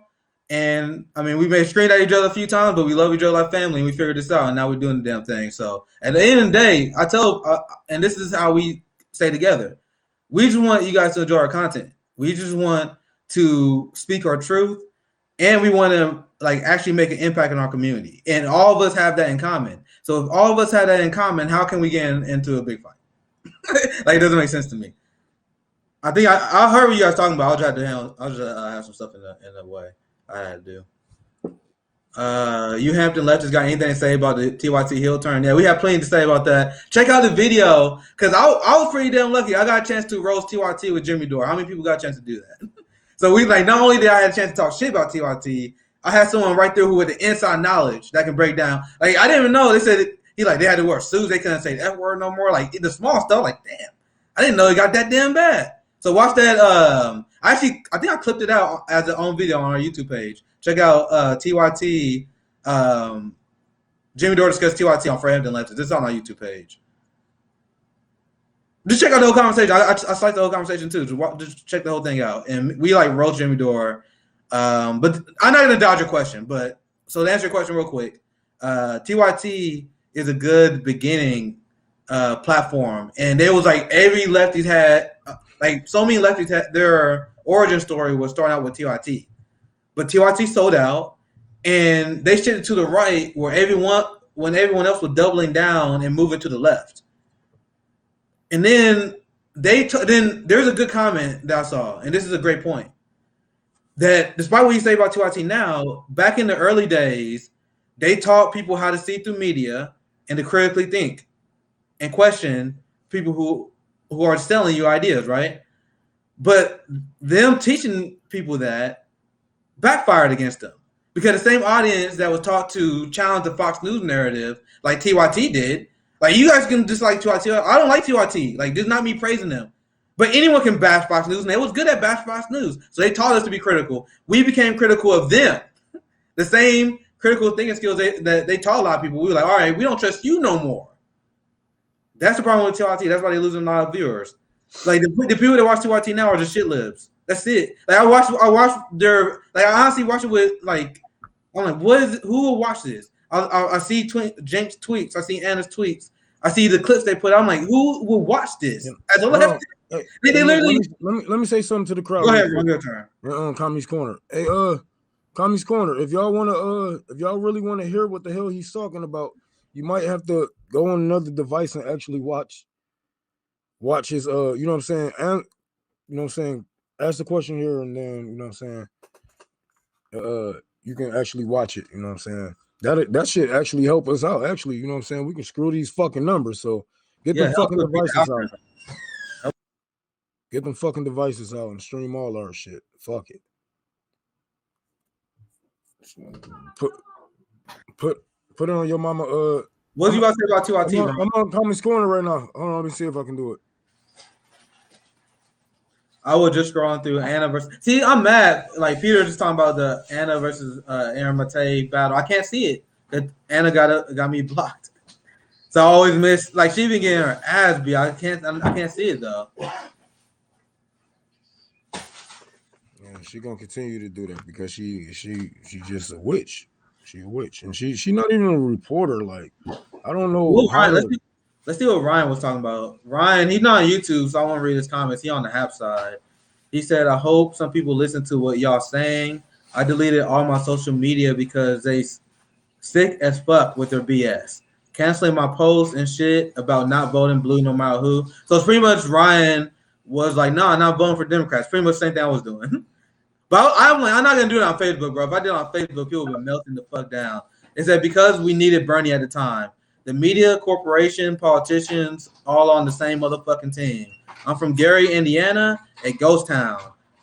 And I mean, we may scream at each other a few times, but we love each other like family. And we figured this out, and now we're doing the damn thing. So at the end of the day, I tell, and this is how we stay together. We just want you guys to enjoy our content. We just want to speak our truth, and we want to like actually make an impact in our community. And all of us have that in common. So if all of us had that in common, how can we get into a big fight? Like, it doesn't make sense to me. I think I heard what you guys talking about. I'll try to handle. I'll just have some stuff in the way I had to do. You Hampton Left has got anything to say about the TYT heel turn? Yeah, we have plenty to say about that. Check out the video because I was pretty damn lucky. I got a chance to roast TYT with Jimmy Dore. How many people got a chance to do that? So we like not only did I have a chance to talk shit about TYT, I had someone right there who had the inside knowledge that can break down. Like I didn't even know they said they had to wear suits. They couldn't say the F word no more. Like the small stuff. Like damn, I didn't know it got that damn bad. So watch that. I think I clipped it out as an own video on our YouTube page. Check out TYT. Jimmy Dore discussed TYT on Fred Hampton Left. This is on our YouTube page. Just check out the whole conversation. I cite the whole conversation too. Just check the whole thing out. And we like roast Jimmy Dore. But I'm not gonna dodge your question. But so to answer your question real quick, TYT is a good beginning platform, and there was like every lefties had like so many lefties had their origin story was starting out with TYT, but TYT sold out, and they shifted to the right when everyone else was doubling down and moving to the left. And then then there's a good comment that I saw, and this is a great point. That despite what you say about TYT now, back in the early days, they taught people how to see through media and to critically think and question people who are selling you ideas, right? But them teaching people that backfired against them because the same audience that was taught to challenge the Fox News narrative, like TYT did, like you guys can dislike TYT. I don't like TYT. Like, this is not me praising them. But anyone can bash Fox News, and they was good at bash Fox News. So they taught us to be critical. We became critical of them. The same critical thinking skills that they taught a lot of people. We were like, all right, we don't trust you no more. That's the problem with TYT. That's why they're losing a lot of viewers. Like the people that watch TYT now are just shit libs. That's it. Like I watch their I honestly watch it with like I'm like, who will watch this? I see James tweets, I see Anna's tweets, I see the clips they put out. I'm like, who will watch this? As a lefty. They literally let me say something to the crowd. Go ahead, on your turn. Commie's Corner. Hey, Commie's Corner. If y'all really want to hear what the hell he's talking about, you might have to go on another device and actually watch his you know what I'm saying, and you know what I'm saying, ask the question here and then, you know what I'm saying, you can actually watch it, you know what I'm saying. That shit actually help us out. Actually, you know what I'm saying, we can screw these fucking numbers. So get them fucking devices out. Get them fucking devices out and stream all our shit. Fuck it. Put it on your mama. What you about to say about TYT? I'm on Commie's Corner right now. Hold on, let me see if I can do it. I was just scrolling through Anna versus. See, I'm mad. Like Peter just talking about the Anna versus Aaron Mate battle. I can't see it. That Anna got me blocked. So I always miss. Like she been getting her ass beat. I can't see it though. Yeah, she gonna continue to do that because she just a witch. She a witch, and she not even a reporter. Like I don't know. Ooh, Ryan, let's see what Ryan was talking about. Ryan, he's not on YouTube, so I won't read his comments. He on the Hap side. He said, "I hope some people listen to what y'all saying. I deleted all my social media because they sick as fuck with their BS, canceling my posts and shit about not voting blue no matter who." So it's pretty much Ryan was like, "No, I'm not voting for Democrats." Pretty much the same thing I was doing. But I'm like, I'm not gonna do it on Facebook, bro. If I did it on Facebook, people would be melting the fuck down. It's that because we needed Bernie at the time. The media, corporation, politicians, all on the same motherfucking team. I'm from Gary, Indiana, a ghost town.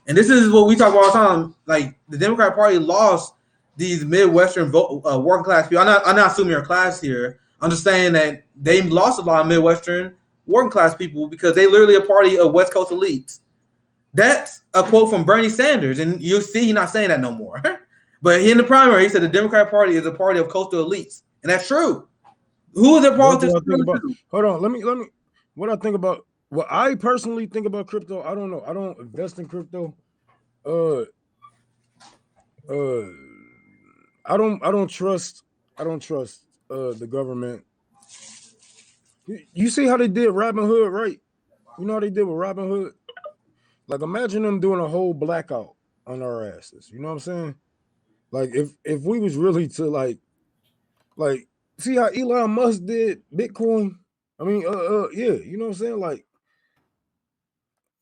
And this is what we talk about all the time. Like, the Democratic Party lost these Midwestern working class people. I'm not assuming your class here. I'm just saying that they lost a lot of Midwestern working class people because they literally a party of West Coast elites. That's a quote from Bernie Sanders. And you'll see he's not saying that no more. But in the primary, he said the Democratic Party is a party of coastal elites. And that's true. Who is their politics? Hold on, let me. What I think about, what I personally think about crypto, I don't know. I don't invest in crypto. I don't trust the government. You see how they did Robinhood, right? You know how they did with Robinhood? Like, imagine them doing a whole blackout on our asses. You know what I'm saying? Like, if we was really to like see how Elon Musk did Bitcoin? I mean, yeah, you know what I'm saying? Like,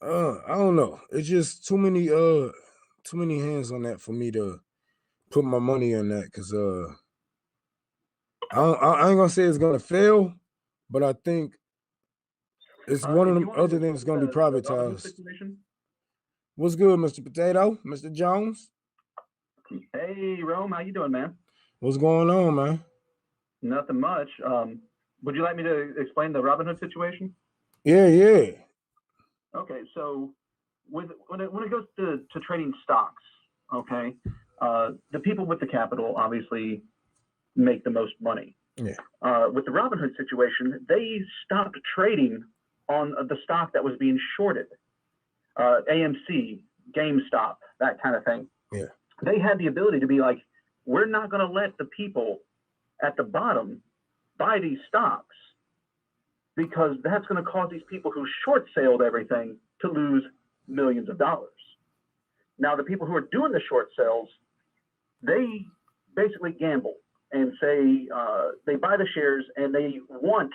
I don't know. It's just too many hands on that for me to put my money in that, because I ain't gonna say it's gonna fail, but I think it's one of them other things gonna be privatized. What's good, Mr. Potato? Mr. Jones? Hey, Rome, how you doing, man? What's going on, man? Nothing much. Would you like me to explain the Robinhood situation? Yeah. Okay, so when it goes to trading stocks, okay, the people with the capital obviously make the most money. Yeah. With the Robinhood situation, they stopped trading on the stock that was being shorted. AMC, GameStop, that kind of thing. Yeah. They had the ability to be like, we're not going to let the people at the bottom buy these stocks, because that's going to cause these people who short sailed everything to lose millions of dollars. Now, the people who are doing the short sales, they basically gamble and say they buy the shares and they want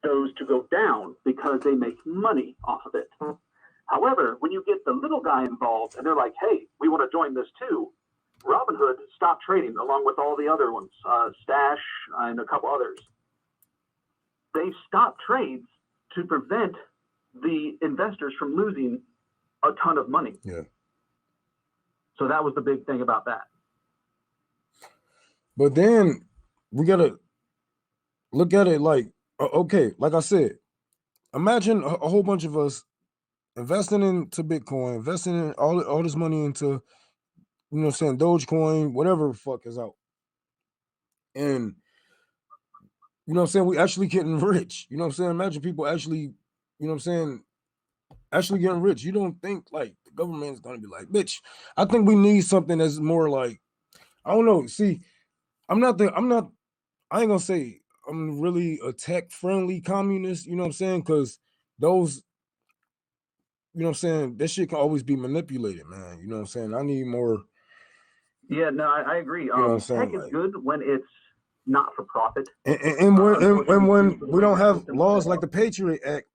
those to go down because they make money off of it. However, when you get the little guy involved and they're like, hey, we want to join this too, Robinhood stopped trading along with all the other ones, Stash and a couple others. They stopped trades to prevent the investors from losing a ton of money. Yeah. So that was the big thing about that. But then we gotta look at it like, okay, like I said, imagine a whole bunch of us investing into Bitcoin, investing in all this money into, you know what I'm saying, Dogecoin, whatever the fuck is out. And, you know what I'm saying, we actually getting rich. You know what I'm saying? Imagine people actually, you know what I'm saying, actually getting rich. You don't think like the government is gonna be like, bitch, I think we need something that's more like, I don't know. See, I ain't gonna say I'm really a tech-friendly communist, you know what I'm saying? Because those, you know what I'm saying, that shit can always be manipulated, man. You know what I'm saying? I need more. Yeah, no, I agree. You know what I'm saying? Tech is Like, good when it's not for profit. and when we don't have laws like the Patriot Act,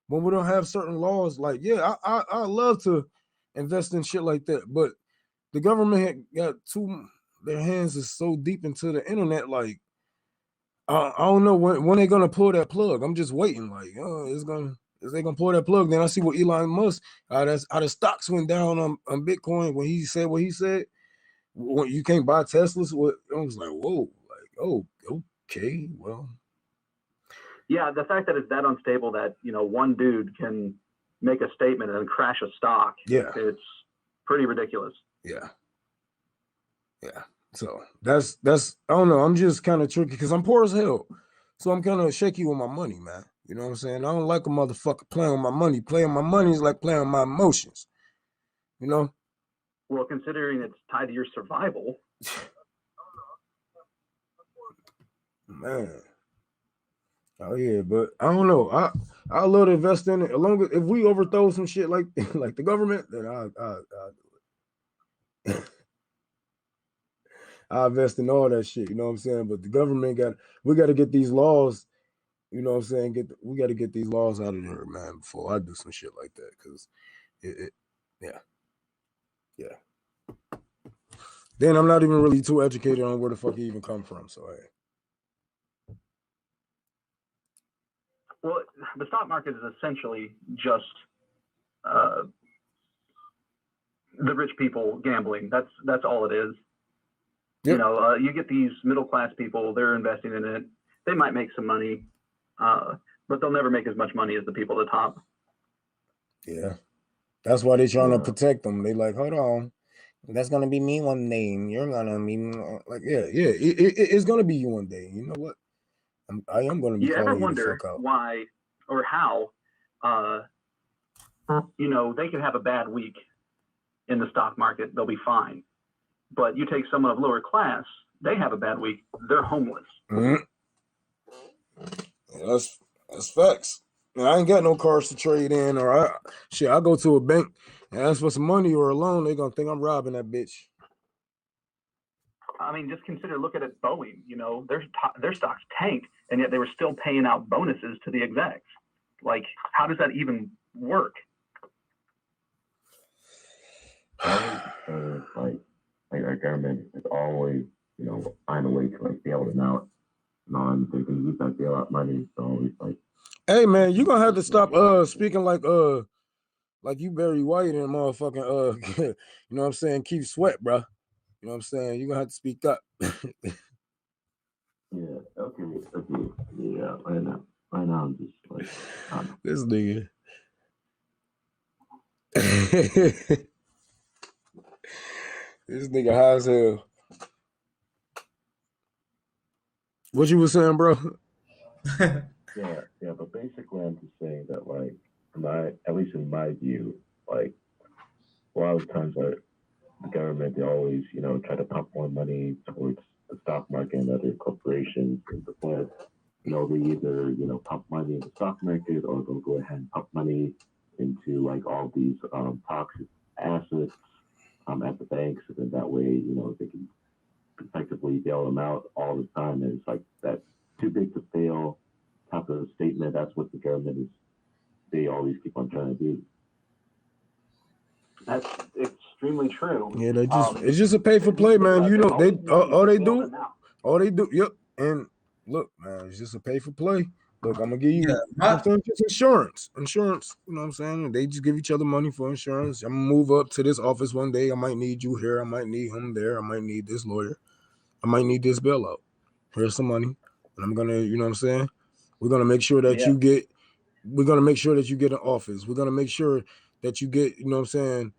when we don't have certain laws, like, yeah, I love to invest in shit like that, but the government got their hands is so deep into the internet, like, I don't know when they're gonna pull that plug. I'm just waiting, like, is they gonna pull that plug? Then I see what Elon Musk, how the stocks went down on Bitcoin when he said what he said. When you can't buy Teslas, I was like, whoa, like, oh, okay, well. Yeah, the fact that it's that unstable that, you know, one dude can make a statement and then crash a stock. Yeah. It's pretty ridiculous. Yeah. So that's I don't know. I'm just kind of tricky because I'm poor as hell. So I'm kind of shaky with my money, man. You know what I'm saying? I don't like a motherfucker playing with my money. Playing my money is like playing with my emotions. You know? Well, considering it's tied to your survival. Man. Oh yeah, but I don't know. I love to invest in it. As long as if we overthrow some shit like the government, then I do it. I invest in all that shit, you know what I'm saying? But the government we got to get these laws, you know what I'm saying? We got to get these laws out of there, man, before I do some shit like that, because yeah. Then I'm not even really too educated on where the fuck he even come from, so hey. Well, the stock market is essentially just the rich people gambling. That's all it is. Yep. You know, you get these middle class people, they're investing in it. They might make some money, but they'll never make as much money as the people at the top. Yeah. That's why they're trying to protect them. They like, hold on. That's going to be me one day. You're going to be like, it's going to be you one day. You know what? I am going to be calling you the fuck out. Why or how, you know, they can have a bad week in the stock market. They'll be fine. But you take someone of lower class, they have a bad week. They're homeless. Mm-hmm. Yeah, that's facts. And I ain't got no cars to trade in, or I go to a bank and ask for some money or a loan. They're going to think I'm robbing that bitch. I mean, just look at Boeing. You know, their stocks tanked, and yet they were still paying out bonuses to the execs. Like, how does that even work? Like our government is always, you know, find a way to like bail them out. And they can use that bailout money. So always like, hey man, you're gonna have to stop speaking like you Barry White and motherfucking you know what I'm saying, Keith Sweat, bro. You know what I'm saying? You're gonna have to speak up. yeah, okay, yeah, right now I'm just like, this nigga. This nigga high as hell. What you was saying, bro? yeah, but basically I'm just saying that, like, at least in my view, like, a lot of times, like, the government, they always, you know, try to pump more money towards the stock market and other corporations and the Fed. You know, they either, you know, pump money in the stock market, or they'll go ahead and pump money into like all these toxic assets at the banks, and then that way, you know, they can effectively bail them out all the time. And it's like that too big to fail type of statement. That's what the government is. They always keep on trying to do. That's extremely true. Yeah, they just it's just a pay for play, man. You know, all they do, yep. And look, man, it's just a pay for play. Look, I'm gonna give you just insurance. Insurance, you know what I'm saying? They just give each other money for insurance. I'm gonna move up to this office one day. I might need you here, I might need him there, I might need this lawyer, I might need this bailout. Here's some money. And I'm gonna, you know what I'm saying? We're gonna make sure that you get an office. We're gonna make sure that you get, you know what I'm saying,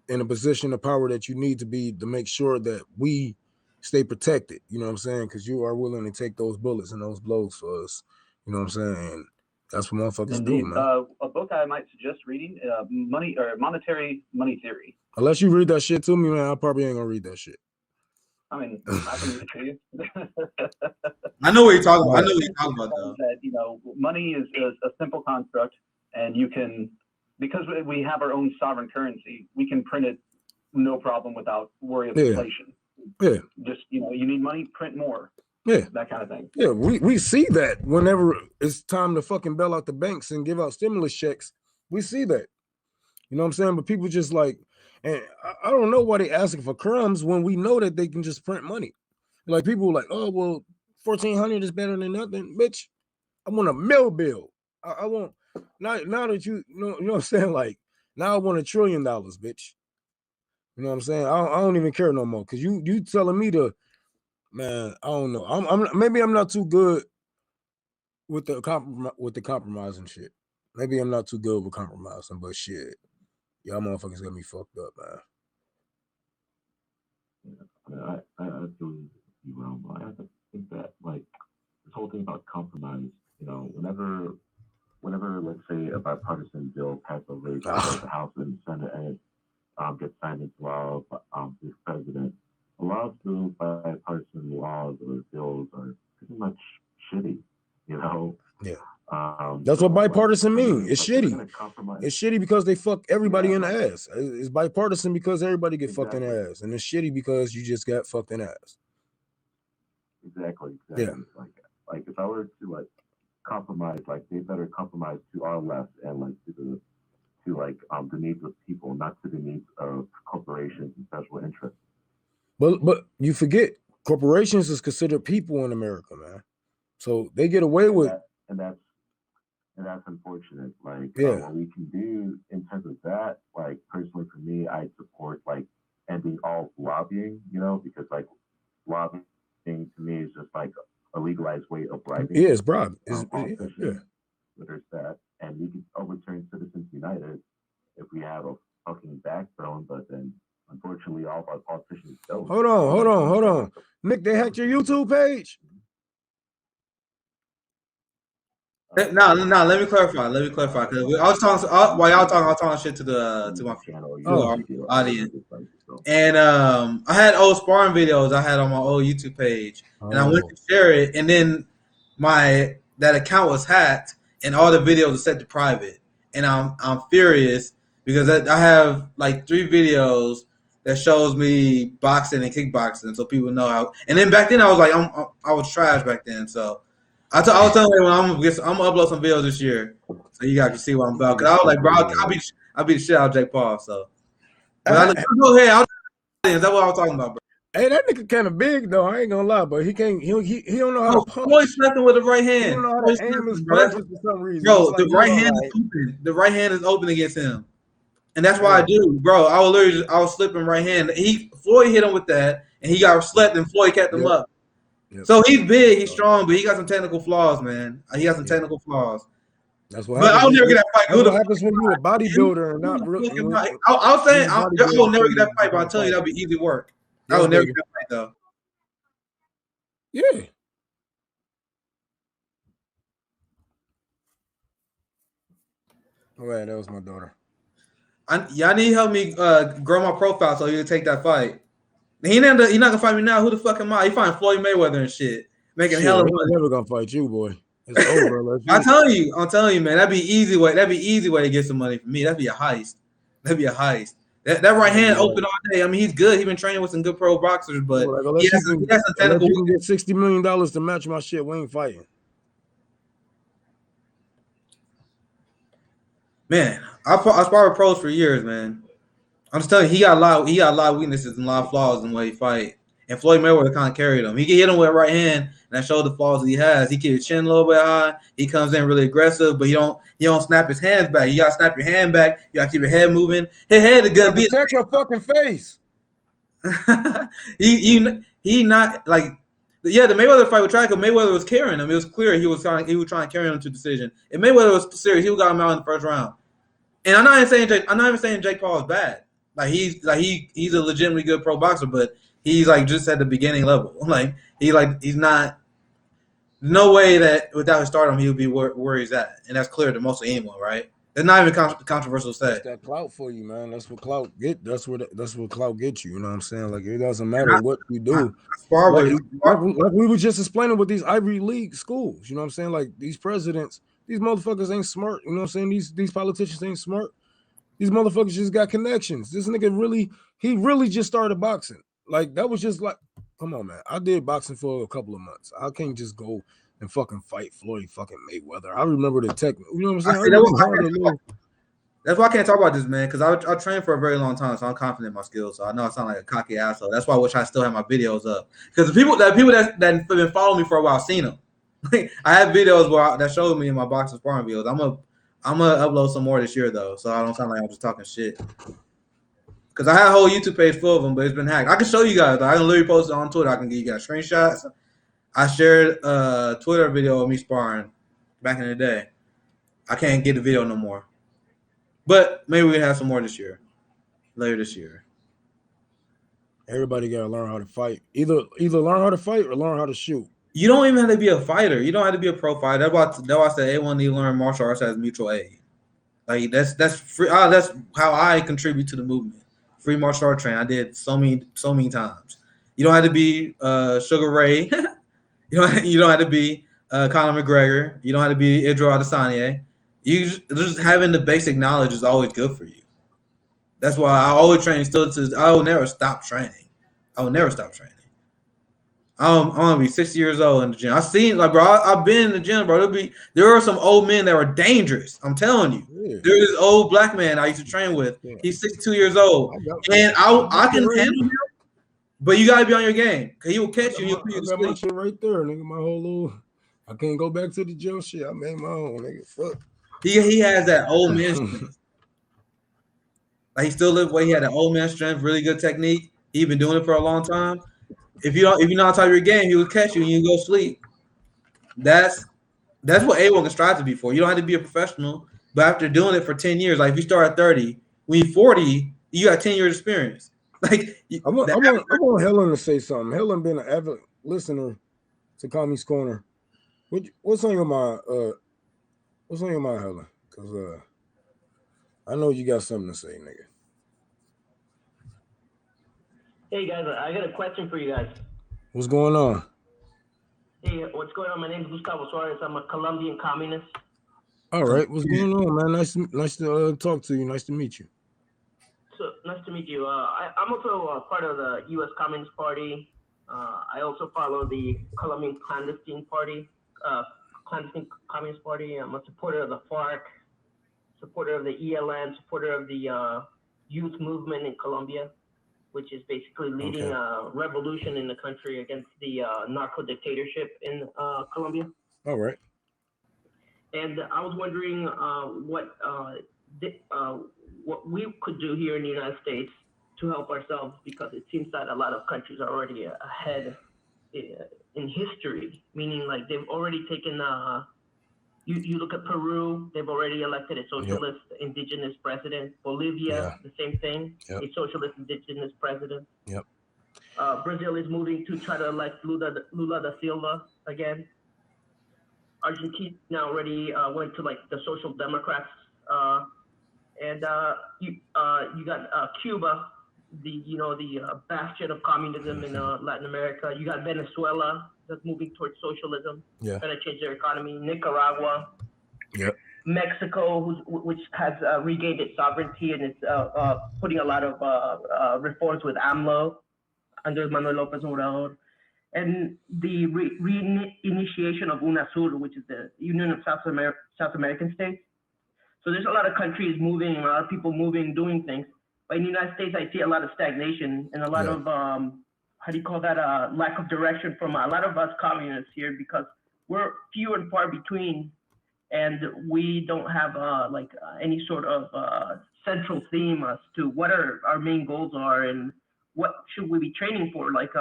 in a position of power that you need to be, to make sure that we stay protected, you know what I'm saying? Because you are willing to take those bullets and those blows for us, you know what I'm saying? And that's what motherfuckers do, man. A book I might suggest reading, Monetary Money Theory. Unless you read that shit to me, man, I probably ain't gonna read that shit. I mean, I can read it to you. I know what you're talking about. I know what you're talking about, though. That, you know, money is a simple construct, and you can, because we have our own sovereign currency, we can print it no problem without worry of inflation. Yeah. Just, you know, you need money, print more. Yeah. That kind of thing. Yeah, we see that whenever it's time to fucking bail out the banks and give out stimulus checks. We see that. You know what I'm saying? But people just like, and I don't know why they asking for crumbs when we know that they can just print money. Like people like, oh, well, 1,400 is better than nothing. Bitch, I want a mill bill. I want, now that you know what I'm saying? Like, now I want $1 trillion, bitch. You know what I'm saying? I don't even care no more. Cause you telling me to, man, I don't know. Maybe I'm not too good with the compromising shit. Maybe I'm not too good with compromising, but shit, y'all motherfuckers got me fucked up, man. I feel you wrong, but I think that like this whole thing about compromise, you know, whenever let's say a bipartisan bill passes over the House and Senate and gets signed into law this president, a lot of those bipartisan laws or bills are pretty much shitty, you know. Yeah. That's what bipartisan means. It's shitty. It's shitty because they fuck everybody in the ass. It's bipartisan because everybody get fucked in the ass, and it's shitty because you just got fucked in the ass. Exactly. Yeah. Like if I were to like compromise, like they better compromise to our left and like to the needs of people, not to the needs of corporations and special interests. But you forget corporations is considered people in America, man. So they get away with and that's unfortunate. Like what we can do in terms of that, like personally for me, I support like ending all lobbying, you know, because like lobbying to me is just like a legalized way of bribing. Yeah, it's bribe. There's that, and we can overturn Citizens United if we have a fucking backbone, but then unfortunately all of our politicians don't. Hold on. Nick, they hacked your YouTube page? No, let me clarify. Because I was talking while y'all talking, I was talking shit to our audience. And I had old sparring videos I had on my old YouTube page, and I went to share it, and then that account was hacked, and all the videos were set to private, and I'm furious because I have like 3 videos that shows me boxing and kickboxing, so people know how. And then back then I was like, I was trash back then, so I was telling everyone I'm gonna upload some videos this year, so you guys can see what I'm about. Cause I was like, bro, I'll be the shit out of Jake Paul. So go ahead, that's what I was talking about, bro. Hey, that nigga kind of big though. I ain't gonna lie, but he can't. He don't know how to punch. Floyd slapping with the right hand. He don't know how to aim his punches for some reason. Bro, the right hand is open. The right hand is open against him, and that's why I do, bro. I was slipping right hand. Floyd hit him with that, and he got slept, and Floyd kept him up. Yep. So he's big, he's strong, but he got some technical flaws, man. He got some technical flaws. That's what. But I'll never get that fight. That's what happens when you're a bodybuilder and not real. I was saying I will never get that fight, but I'll tell you that'll be easy work. I will never get that fight though. Yeah. All right, that was my daughter. Y'all need to help me grow my profile so you can take that fight. He not gonna fight me now. Who the fuck am I? He find Floyd Mayweather and shit, making hell of money. He's never gonna fight you, boy. It's over. I'm telling you, man. That'd be easy way. That'd be easy way to get some money for me. That'd be a heist. That right hand open all day. I mean, he's good. He's been training with some good pro boxers, but he has some technical. You can get $60 million to match my shit. We ain't fighting. Man, I sparred with pros for years, man. I'm just telling you, he got a lot of weaknesses and a lot of flaws in the way he fight. And Floyd Mayweather kind of carried him. He can hit him with a right hand, and that showed the flaws that he has. He keeps his chin a little bit high. He comes in really aggressive, but he don't snap his hands back. You gotta snap your hand back. You gotta keep your head moving. His head is gonna be protect your fucking face. he not like the Mayweather fight with Trico. Mayweather was carrying him. It was clear he was trying to carry him to decision. If Mayweather was serious, he would got him out in the first round. And I'm not even saying Jake Paul is bad. He's a legitimately good pro boxer, but he's like just at the beginning level. He's not. No way that without his stardom he would be where he's at, and that's clear to most of anyone, right? It's not even controversial to say. That's that clout for you, man. That's what clout get. That's what clout gets you. You know what I'm saying? Like it doesn't matter what you do. Like we were just explaining with these Ivy League schools. You know what I'm saying? Like these presidents, these motherfuckers ain't smart. You know what I'm saying? These politicians ain't smart. These motherfuckers just got connections. This nigga really just started boxing. Like that was just like, come on, man. I did boxing for a couple of months. I can't just go and fucking fight Floyd fucking Mayweather. I remember the technique. You know what I'm saying? That's why I can't talk about this, man, because I trained for a very long time, so I'm confident in my skills. So I know I sound like a cocky asshole. That's why I wish I still had my videos up. Because the people that have been following me for a while seen them. I have videos that showed me in my boxing sparring videos. I'm gonna upload some more this year though, so I don't sound like I'm just talking shit. Because I have a whole YouTube page full of them, but it's been hacked. I can show you guys. I can literally post it on Twitter. I can give you guys screenshots. I shared a Twitter video of me sparring back in the day. I can't get the video no more. But maybe we can have some more later this year. Everybody got to learn how to fight. Either learn how to fight or learn how to shoot. You don't even have to be a fighter. You don't have to be a pro fighter. That's why I said everyone need to learn martial arts as mutual aid. Like that's free. That's how I contribute to the movement. Free martial art training. I did so many times. You don't have to be Sugar Ray. you don't have to be Conor McGregor. You don't have to be Idro Adesanya. Just having the basic knowledge is always good for you. That's why I always train. I will never stop training. I'm gonna be 60 years old in the gym. I've been in the gym, bro. There are some old men that are dangerous. I'm telling you. Yeah. There's this old black man I used to train with. Yeah. He's 62 years old, and I can handle him. But you gotta be on your game, cause he will catch you. He'll put you to sleep. My shit right there, nigga. My whole little. I can't go back to the gym shit. I made my own, nigga. Fuck. He has that old man strength. Like he still lives where he had that old man strength, really good technique. He's been doing it for a long time. If you're not on top of your game, he will catch you and you go sleep. That's what anyone can strive to be for. You don't have to be a professional, but after doing it for 10 years, like if you start at 30, when you're 40, you got 10 years experience. Like I want Helen to say something. Helen been an avid listener to Kami's Corner. What's on your mind? What's on your mind, Helen? Because I know you got something to say, nigga. Hey guys, I got a question for you guys. What's going on? Hey, what's going on? My name is Gustavo Suarez. I'm a Colombian communist. All right, what's going on, man? Nice to talk to you. Nice to meet you. nice to meet you. I'm also part of the U.S. Communist Party. I also follow the Colombian Clandestine Party, Clandestine Communist Party. I'm a supporter of the FARC, supporter of the ELN, supporter of the youth movement in Colombia, which is basically leading a revolution in the country against the narco dictatorship in Colombia. All right. And I was wondering what we could do here in the United States to help ourselves, because it seems that a lot of countries are already ahead in history, meaning like they've already taken, you look at Peru, they've already elected a socialist indigenous president. Bolivia, the same thing, a socialist indigenous president. Brazil is moving to try to elect Lula da Silva again. Argentina already went to like the Social Democrats, and you got Cuba, the bastion of communism in Latin America. You got Venezuela that's moving towards socialism, trying to change their economy. Nicaragua, Mexico, which has regained its sovereignty and it's putting a lot of reforms with AMLO under Manuel López Obrador. And the reinitiation of UNASUR, which is the Union of South American States. So there's a lot of countries moving, a lot of people moving, doing things. But in the United States, I see a lot of stagnation and a lot of, lack of direction from a lot of us communists here, because we're few and far between, and we don't have any sort of central theme as to what our main goals are and what should we be training for? Like,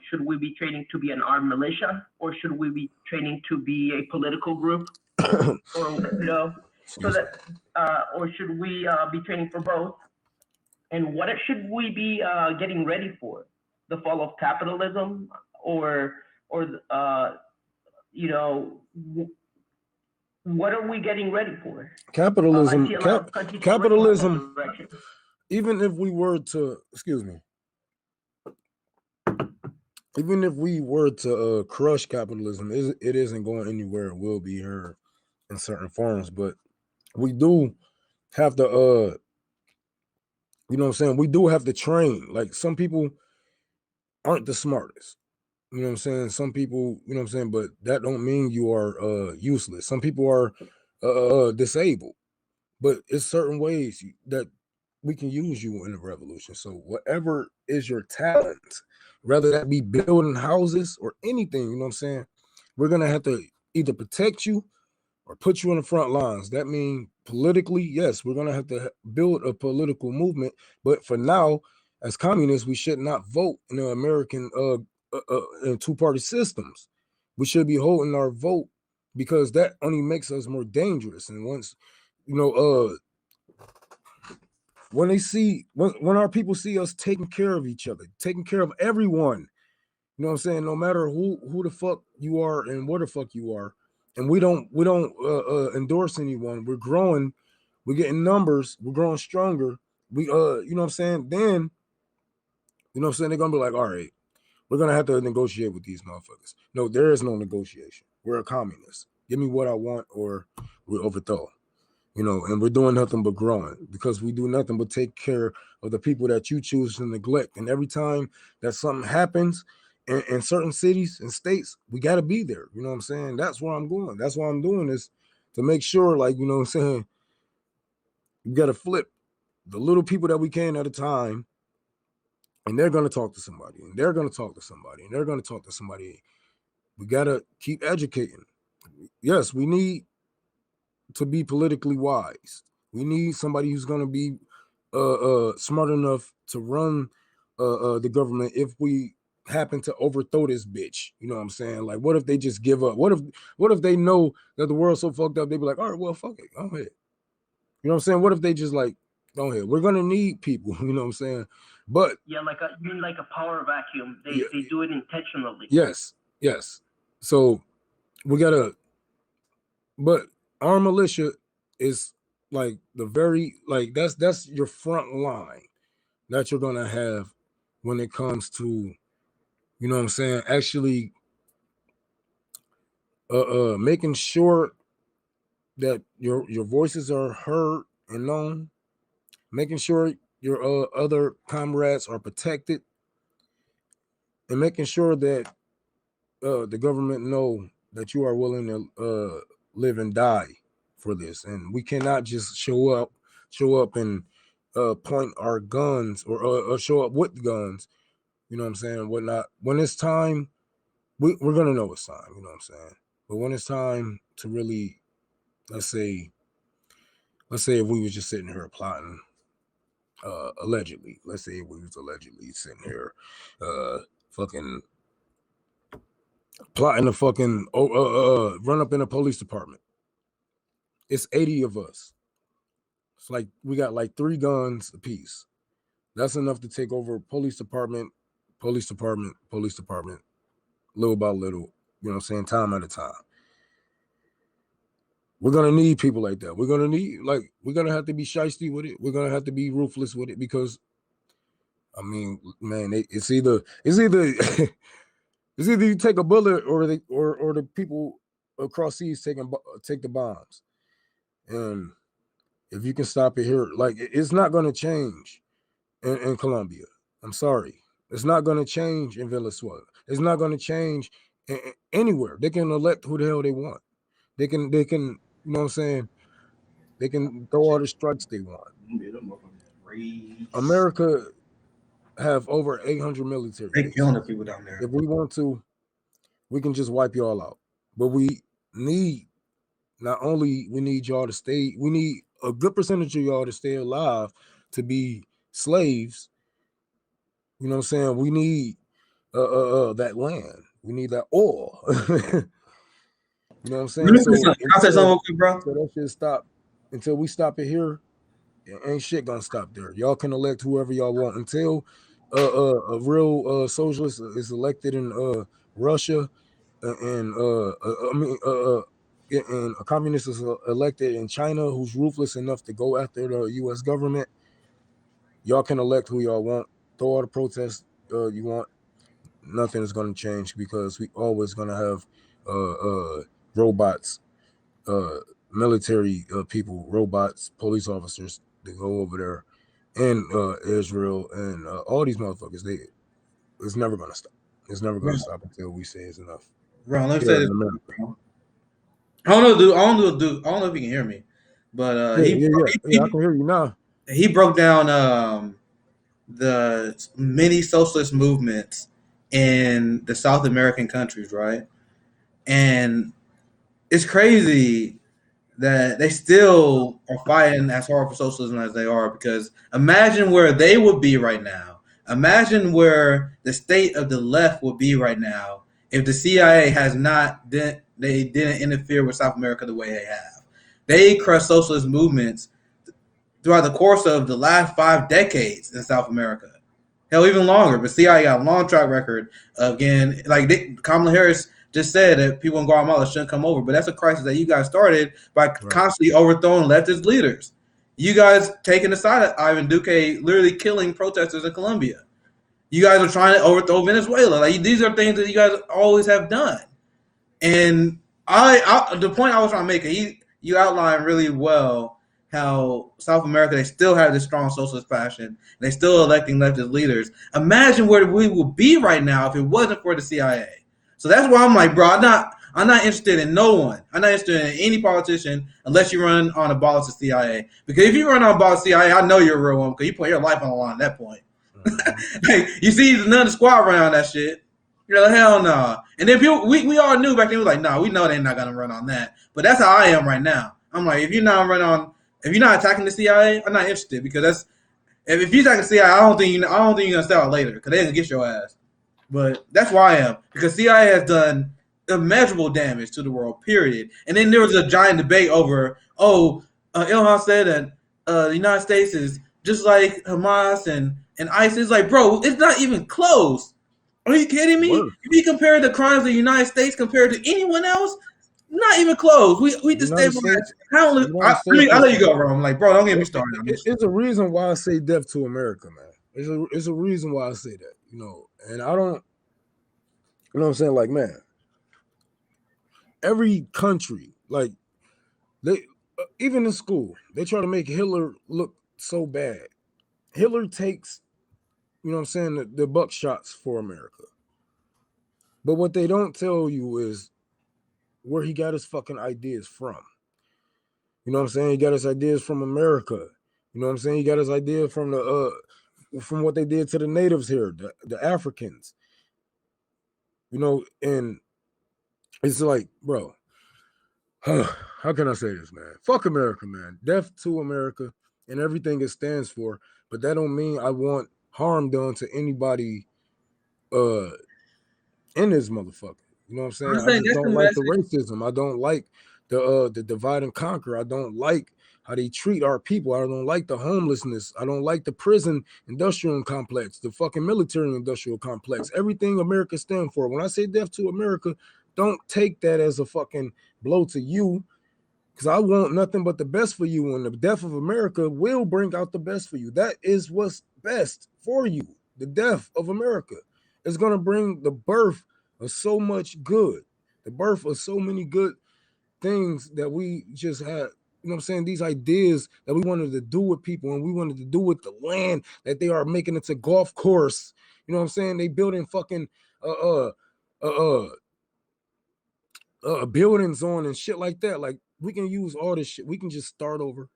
should we be training to be an armed militia, or should we be training to be a political group, or so that, or should we be training for both? And what should we be getting ready for? The fall of capitalism, or what are we getting ready for? Capitalism. Capitalism. Even if we were to, even if we were to crush capitalism, it isn't going anywhere. It will be here in certain forms, but we do have to, we do have to train. Like, some people aren't the smartest. You know what I'm saying? Some people, but that don't mean you are useless. Some people are disabled, but it's certain ways that we can use you in the revolution. So whatever is your talent, whether that be building houses or anything, we're going to have to either protect you or put you in the front lines. That means politically, yes, we're going to have to build a political movement. But for now, as communists, we should not vote in the American two-party systems. We should be holding our vote, because that only makes us more dangerous. And once, when they see, when our people see us taking care of each other, taking care of everyone, no matter who the fuck you are and where the fuck you are, and we don't endorse anyone. We're growing, we're getting numbers, we're growing stronger. We then, they're gonna be like, all right, we're gonna have to negotiate with these motherfuckers. No, there is no negotiation. We're a communist. Give me what I want, or we overthrow. And we're doing nothing but growing, because we do nothing but take care of the people that you choose to neglect. And every time that something happens in certain cities and states, we got to be there. You know what I'm saying? That's where I'm going. That's why I'm doing this, to make sure, like, we got to flip the little people that we can at a time. And they're going to talk to somebody, and they're going to talk to somebody, and they're going to talk to somebody. We got to keep educating. Yes, we need to be politically wise. We need somebody who's going to be smart enough to run the government if we happen to overthrow this bitch. You know what I'm saying? Like, what if they just give up? What if they know that the world's so fucked up, they be like, all right, well, fuck it, go ahead. You know what I'm saying? What if they just like, go ahead, we're gonna need people, you know what I'm saying? But you mean like a power vacuum. They do it intentionally. Yes. So we gotta, but our militia is like the very, like, that's your front line that you're gonna have when it comes to, you know what I'm saying, actually making sure that your voices are heard and known, making sure your other comrades are protected, and making sure that the government know that you are willing to live and die for this. And we cannot just show up and point our guns or show up with guns, you know what I'm saying, whatnot. When it's time, we're gonna know it's time, you know what I'm saying. But when it's time to really, let's say if we was just sitting here plotting, allegedly, let's say if we was allegedly sitting here fucking plotting to fucking run up in a police department. It's 80 of us. It's like we got like 3 guns apiece. That's enough to take over police department, little by little, you know what I'm saying, time at a time. We're gonna need people like that. We're gonna have to be shiesty with it. We're gonna have to be ruthless with it, because I mean, man, it's either it's either you take a bullet or the people across seas take the bombs. And if you can stop it here, like, it's not going to change in Colombia. I'm sorry. It's not going to change in Venezuela. It's not going to change anywhere. They can elect who the hell they want. They can, you know what I'm saying? They can throw all the strikes they want. America have over 800 military. They killing the people down there. If we want to, we can just wipe y'all out. But we need y'all to stay. We need a good percentage of y'all to stay alive to be slaves. You know what I'm saying? We need that land. We need that oil. You know what I'm saying? Can I say something real quick, bro? So that should stop. Until we stop it here, ain't shit gonna stop there. Y'all can elect whoever y'all want until a real socialist is elected in Russia, and a communist is elected in China who's ruthless enough to go after the U.S. government. Y'all can elect who y'all want. Throw all the protests you want. Nothing is going to change, because we always going to have robots, military people, robots, police officers that go over there, and Israel, and all these motherfuckers. It's never going to stop. It's never going to stop until we say it's enough. Bro, let me say this. I don't know, dude. I don't know if you can hear me, but I can hear you now. He broke down the many socialist movements in the South American countries, right? And it's crazy that they still are fighting as hard for socialism as they are, because imagine where they would be right now. Imagine where the state of the left would be right now if the CIA they didn't interfere with South America the way they have. They crushed socialist movements throughout the course of the last 5 decades in South America. Hell, even longer. But CIA got a long track record of, again, like Kamala Harris just said that people in Guatemala shouldn't come over. But that's a crisis that you guys started by constantly overthrowing leftist leaders. You guys taking the side of Ivan Duque, literally killing protesters in Colombia. You guys are trying to overthrow Venezuela. Like, these are things that you guys always have done. And the point I was trying to make, you outlined really well how South America, they still have this strong socialist passion. They still electing leftist leaders. Imagine where we would be right now if it wasn't for the CIA. So that's why I'm like, bro, I'm not interested in no one. I'm not interested in any politician unless you run on abolish the CIA. Because if you run on abolish the CIA, I know you're a real one, because you put your life on the line at that point. Like, you see none of the squad run on that shit. You're like, hell no. Nah. And then we all knew back then, we were like, no, we know they're not gonna run on that. But that's how I am right now. I'm like, if you're not attacking the CIA, I'm not interested, because if you're attacking the CIA, I don't think you're gonna stay out later, because they're gonna get your ass. But that's why I am, because CIA has done immeasurable damage to the world, period. And then there was a giant debate over, Ilhan said that the United States is just like Hamas and ISIS. Like, bro, it's not even close. Are you kidding me? If you compare the crimes of the United States compared to anyone else, not even close. We just stabilize. I let you go, bro. I'm like, bro, don't get me started on this. It's a reason why I say death to America, man. It's a reason why I say that, you know. And I don't, you know what I'm saying? Like, man, every country, like, they even in school, they try to make Hitler look so bad. Hitler takes, you know what I'm saying, the buckshots for America. But what they don't tell you is where he got his fucking ideas from. You know what I'm saying? He got his ideas from America. You know what I'm saying? He got his idea from what they did to the natives here, the Africans. You know, and it's like, bro, how can I say this, man? Fuck America, man. Death to America and everything it stands for. But that don't mean I want harm done to anybody in this motherfucker. You know what I'm saying? I'm I saying just that's don't the like the message. racism. I don't like the divide and conquer. I don't like how they treat our people. I don't like the homelessness. I don't like the prison industrial complex, the fucking military industrial complex. Everything America stands for. When I say death to America, don't take that as a fucking blow to you, because I want nothing but the best for you, and the death of America will bring out the best for you. That is what's best for you. The death of America is going to bring the birth of so much good, the birth of so many good things that we just had. You know what I'm saying? These ideas that we wanted to do with people, and we wanted to do with the land that they are making into golf course. You know what I'm saying? They building fucking buildings on and shit like that. Like, we can use all this shit. We can just start over.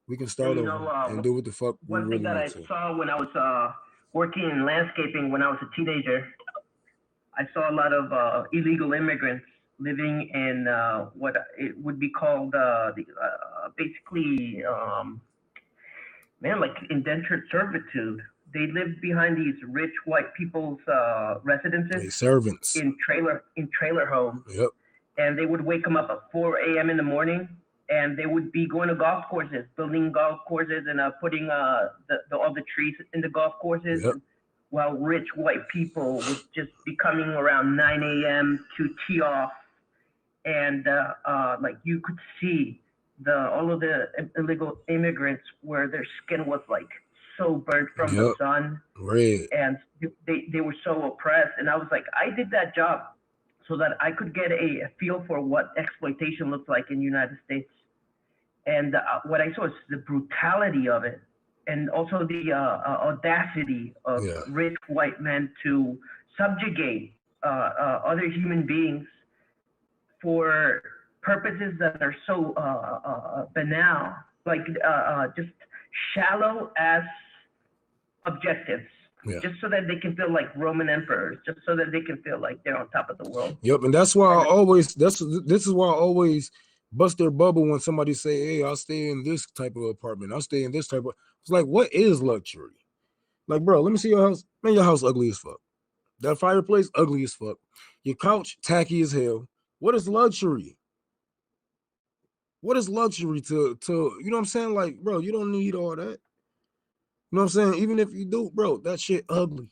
We can start over and do what the fuck we one really thing that I want to. saw when I was working in landscaping when I was a teenager, I saw a lot of illegal immigrants living in what it would be called basically, like indentured servitude. They lived behind these rich white people's residences. Hey, servants. in trailer homes. Yep. And they would wake them up at 4 a.m. in the morning, and they would be going to golf courses, building golf courses, and putting all the trees in the golf courses. Yep. While rich white people would just be coming around 9 a.m. to tee off, and like you could see all of the illegal immigrants where their skin was like so burnt from the sun, red, and they were so oppressed. And I was like, I did that job so that I could get a feel for what exploitation looks like in the United States. And what I saw is the brutality of it, and also the audacity of rich white men to subjugate other human beings for purposes that are so banal, like just shallow as objectives. Yeah. Just so that they can feel like Roman emperors, just so that they can feel like they're on top of the world. Yep, and that's why I always this is why I always bust their bubble when somebody say, "Hey, I'll stay in this type of apartment. I'll stay in this type of." It's like, what is luxury? Like, bro, let me see your house. Man, your house ugly as fuck. That fireplace ugly as fuck. Your couch tacky as hell. What is luxury? What is luxury to you know what I'm saying? Like, bro, you don't need all that. You know what I'm saying? Even if you do, bro, that shit ugly.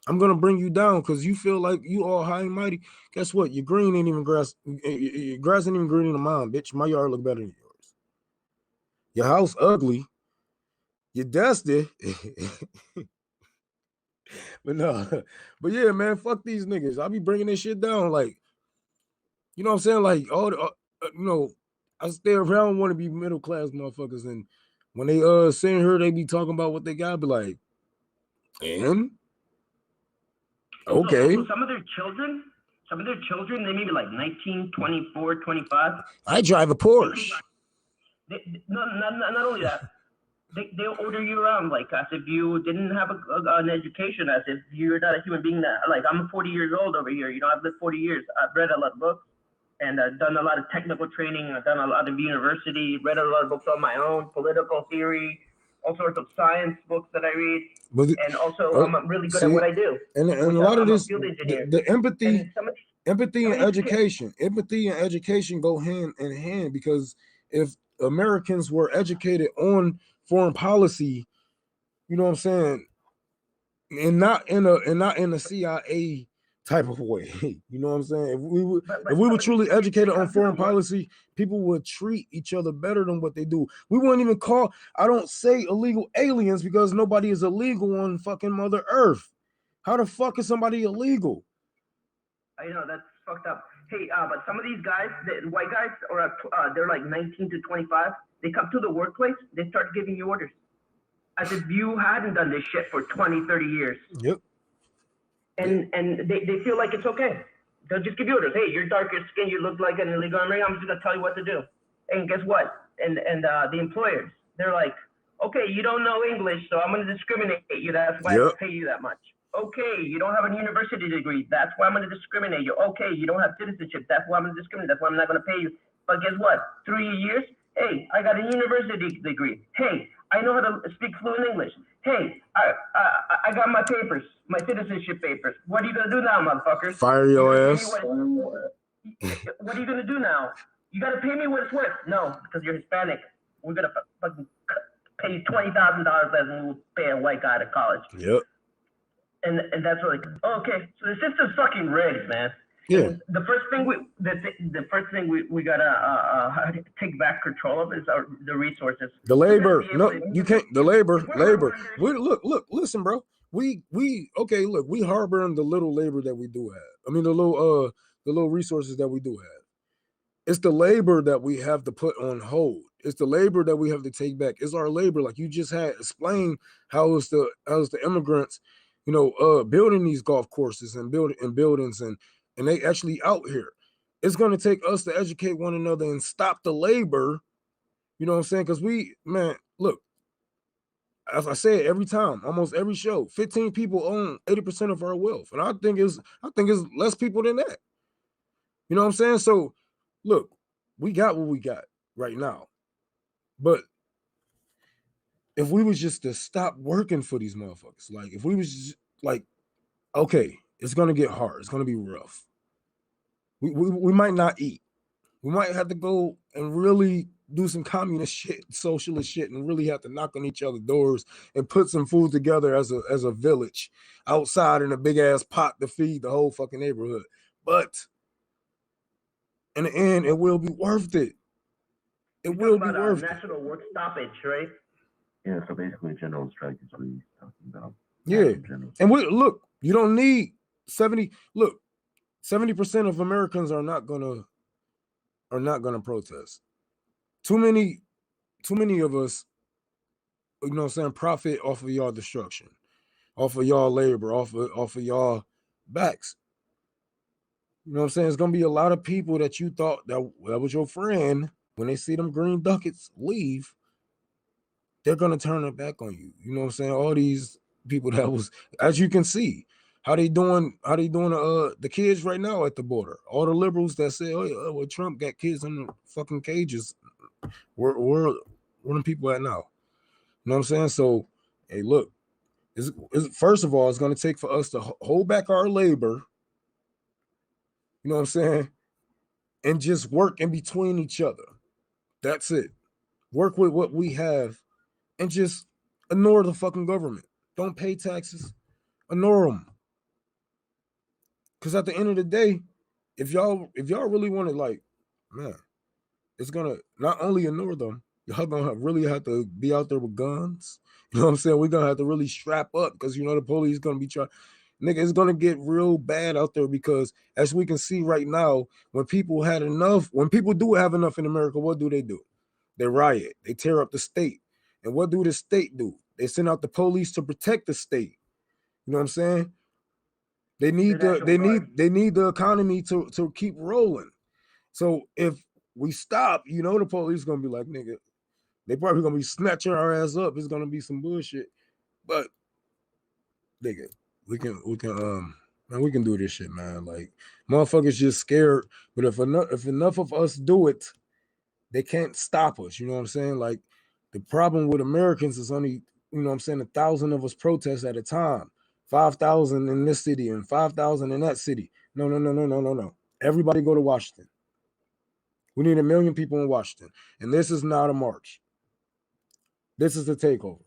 I'm gonna bring you down because you feel like you all high and mighty. Guess what? Your green ain't even grass. Your grass ain't even green in mine, bitch. My yard look better than yours. Your house ugly. You dusty. But no, but yeah, man, fuck these niggas. I be bringing this shit down, like, you know what I'm saying? Like, all the, you know, I stay around, want to be middle class motherfuckers, and when they sitting here, they be talking about what they got, be like, and okay. Also, some of their children, they may be like 19, 24, 25. I drive a Porsche. Not only that, they'll order you around like as if you didn't have an education, as if you're not a human being. That, like, I'm 40 years old over here. You know, I've lived 40 years. I've read a lot of books, and I've done a lot of technical training. I've done a lot of university, read a lot of books on my own, political theory, all sorts of science books that I read. And also, I'm really good at what I do. And a lot of this, the empathy, empathy and education go hand in hand, because if Americans were educated on foreign policy, you know what I'm saying, and not in a CIA type of way, you know what I'm saying? If we were truly educated on foreign policy, people would treat each other better than what they do. We wouldn't even call, I don't say illegal aliens, because nobody is illegal on fucking Mother Earth. How the fuck is somebody illegal? I know, that's fucked up. Hey, but some of these guys, the white guys, they're like 19 to 25. They come to the workplace, they start giving you orders. as if you hadn't done this shit for 20, 30 years. Yep. And they feel like it's okay. They'll just give you orders. Hey, you're darker skin, you look like an illegal immigrant, I'm just gonna tell you what to do. And guess what? And the employers, they're like, okay, you don't know English, so I'm gonna discriminate you. That's why I pay you that much. Okay, you don't have a university degree. That's why I'm gonna discriminate you. Okay, you don't have citizenship. That's why I'm gonna discriminate. That's why I'm not gonna pay you. But guess what? 3 years, hey, I got a university degree. Hey, I know how to speak fluent English. Hey, I got my papers, my citizenship papers. What are you gonna do now, motherfuckers? Fire your ass. What are you gonna do now? You gotta pay me what it's worth. No, because you're Hispanic. We're gonna fucking pay you $20,000 less than we'll pay a white guy to college. Yep. And that's like, okay, so the system's fucking rigged, man. Yeah. And the first thing we gotta take back control of is the resources. The labor. No, you can't. The labor. Look, listen, bro. We okay. Look, we harbor in the little labor that we do have. I mean, the little resources that we do have. It's the labor that we have to put on hold. It's the labor that we have to take back. It's our labor, like you just had explained how is the immigrants, building these golf courses and buildings and they actually out here. It's going to take us to educate one another and stop the labor. You know what I'm saying? Because look, as I say it every time, almost every show, 15 people own 80% of our wealth, and I think it's less people than that. You know what I'm saying? So, look, we got what we got right now, but if we was just to stop working for these motherfuckers, like if we was just, like, okay, it's gonna get hard, it's gonna be rough. We might not eat. We might have to go and really do some communist shit, socialist shit, and really have to knock on each other's doors and put some food together as a village outside in a big ass pot to feed the whole fucking neighborhood. But in the end, it will be worth it. It will be worth it. National work stoppage, right? Yeah, so basically general strike is what he's talking about. Yeah. And look, you don't need 70%. Look, 70% of Americans are not gonna protest. Too many of us, you know what I'm saying, profit off of y'all destruction, off of y'all labor, off of y'all backs. You know what I'm saying? It's gonna be a lot of people that you thought that was your friend. When they see them green ducats leave, they're gonna turn it back on you. You know what I'm saying? All these people that was, as you can see, how they doing the kids right now at the border. All the liberals that say, oh, well, Trump got kids in the fucking cages. Where them people at now? You know what I'm saying? So, hey, look, first of all, it's gonna take for us to hold back our labor. You know what I'm saying? And just work in between each other. That's it. Work with what we have and just ignore the fucking government. Don't pay taxes. Ignore them. Because at the end of the day, if y'all really want to, like, man, it's gonna not only ignore them, y'all gonna really have to be out there with guns. You know what I'm saying? We're gonna have to really strap up because the police gonna be trying. Nigga, it's gonna get real bad out there because as we can see right now, when people do have enough in America, what do? They riot, they tear up the state. And what do the state do? They send out the police to protect the state. You know what I'm saying? They need the economy to keep rolling. So if we stop, the police gonna be like, nigga, they probably gonna be snatching our ass up. It's gonna be some bullshit. But nigga, we can do this shit, man. Like, motherfuckers just scared. But if enough of us do it, they can't stop us. You know what I'm saying? Like, the problem with Americans is only, 1,000 of us protest at a time. 5,000 in this city and 5,000 in that city. No. Everybody go to Washington. We need 1 million people in Washington. And this is not a march. This is the takeover.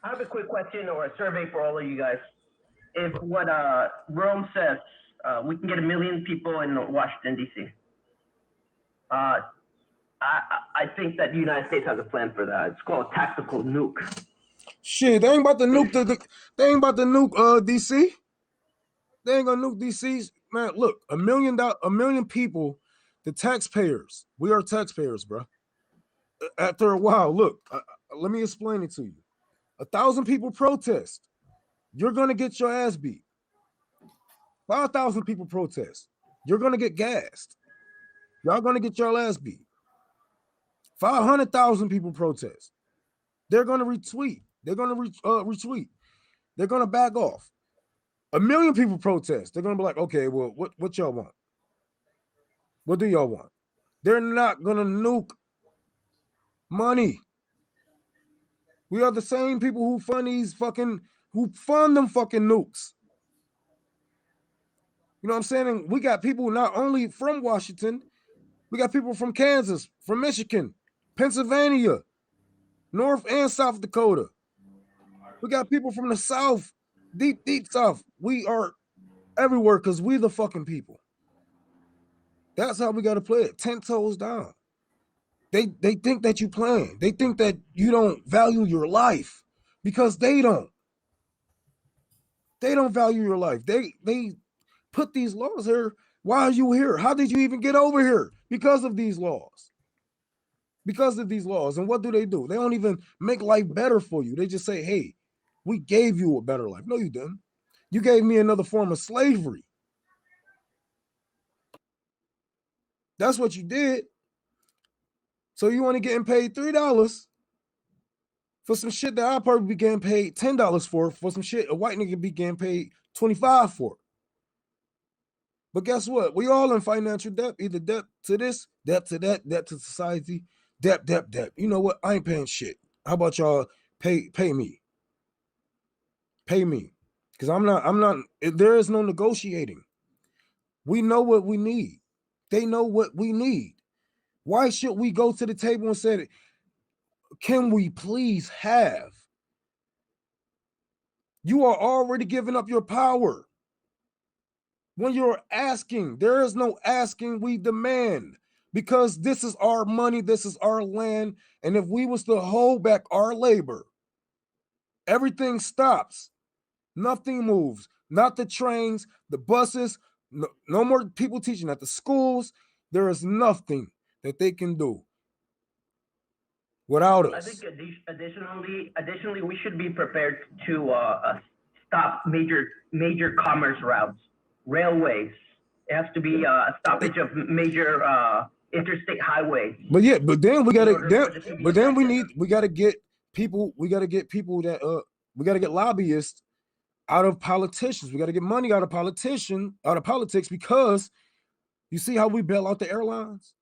I have a quick question or a survey for all of you guys. If what Rome says, we can get 1 million people in Washington, D.C. I think that the United States has a plan for that. It's called tactical nuke. Shit, they ain't about to nuke DC. They ain't gonna nuke DC. man, look, $1 million people, the taxpayers. We are taxpayers, bro. After a while, look, let me explain it to you. 1,000 people protest, you're gonna get your ass beat. 5,000 people protest, you're gonna get gassed. Y'all gonna get your ass beat. 500,000 people protest, they're gonna retweet. They're gonna retweet. They're gonna back off. 1 million people protest. They're gonna be like, okay, well, what y'all want? What do y'all want? They're not gonna nuke money. We are the same people who fund them fucking nukes. You know what I'm saying? And we got people not only from Washington, we got people from Kansas, from Michigan, Pennsylvania, North and South Dakota. We got people from the South, deep South. We are everywhere because we the fucking people. That's how we got to play it. 10 toes down. They think that you playing. They think that you don't value your life because they don't. They don't value your life. They put these laws here. Why are you here? How did you even get over here? Because of these laws. Because of these laws. And what do? They don't even make life better for you. They just say, hey, we gave you a better life. No, you didn't. You gave me another form of slavery. That's what you did. So you only getting paid $3 for some shit that I probably be getting paid $10 for some shit a white nigga be getting paid $25 for. But guess what? We all in financial debt, either debt to this, debt to that, debt to society, debt. You know what? I ain't paying shit. How about y'all pay me? Pay me. Because I'm not, there is no negotiating. We know what we need. They know what we need. Why should we go to the table and say, can we please have? You are already giving up your power. When you're asking, there is no asking, we demand. Because this is our money, this is our land. And if we was to hold back our labor, everything stops. Nothing moves. Not the trains, the buses, no more people teaching at the schools. There is nothing that they can do without us. I think additionally, we should be prepared to stop major commerce routes, railways. It has to be a stoppage of major interstate highways. But then we gotta get people that we gotta get lobbyists out of politicians. We gotta get money out of politics, because you see how we bail out the airlines?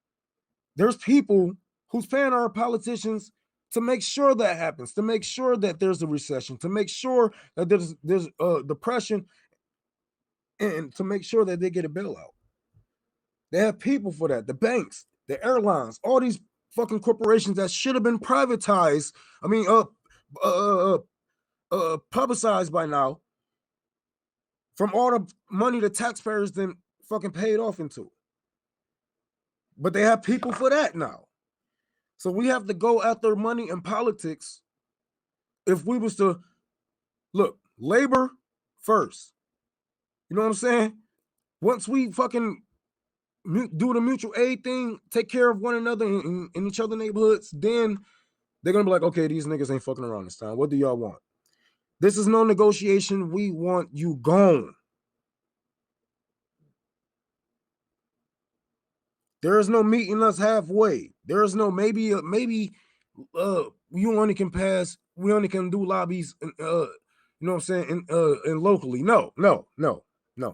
There's people who's paying our politicians to make sure that happens, to make sure that there's a recession, to make sure that there's depression, and to make sure that they get a bailout. They have people for that. The banks, the airlines, all these fucking corporations that should have been privatized. I mean, publicized by now, from all the money the taxpayers then fucking paid off into. But they have people for that now. So we have to go after money in politics. If we was to look, labor first. You know what I'm saying? Once we fucking do the mutual aid thing, take care of one another in each other neighborhoods, then they're gonna be like, okay, these niggas ain't fucking around this time. What do y'all want? This is no negotiation. We want you gone. There is no meeting us halfway. There is no maybe you only can pass. We only can do lobbies. You know what I'm saying? And locally, no.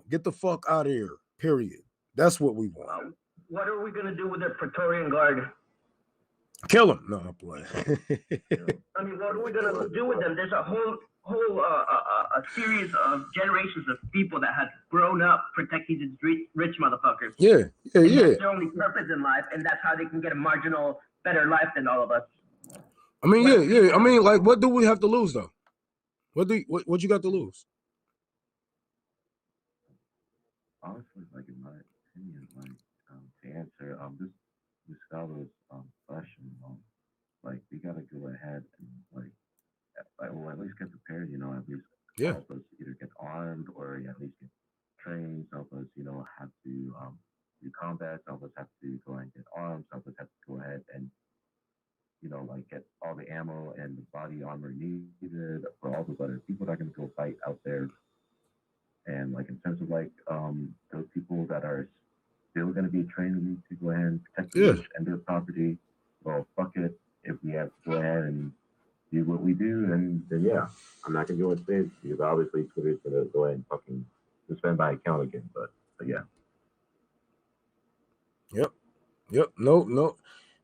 Get the fuck out of here. Period. That's what we want. What are we gonna do with the Praetorian Guard? Kill them. No, I'm playing. I mean, what are we gonna do with them? There's a whole a series of generations of people that have grown up protecting these rich motherfuckers. Yeah. That's their only purpose in life, and that's how they can get a marginal better life than all of us. I mean, yeah. I mean, like, what do we have to lose though? What you got to lose? Honestly, like in my opinion, like to answer this scholar's question, like we gotta go ahead and or at least get prepared, at least help us either get armed or at least get trains, help us, that. Some of us have to go ahead and get arms. Some of us have to go ahead and, like get all the ammo and the body armor needed for all those other people that are going to go fight out there. And like in terms of like those people that are still going to be training to go ahead and protect the rich and their property, well, fuck it. If we have to go ahead and do what we do, then yeah, I'm not going to go and say it because obviously Twitter's going to go ahead and fucking suspend my account again. But yeah. Yep.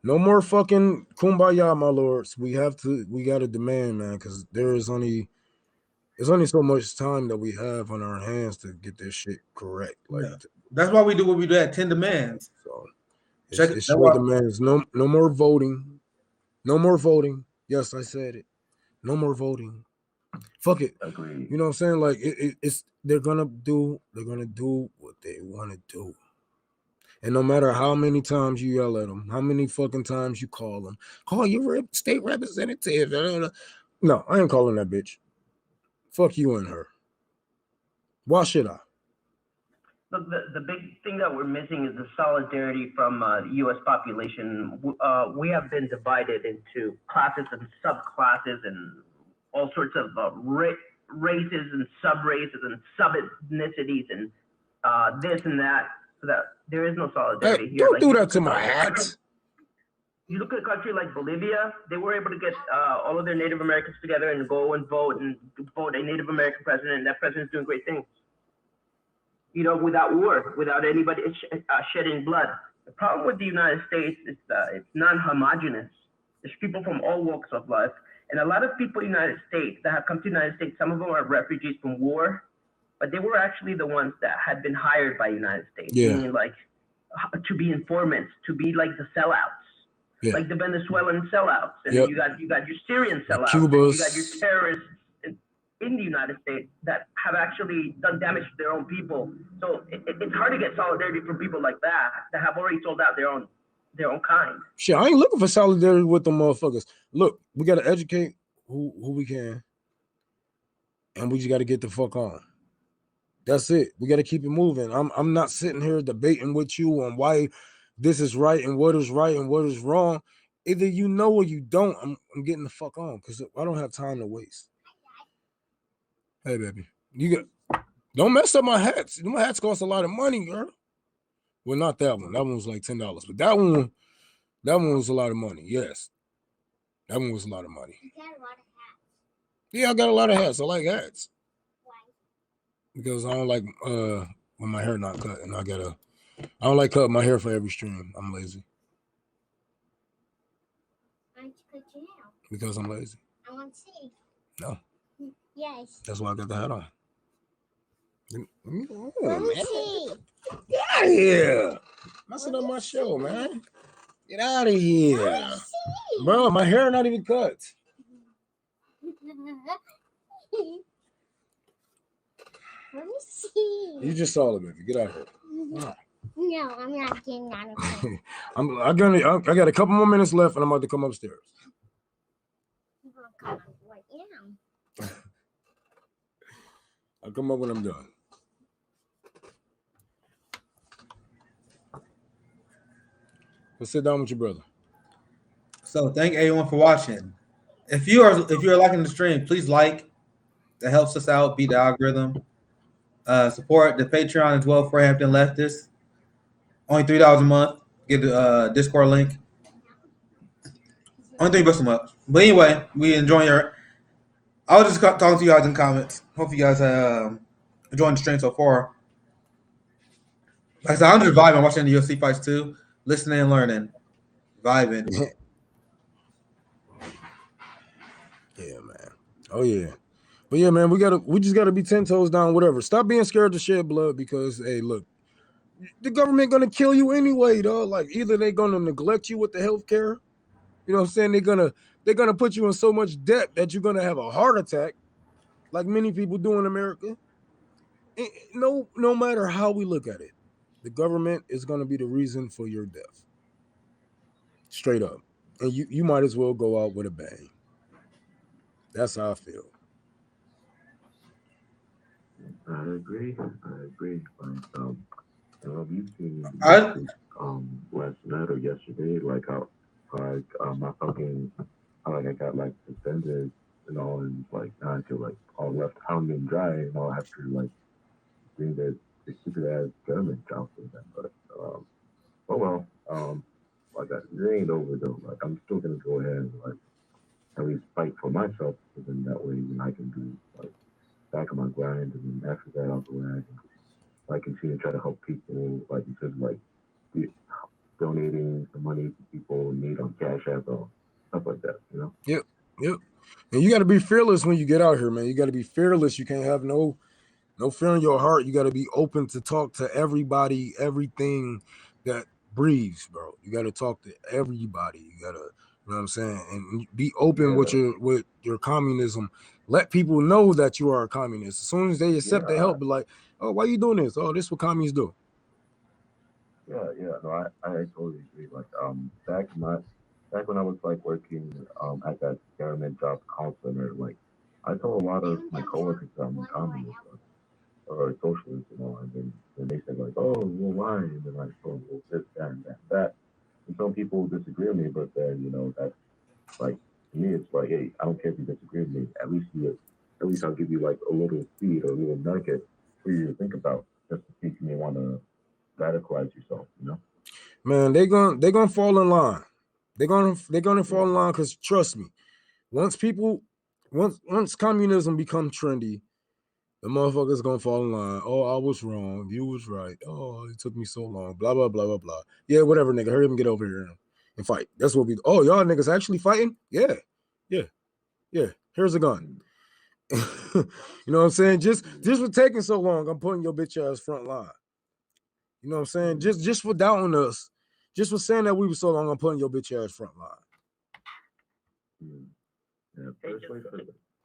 No more fucking kumbaya, my lords. We got to demand, man, because there's only so much time that we have on our hands to get this shit correct. Like that's why we do what we do at 10 demands. So it's short demands. No more voting. No more voting. Yes, I said it. No more voting. Fuck it. Agreed. You know what I'm saying? Like it's they're gonna do what they want to do. And no matter how many times you yell at them, how many fucking times you call your state representative. No, I ain't calling that bitch. Fuck you and her. Why should I? Look, the big thing that we're missing is the solidarity from the U.S. population. We have been divided into classes and subclasses and all sorts of races and sub-races and sub-ethnicities and this and that. So that there is no solidarity here. Don't do that to my hat. You look at a country like Bolivia, they were able to get all of their Native Americans together and go and vote a Native American president, and that president's doing great things. Without war, without anybody shedding blood. The problem with the United States is that it's non-homogeneous. There's people from all walks of life, and a lot of people in the United States that have come to the United States, some of them are refugees from war, but they were actually the ones that had been hired by the United States, meaning like to be informants, to be like the sellouts, like the Venezuelan sellouts, and then you got your Syrian sellouts, and you got your terrorists in the United States that have actually done damage to their own people. So it's hard to get solidarity from people like that have already sold out their own kind. Shit, I ain't looking for solidarity with them motherfuckers. Look, we got to educate who we can, and we just got to get the fuck on. That's it. We got to keep it moving. I'm not sitting here debating with you on why this is right and what is wrong. Either you know or you don't. I'm getting the fuck on because I don't have time to waste. Hey, baby, don't mess up my hats. My hats cost a lot of money, girl. Well, not that one. That one was like $10, but that one was a lot of money. Yes, that one was a lot of money. You got a lot of hats. Yeah, I got a lot of hats. I like hats. Because I don't like when my hair not cut, and I don't like cutting my hair for every stream. I'm lazy. Why don't you cut your hair? Because I'm lazy. I want to see. No. Yes. That's why I got the hat on. Let me see. Get out of here. Messing up my show, man. Get out of here. Let me see. Bro, my hair not even cut. Let me see. You just saw it, baby. Get out of here. No, I'm not getting out of here. I got a couple more minutes left, and I'm about to come upstairs. I'm gonna come up right now. I'll come up when I'm done. Let's sit down with your brother. So thank everyone for watching. If you're liking the stream, please like. That helps us out, beat the algorithm. Support the Patreon as well for Hampton Leftists. Only $3 a month. Get the Discord link. Only $3 a month. But anyway, we enjoy your. I was just talking to you guys in comments. Hope you guys enjoying the stream so far. Like I said, I'm just vibing watching the UFC fights too, listening and learning, vibing. Yeah, man. Oh yeah. But yeah, man, we just gotta be 10 toes down, whatever. Stop being scared to shed blood because hey, look, the government gonna kill you anyway, dog. Like either they're gonna neglect you with the health care, you know what I'm saying? They're gonna put you in so much debt that you're gonna have a heart attack, like many people do in America. No matter how we look at it, the government is gonna be the reason for your death. Straight up. And you might as well go out with a bang. That's how I feel. I agree. Like, We've seen I last night or yesterday, like my fucking I got like suspended, and like now I feel like all left hung and dry, after like doing the stupid ass government job for them. But oh well, like it ain't over though. Like I'm still gonna go ahead and like at least fight for myself, because then that way I can be like back on my grind, and then after that I'll go ahead and like continue to try to help people, like instead of like donating the money to people in need on Cash App or stuff like that, Yep. And you got to be fearless when you get out here, man. You got to be fearless. You can't have no fear in your heart. You got to be open to talk to everybody, everything that breathes, bro. You got to talk to everybody. You got to, you know what I'm saying, and be open with your communism. Let people know that you are a communist. As soon as they accept the help, be like, oh, why you doing this? Oh, this is what communists do. No, I totally agree. Like back when I was like working at that government job call center, like I told a lot of my coworkers that I'm a communist or socialist, and then they said like, oh, well, why? And then like, oh, well, this, that, and that. And some people disagree with me, but then that's like to me, it's like, hey, I don't care if you disagree with me. At least I'll give you like a little seed or a little nugget for you to think about, just to see if you may want to radicalize yourself, Man, they're gonna fall in line. They're gonna fall in line, because trust me, once communism becomes trendy, the motherfuckers gonna fall in line. Oh, I was wrong. You was right. Oh, it took me so long. Blah blah blah blah blah. Yeah, whatever, nigga. Hurry up and get over here and fight. That's what we. Oh, y'all niggas actually fighting? Yeah. Here's a gun. You know what I'm saying? Just for taking so long, I'm putting your bitch ass front line. You know what I'm saying? Just for doubting us, just for saying that we were so long, I'm putting your bitch ass front line.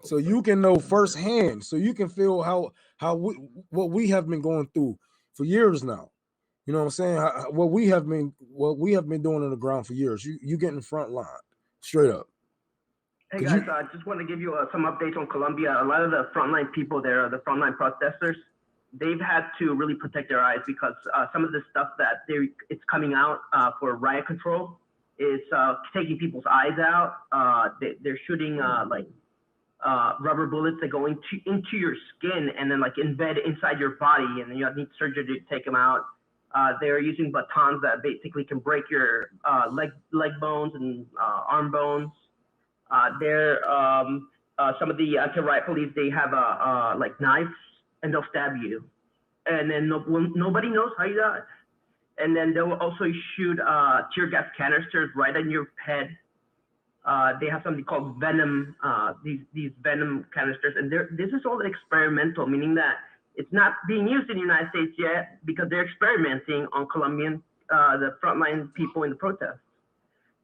So you can know firsthand, so you can feel what we have been going through for years now. You know what I'm saying? What we have been doing on the ground for years. You get in the front line, straight up. Hey guys, I just want to give you some updates on Colombia. A lot of the frontline people there, the frontline protesters, they've had to really protect their eyes, because some of the stuff that it's coming out for riot control is taking people's eyes out. They're shooting rubber bullets that go into your skin and then like embed inside your body, and then you need surgery to take them out. They're using batons that basically can break your leg bones and arm bones. Some of the anti-riot police, they have like knives, and they'll stab you, and then nobody knows how you died. And then they'll also shoot tear gas canisters right on your head. They have something called venom, these venom canisters, and this is all experimental, meaning that it's not being used in the United States yet, because they're experimenting on Colombian, the frontline people in the protests.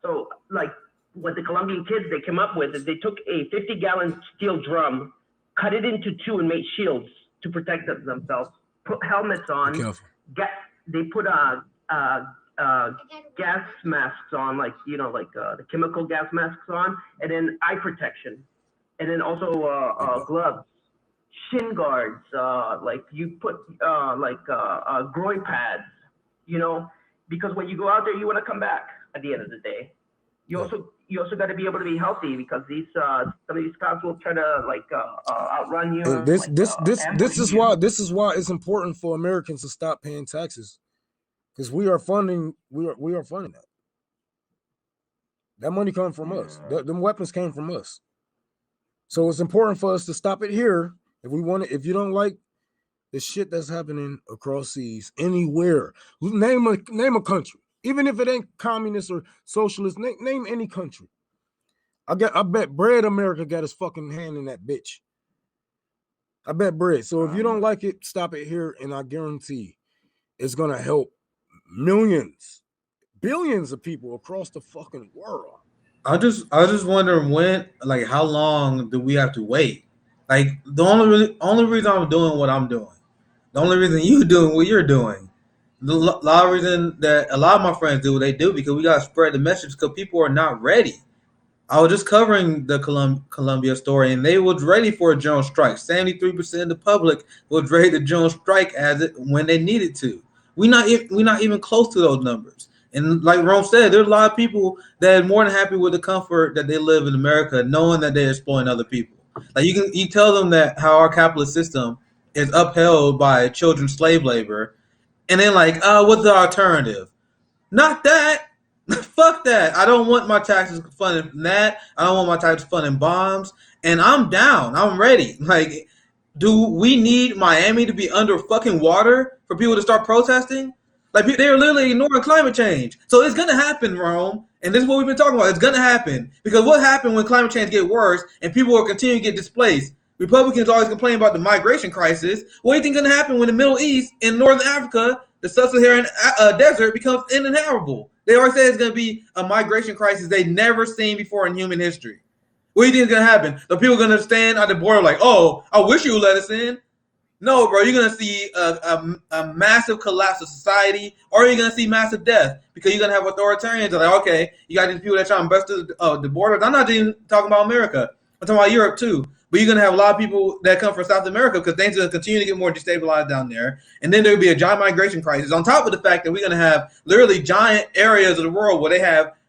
So like what the Colombian kids, they came up with is they took a 50-gallon steel drum, cut it into two, and made shields to protect themselves, put helmets on, they put gas masks on, like the chemical gas masks on, and then eye protection, and then also gloves, shin guards, like you put groin pads, because when you go out there, you want to come back at the end of the day. You also got to be able to be healthy, because some of these cops will try to outrun you. And this is why it's important for Americans to stop paying taxes, because we are funding that. That money comes from us. Them weapons came from us. So it's important for us to stop it here. If you don't like the shit that's happening across seas anywhere, name a country. Even if it ain't communist or socialist, name any country. I bet Bread America got his fucking hand in that bitch. I bet Bread. So if you don't like it, stop it here, and I guarantee it's gonna help millions, billions of people across the fucking world. I just wonder how long do we have to wait? Like the only reason I'm doing what I'm doing, the only reason you doing what you're doing, a lot of reason that a lot of my friends do what they do, because we gotta spread the message, because people are not ready. I was just covering the Colombia story, and they was ready for a general strike. 73% of the public was ready to general strike when they needed to. We're not even close to those numbers. And like Rome said, there's a lot of people that are more than happy with the comfort that they live in America, knowing that they're exploiting other people. Like you tell them that how our capitalist system is upheld by children's slave labor, and then like, what's the alternative? Not that. Fuck that. I don't want my taxes funding that. I don't want my taxes funding bombs. And I'm down. I'm ready. Like, do we need Miami to be under fucking water for people to start protesting? Like, they're literally ignoring climate change. So it's going to happen, Rome. And this is what we've been talking about. It's going to happen. Because what happened when climate change get worse and people will continue to get displaced? Republicans always complain about the migration crisis. What do you think is going to happen when the Middle East and Northern Africa, the sub-Saharan desert, becomes uninhabitable? They always say it's going to be a migration crisis they've never seen before in human history. What do you think is going to happen? The people are going to stand at the border like, oh, I wish you would let us in. No, bro, you're going to see a massive collapse of society, or you're going to see massive death because you're going to have authoritarians that are like, okay, you got these people that try to bust the borders. I'm not even talking about America. I'm talking about Europe too. But you're going to have a lot of people that come from South America because things are going to continue to get more destabilized down there. And then there'll be a giant migration crisis on top of the fact that we're going to have literally giant areas of the world where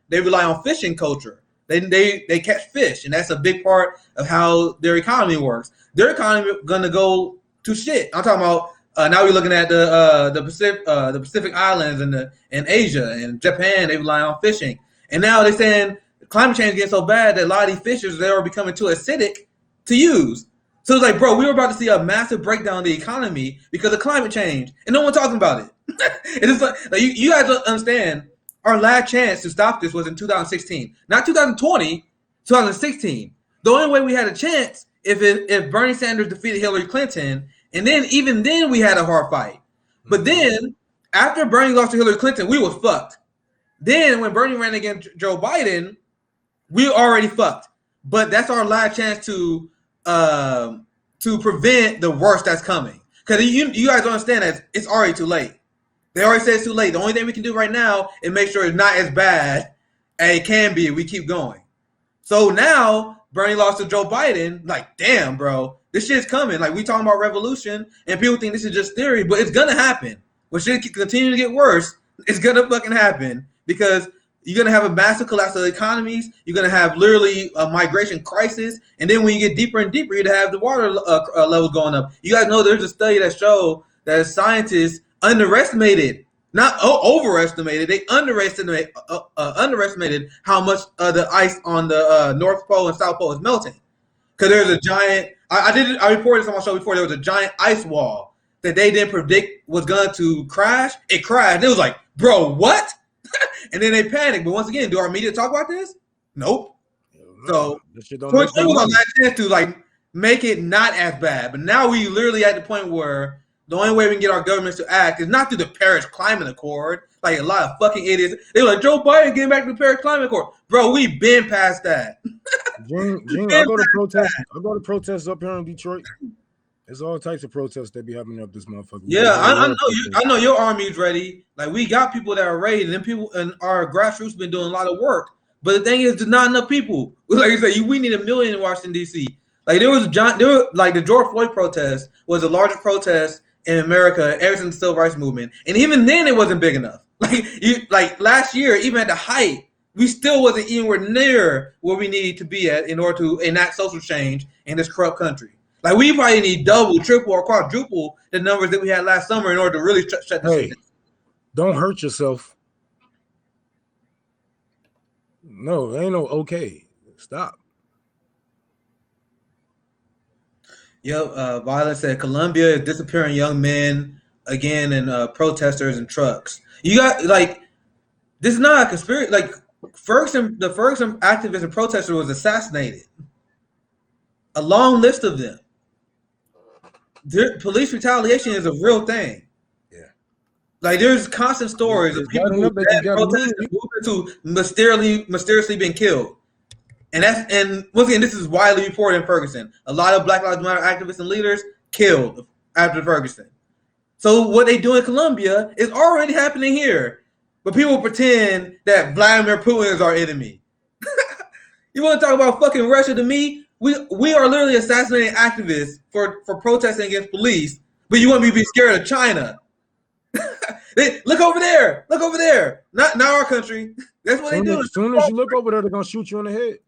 they rely on fishing culture. They catch fish, and that's a big part of how their economy works. Their economy going to go to shit. I'm talking about now we're looking at the Pacific Islands and Asia and Japan. They rely on fishing. And now they're saying climate change is getting so bad that a lot of these fishes, they are becoming too acidic to use. So it's like, bro, we were about to see a massive breakdown in the economy because of climate change, and no one talking about it. It's like you guys don't understand. Our last chance to stop this was in 2016, not 2020, 2016. The only way we had a chance if Bernie Sanders defeated Hillary Clinton, and then even then we had a hard fight. But then after Bernie lost to Hillary Clinton, we were fucked. Then when Bernie ran against Joe Biden, we were already fucked. But that's our last chance to prevent the worst that's coming. Because you guys don't understand that it's already too late. They already said it's too late. The only thing we can do right now is make sure it's not as bad as it can be if we keep going. So now Bernie lost to Joe Biden. Like, damn, bro, this shit's coming. Like, we talking about revolution, and people think this is just theory, but it's gonna happen. When shit continue to get worse, it's gonna fucking happen because you're gonna have a massive collapse of economies. You're gonna have literally a migration crisis, and then when you get deeper and deeper, you'd have the water levels going up. You guys know there's a study that showed that scientists underestimated, not overestimated. They underestimated how much the ice on the North Pole and South Pole is melting. Because there's a giant. I reported this on my show before. There was a giant ice wall that they didn't predict was going to crash. It crashed. It was like, bro, what? And then they panicked. But once again, do our media talk about this? Nope. So it was on that chance to like make it not as bad. But now we literally at the point where the only way we can get our governments to act is not through the Paris Climate Accord. Like a lot of fucking idiots. They were like, Joe Biden getting back to the Paris Climate Accord. Bro, we've been past that. Gene, I go to protests up here in Detroit. There's all types of protests that be happening up this motherfucker. Yeah, I know your army's ready. Like, we got people that are ready, and then people and our grassroots been doing a lot of work. But the thing is, there's not enough people. Like you said, we need 1 million in Washington D.C. Like the George Floyd protest was the largest protest in America ever since the Civil Rights Movement, and even then it wasn't big enough. Like last year, even at the height, we still wasn't anywhere near where we needed to be at in order to enact social change in this corrupt country. Like, we probably need double, triple, or quadruple the numbers that we had last summer in order to really shut this shit down. Don't hurt yourself. No, ain't no okay. Stop. Yep, Violet said Colombia is disappearing young men again and protesters and trucks. You got, like, this is not a conspiracy. Like, the Ferguson activist and protester was assassinated. A long list of them. Police retaliation is a real thing. Yeah. Like, there's constant stories of people who to mysteriously been killed. And once again, this is widely reported in Ferguson. A lot of Black Lives Matter activists and leaders killed after Ferguson. So what they do in Colombia is already happening here. But people pretend that Vladimir Putin is our enemy. You want to talk about fucking Russia to me? We are literally assassinating activists for protesting against police, but you want me to be scared of China. Look over there. Look over there. Not our country. That's what they do. As soon as you look over there, they're gonna shoot you in the head.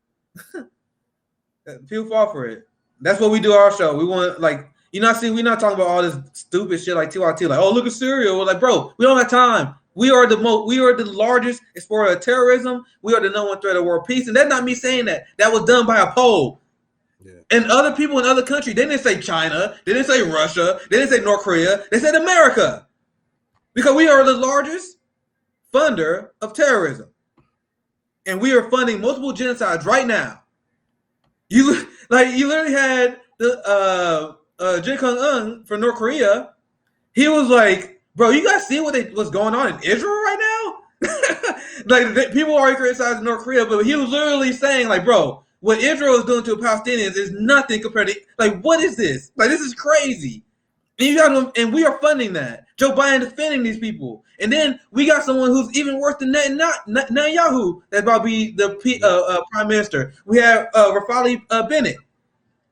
People fall for it. That's what we do our show. We want we're not talking about all this stupid shit like TYT, like, oh, look at Syria. We're like, bro, we don't have time. We are the largest exporter of terrorism. We are the number one threat of world peace. And that's not me saying that. That was done by a poll. Yeah. And other people in other countries, they didn't say China, they didn't say Russia, they didn't say North Korea, they said America. Because we are the largest funder of terrorism. And we are funding multiple genocides right now. You literally had the Jin Kung-un for North Korea. He was like, bro, you guys see what's going on in Israel right now? People are criticizing North Korea, but he was literally saying, like, bro, what Israel is doing to Palestinians is nothing compared to, what is this? This is crazy. And you got them, and we are funding that. Joe Biden defending these people. And then we got someone who's even worse than Netanyahu that's about to be the prime minister. We have Rafali Bennett.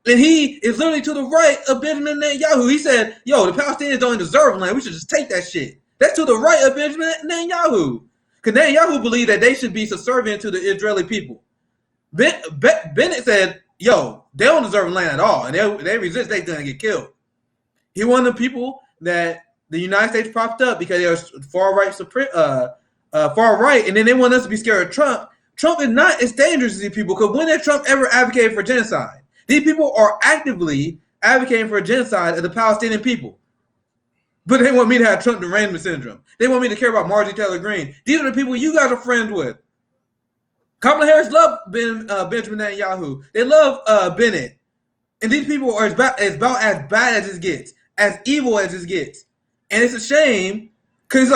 And he is literally to the right of Benjamin Netanyahu. He said, yo, the Palestinians don't deserve land. We should just take that shit. That's to the right of Benjamin Netanyahu. Because Netanyahu believed that they should be subservient to the Israeli people. Bennett said, yo, they don't deserve land at all. And they resist, they're going to get killed. He one of the people that the United States propped up because they're far right, and then they want us to be scared of Trump. Trump is not as dangerous as these people, because when did Trump ever advocate for genocide? These people are actively advocating for a genocide of the Palestinian people. But they want me to have Trump derangement syndrome. They want me to care about Marjorie Taylor Greene. These are the people you guys are friends with. Kamala Harris love Benjamin Netanyahu. They love Bennett. And these people are about as bad as it gets, as evil as it gets. And it's a shame, because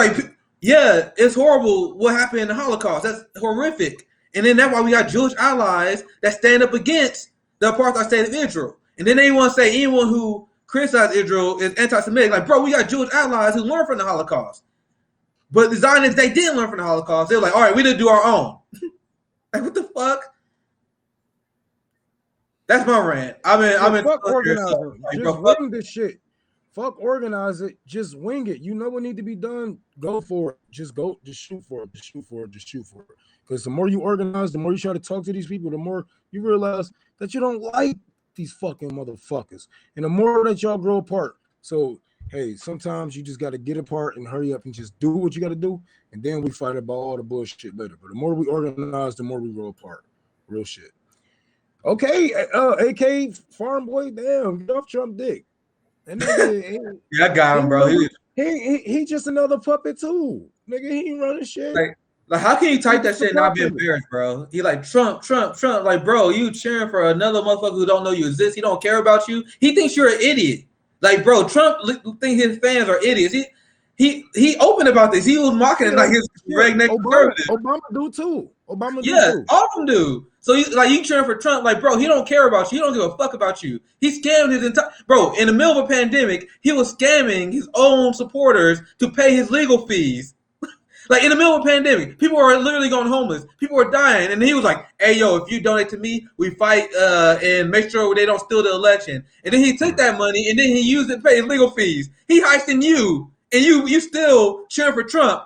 it's horrible what happened in the Holocaust. That's horrific. And then that's why we got Jewish allies that stand up against the apartheid state of Israel. And then they want to say anyone who criticizes Israel is anti-Semitic. Like, bro, we got Jewish allies who learned from the Holocaust. But the Zionists, they didn't learn from the Holocaust. They were like, all right, we didn't do our own. What the fuck? That's my rant. Fuck organizing. Just wing this shit. Fuck organize it. Just wing it. You know what need to be done. Go for it. Just shoot for it. Just shoot for it. Just shoot for it. Because the more you organize, the more you try to talk to these people, the more you realize that you don't like these fucking motherfuckers. And the more that y'all grow apart. So, hey, sometimes you just got to get apart and hurry up and just do what you got to do. And then we fight about all the bullshit later. But the more we organize, the more we grow apart. Real shit. Okay, AK Farm Boy, damn, get off Trump dick. And nigga, yeah, I got him, bro. He just another puppet too. Nigga, he ain't running shit. Like how can you type that shit and not be embarrassed, bro? He like Trump. Like, bro, you cheering for another motherfucker who don't know you exist. He don't care about you. He thinks you're an idiot. Like, bro, Trump thinks his fans are idiots. He open about this. He was mocking it like his redneck conservative. Obama do too. Obama do too. All of them do. So you cheering for Trump, like, bro, he don't care about you. He don't give a fuck about you. He scammed his entire in the middle of a pandemic, he was scamming his own supporters to pay his legal fees. Like in the middle of a pandemic, people are literally going homeless. People are dying. And he was like, hey, yo, if you donate to me, we fight and make sure they don't steal the election. And then he took that money and then he used it to pay his legal fees. He heisting you and you still cheering for Trump.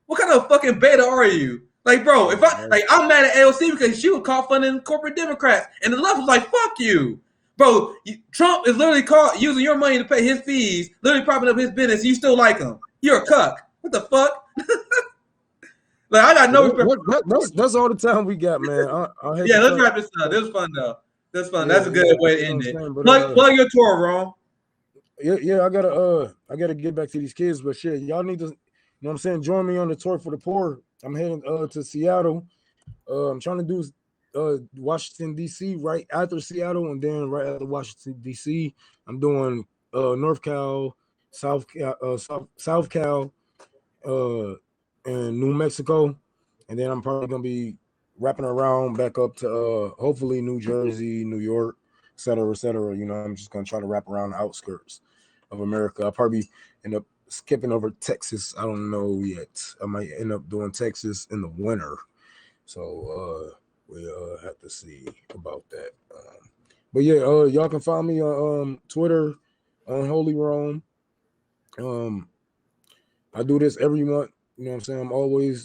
What kind of fucking beta are you? Like, bro, if I'm mad at AOC because she was caught funding corporate Democrats, and the left was like, "Fuck you, bro." Trump is literally caught using your money to pay his fees, literally propping up his business. You still like him? You're a cuck. What the fuck? Like, I got no respect. That's all the time we got, man. Let's wrap this up. This was fun though. That's fun. That's a good way to end it. Plug your tour, Ron. Yeah, I gotta get back to these kids, but shit, y'all need to, you know what I'm saying, join me on the tour for the poor. I'm heading to Seattle. I'm trying to do Washington, D.C. right after Seattle, and then right after Washington, D.C. I'm doing North Cal, South Cal, and New Mexico. And then I'm probably going to be wrapping around back up to hopefully New Jersey, New York, et cetera, et cetera. You know, I'm just going to try to wrap around the outskirts of America. I'll probably end up skipping over Texas. I don't know yet. I might end up doing Texas in the winter. So we have to see about that. But yeah, y'all can find me on Twitter on Holy Rome. I do this every month. You know what I'm saying?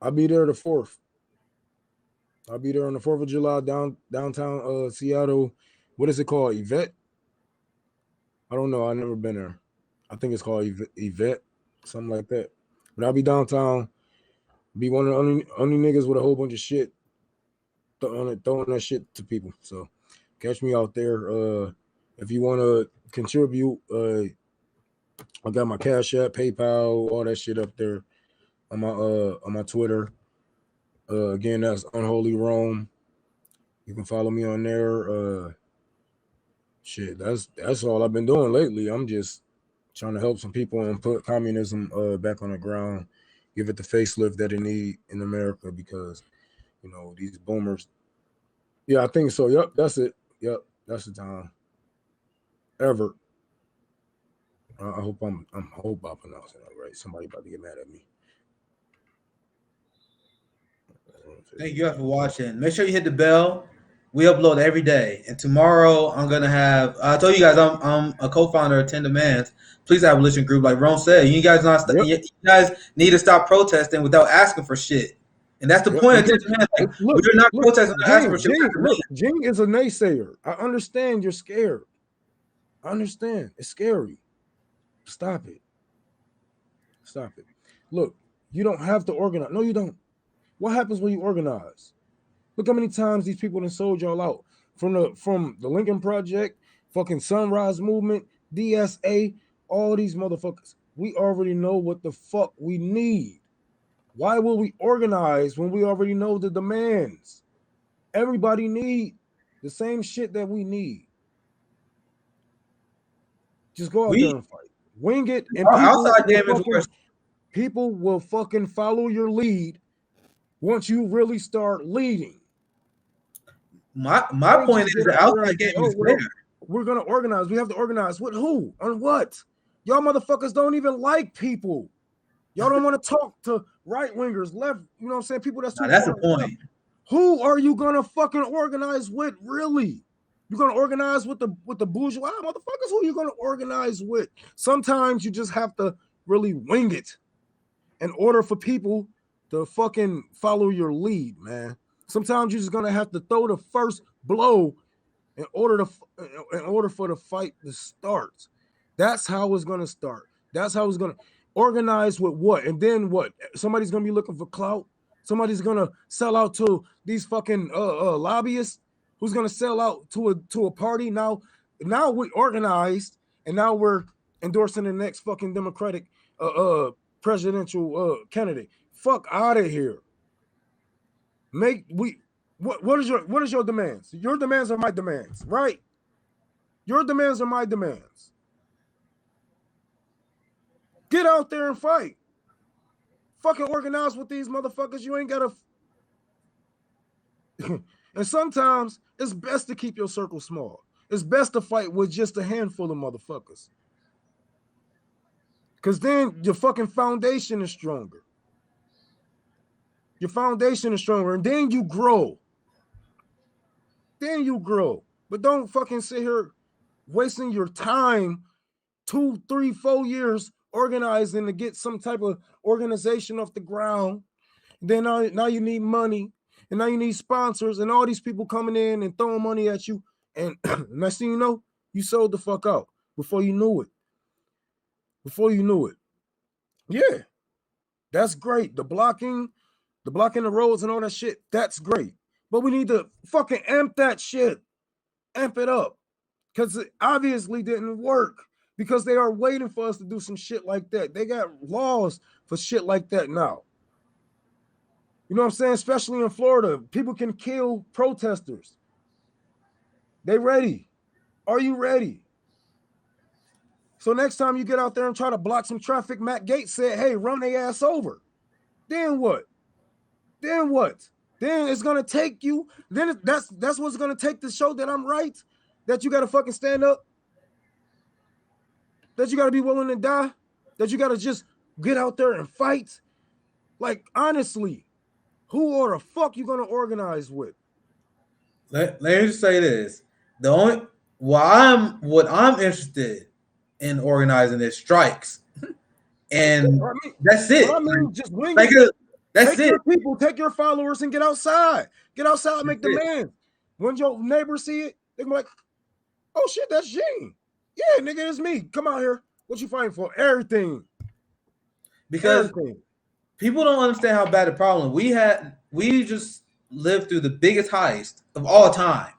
I'll be there the 4th. I'll be there on the 4th of July downtown Seattle. What is it called? Yvette? I don't know. I've never been there. I think it's called Yvette, something like that. But I'll be downtown. Be one of the only niggas with a whole bunch of shit throwing that shit to people. So catch me out there. If you want to contribute, I got my Cash App, PayPal, all that shit up there on my Twitter. Again, that's Unholy Rome. You can follow me on there. Shit, that's all I've been doing lately. I'm just trying to help some people and put communism back on the ground, give it the facelift that it need in America, because you know these boomers. Yeah, I think so. Yep, that's it. Yep, that's the time. Ever. I hope I'm pronouncing that right. Somebody about to get mad at me. Thank you guys for watching. Make sure you hit the bell. We upload every day, and tomorrow I'm gonna have. I told you guys I'm a co-founder of 10 Demands. Please abolition group, like Ron said. You guys you guys need to stop protesting without asking for shit, and that's the point of 10 Demands. Like, we're not protesting without asking for shit. Jing is a naysayer. I understand you're scared. I understand it's scary. Stop it. Stop it. Look, you don't have to organize. No, you don't. What happens when you organize? Look how many times these people have sold y'all out from the Lincoln Project, fucking Sunrise Movement, DSA, all these motherfuckers. We already know what the fuck we need. Why will we organize when we already know the demands? Everybody need the same shit that we need. Just go out there and fight. Wing it, and people will fucking follow your lead once you really start leading. My point is the outside game is there. We're gonna organize. We have to organize with who? On what? Y'all motherfuckers don't even like people. Y'all don't want to talk to right wingers, left. You know what I'm saying? People that's that's the point. Left. Who are you gonna fucking organize with? Really? You're gonna organize with the bourgeois motherfuckers? Who are you gonna organize with? Sometimes you just have to really wing it in order for people to fucking follow your lead, man. Sometimes you're just gonna have to throw the first blow in order for the fight to start. That's how it's gonna start. That's how it's gonna organize with what, and then what? Somebody's gonna be looking for clout. Somebody's gonna sell out to these fucking lobbyists. Who's gonna sell out to a party? Now we're organized, and now we're endorsing the next fucking Democratic presidential candidate. Fuck out of here. What is your demands? Your demands are my demands, right? Your demands are my demands. Get out there and fight. Fucking organize with these motherfuckers. You ain't gotta. And sometimes it's best to keep your circle small. It's best to fight with just a handful of motherfuckers. Because then your fucking foundation is stronger. Your foundation is stronger, and then you grow. Then you grow. But don't fucking sit here wasting your time 2, 3, 4 years organizing to get some type of organization off the ground. Then now you need money, and now you need sponsors, and all these people coming in and throwing money at you. And next thing you know, you sold the fuck out before you knew it. Before you knew it. Yeah, that's great. The blocking the roads and all that shit, that's great. But we need to fucking amp that shit. Amp it up. Because it obviously didn't work. Because they are waiting for us to do some shit like that. They got laws for shit like that now. You know what I'm saying? Especially in Florida. People can kill protesters. They ready. Are you ready? So next time you get out there and try to block some traffic, Matt Gaetz said, hey, run their ass over. Then what? Then what? Then it's gonna take you. Then that's what's gonna take to show that I'm right. That you gotta fucking stand up. That you gotta be willing to die. That you gotta just get out there and fight. Like honestly, who or the fuck you gonna organize with? Let me just say this: what I'm interested in organizing is strikes. and I mean, that's it. I mean, just wing Like, it. that's Take it. your people, take your followers, and get outside. Get outside, and make That's it. demands. When your neighbors see it, they can be like, "Oh shit, that's Gene. Yeah, nigga, it's me. Come out here. What you fighting for? Everything." Because Everything. people don't understand how bad the problem. We just lived through the biggest heist of all time.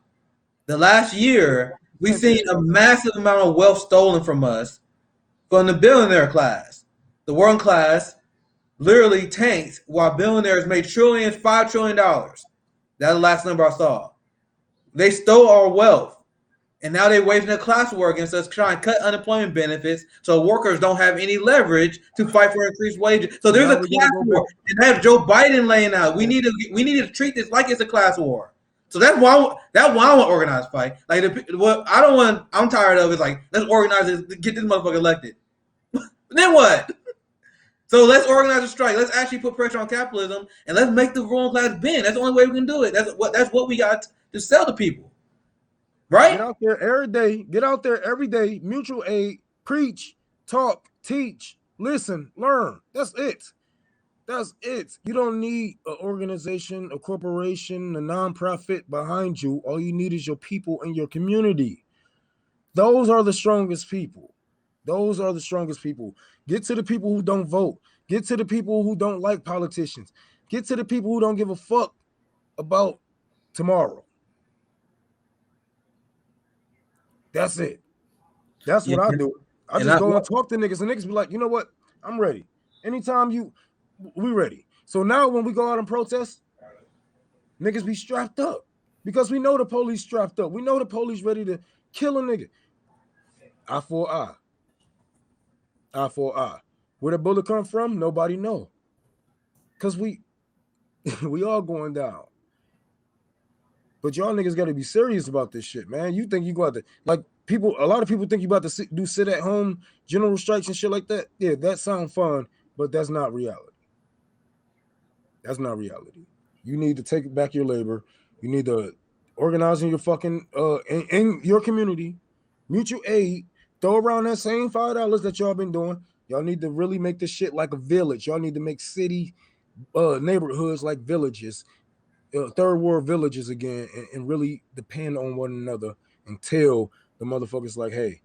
The last year, we've seen a massive amount of wealth stolen from us from the billionaire class. The working class literally tanked while billionaires made trillions, $5 trillion. That's the last number I saw. They stole our wealth. And now they're waging a class war against us, trying to cut unemployment benefits so workers don't have any leverage to fight for increased wages. So there's a class war. And that's Joe Biden laying out. We need to treat this like it's a class war. So that's why I want to organize fight. Like what I don't want. I'm tired of is like, let's organize this, get this motherfucker elected. Then what? So let's organize a strike. Let's actually put pressure on capitalism and let's make the ruling class bend. That's the only way we can do it. That's what we got to sell to people. Right? Get out there every day. Get out there every day. Mutual aid. Preach. Talk. Teach. Listen. Learn. That's it. That's it. You don't need an organization, a corporation, a nonprofit behind you. All you need is your people and your community. Those are the strongest people. Those are the strongest people. Get to the people who don't vote. Get to the people who don't like politicians. Get to the people who don't give a fuck about tomorrow. That's it. That's what I do. I just go and talk to niggas, and niggas be like, you know what? I'm ready. Anytime we ready. So now when we go out and protest, niggas be strapped up because we know the police strapped up. We know the police ready to kill a nigga. Eye for eye. Eye for eye. Where the bullet come from? Nobody know. Because we all going down. But y'all niggas got to be serious about this shit, man. You think you go out to, like, people, a lot of people think you about to do sit at home general strikes and shit like that. Yeah, that sound fun, but that's not reality. That's not reality. You need to take back your labor. You need to organize in your fucking in your community, mutual aid, throw around that same $5 that y'all been doing. Y'all need to really make this shit like a village. Y'all need to make city neighborhoods like villages. Third world villages again, and really depend on one another and tell the motherfuckers like, hey,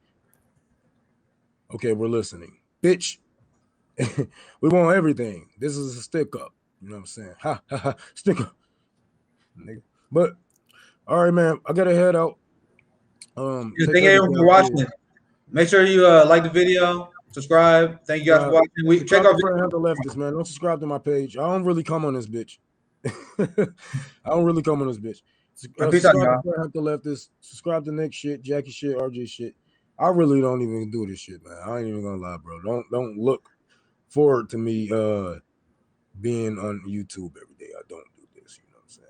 okay, we're listening. Bitch, we want everything. This is a stick up. You know what I'm saying? Ha, ha, ha, stick up. But, all right, man, I got to head out. Thank you everyone for watching. Make sure you like the video, subscribe. Thank you guys for watching. We check out Fred Hampton Leftist, man. Don't subscribe to my page. I don't really come on this bitch. I don't really come on this bitch. Subscribe to Fred Hampton Leftist. Subscribe to Nick shit, Jackie shit, RJ shit. I really don't even do this shit, man. I ain't even gonna lie, bro. Don't look forward to me being on YouTube every day. I don't do this. You know what I'm saying?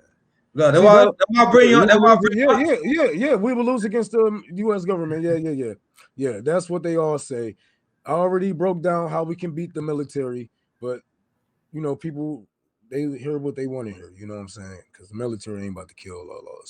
No, that's why I bring you on. That's why I bring you on. Yeah. We will lose against the U.S. government. Yeah. That's what they all say. I already broke down how we can beat the military, but you know, people, they hear what they want to hear. You know what I'm saying? Because the military ain't about to kill all of us.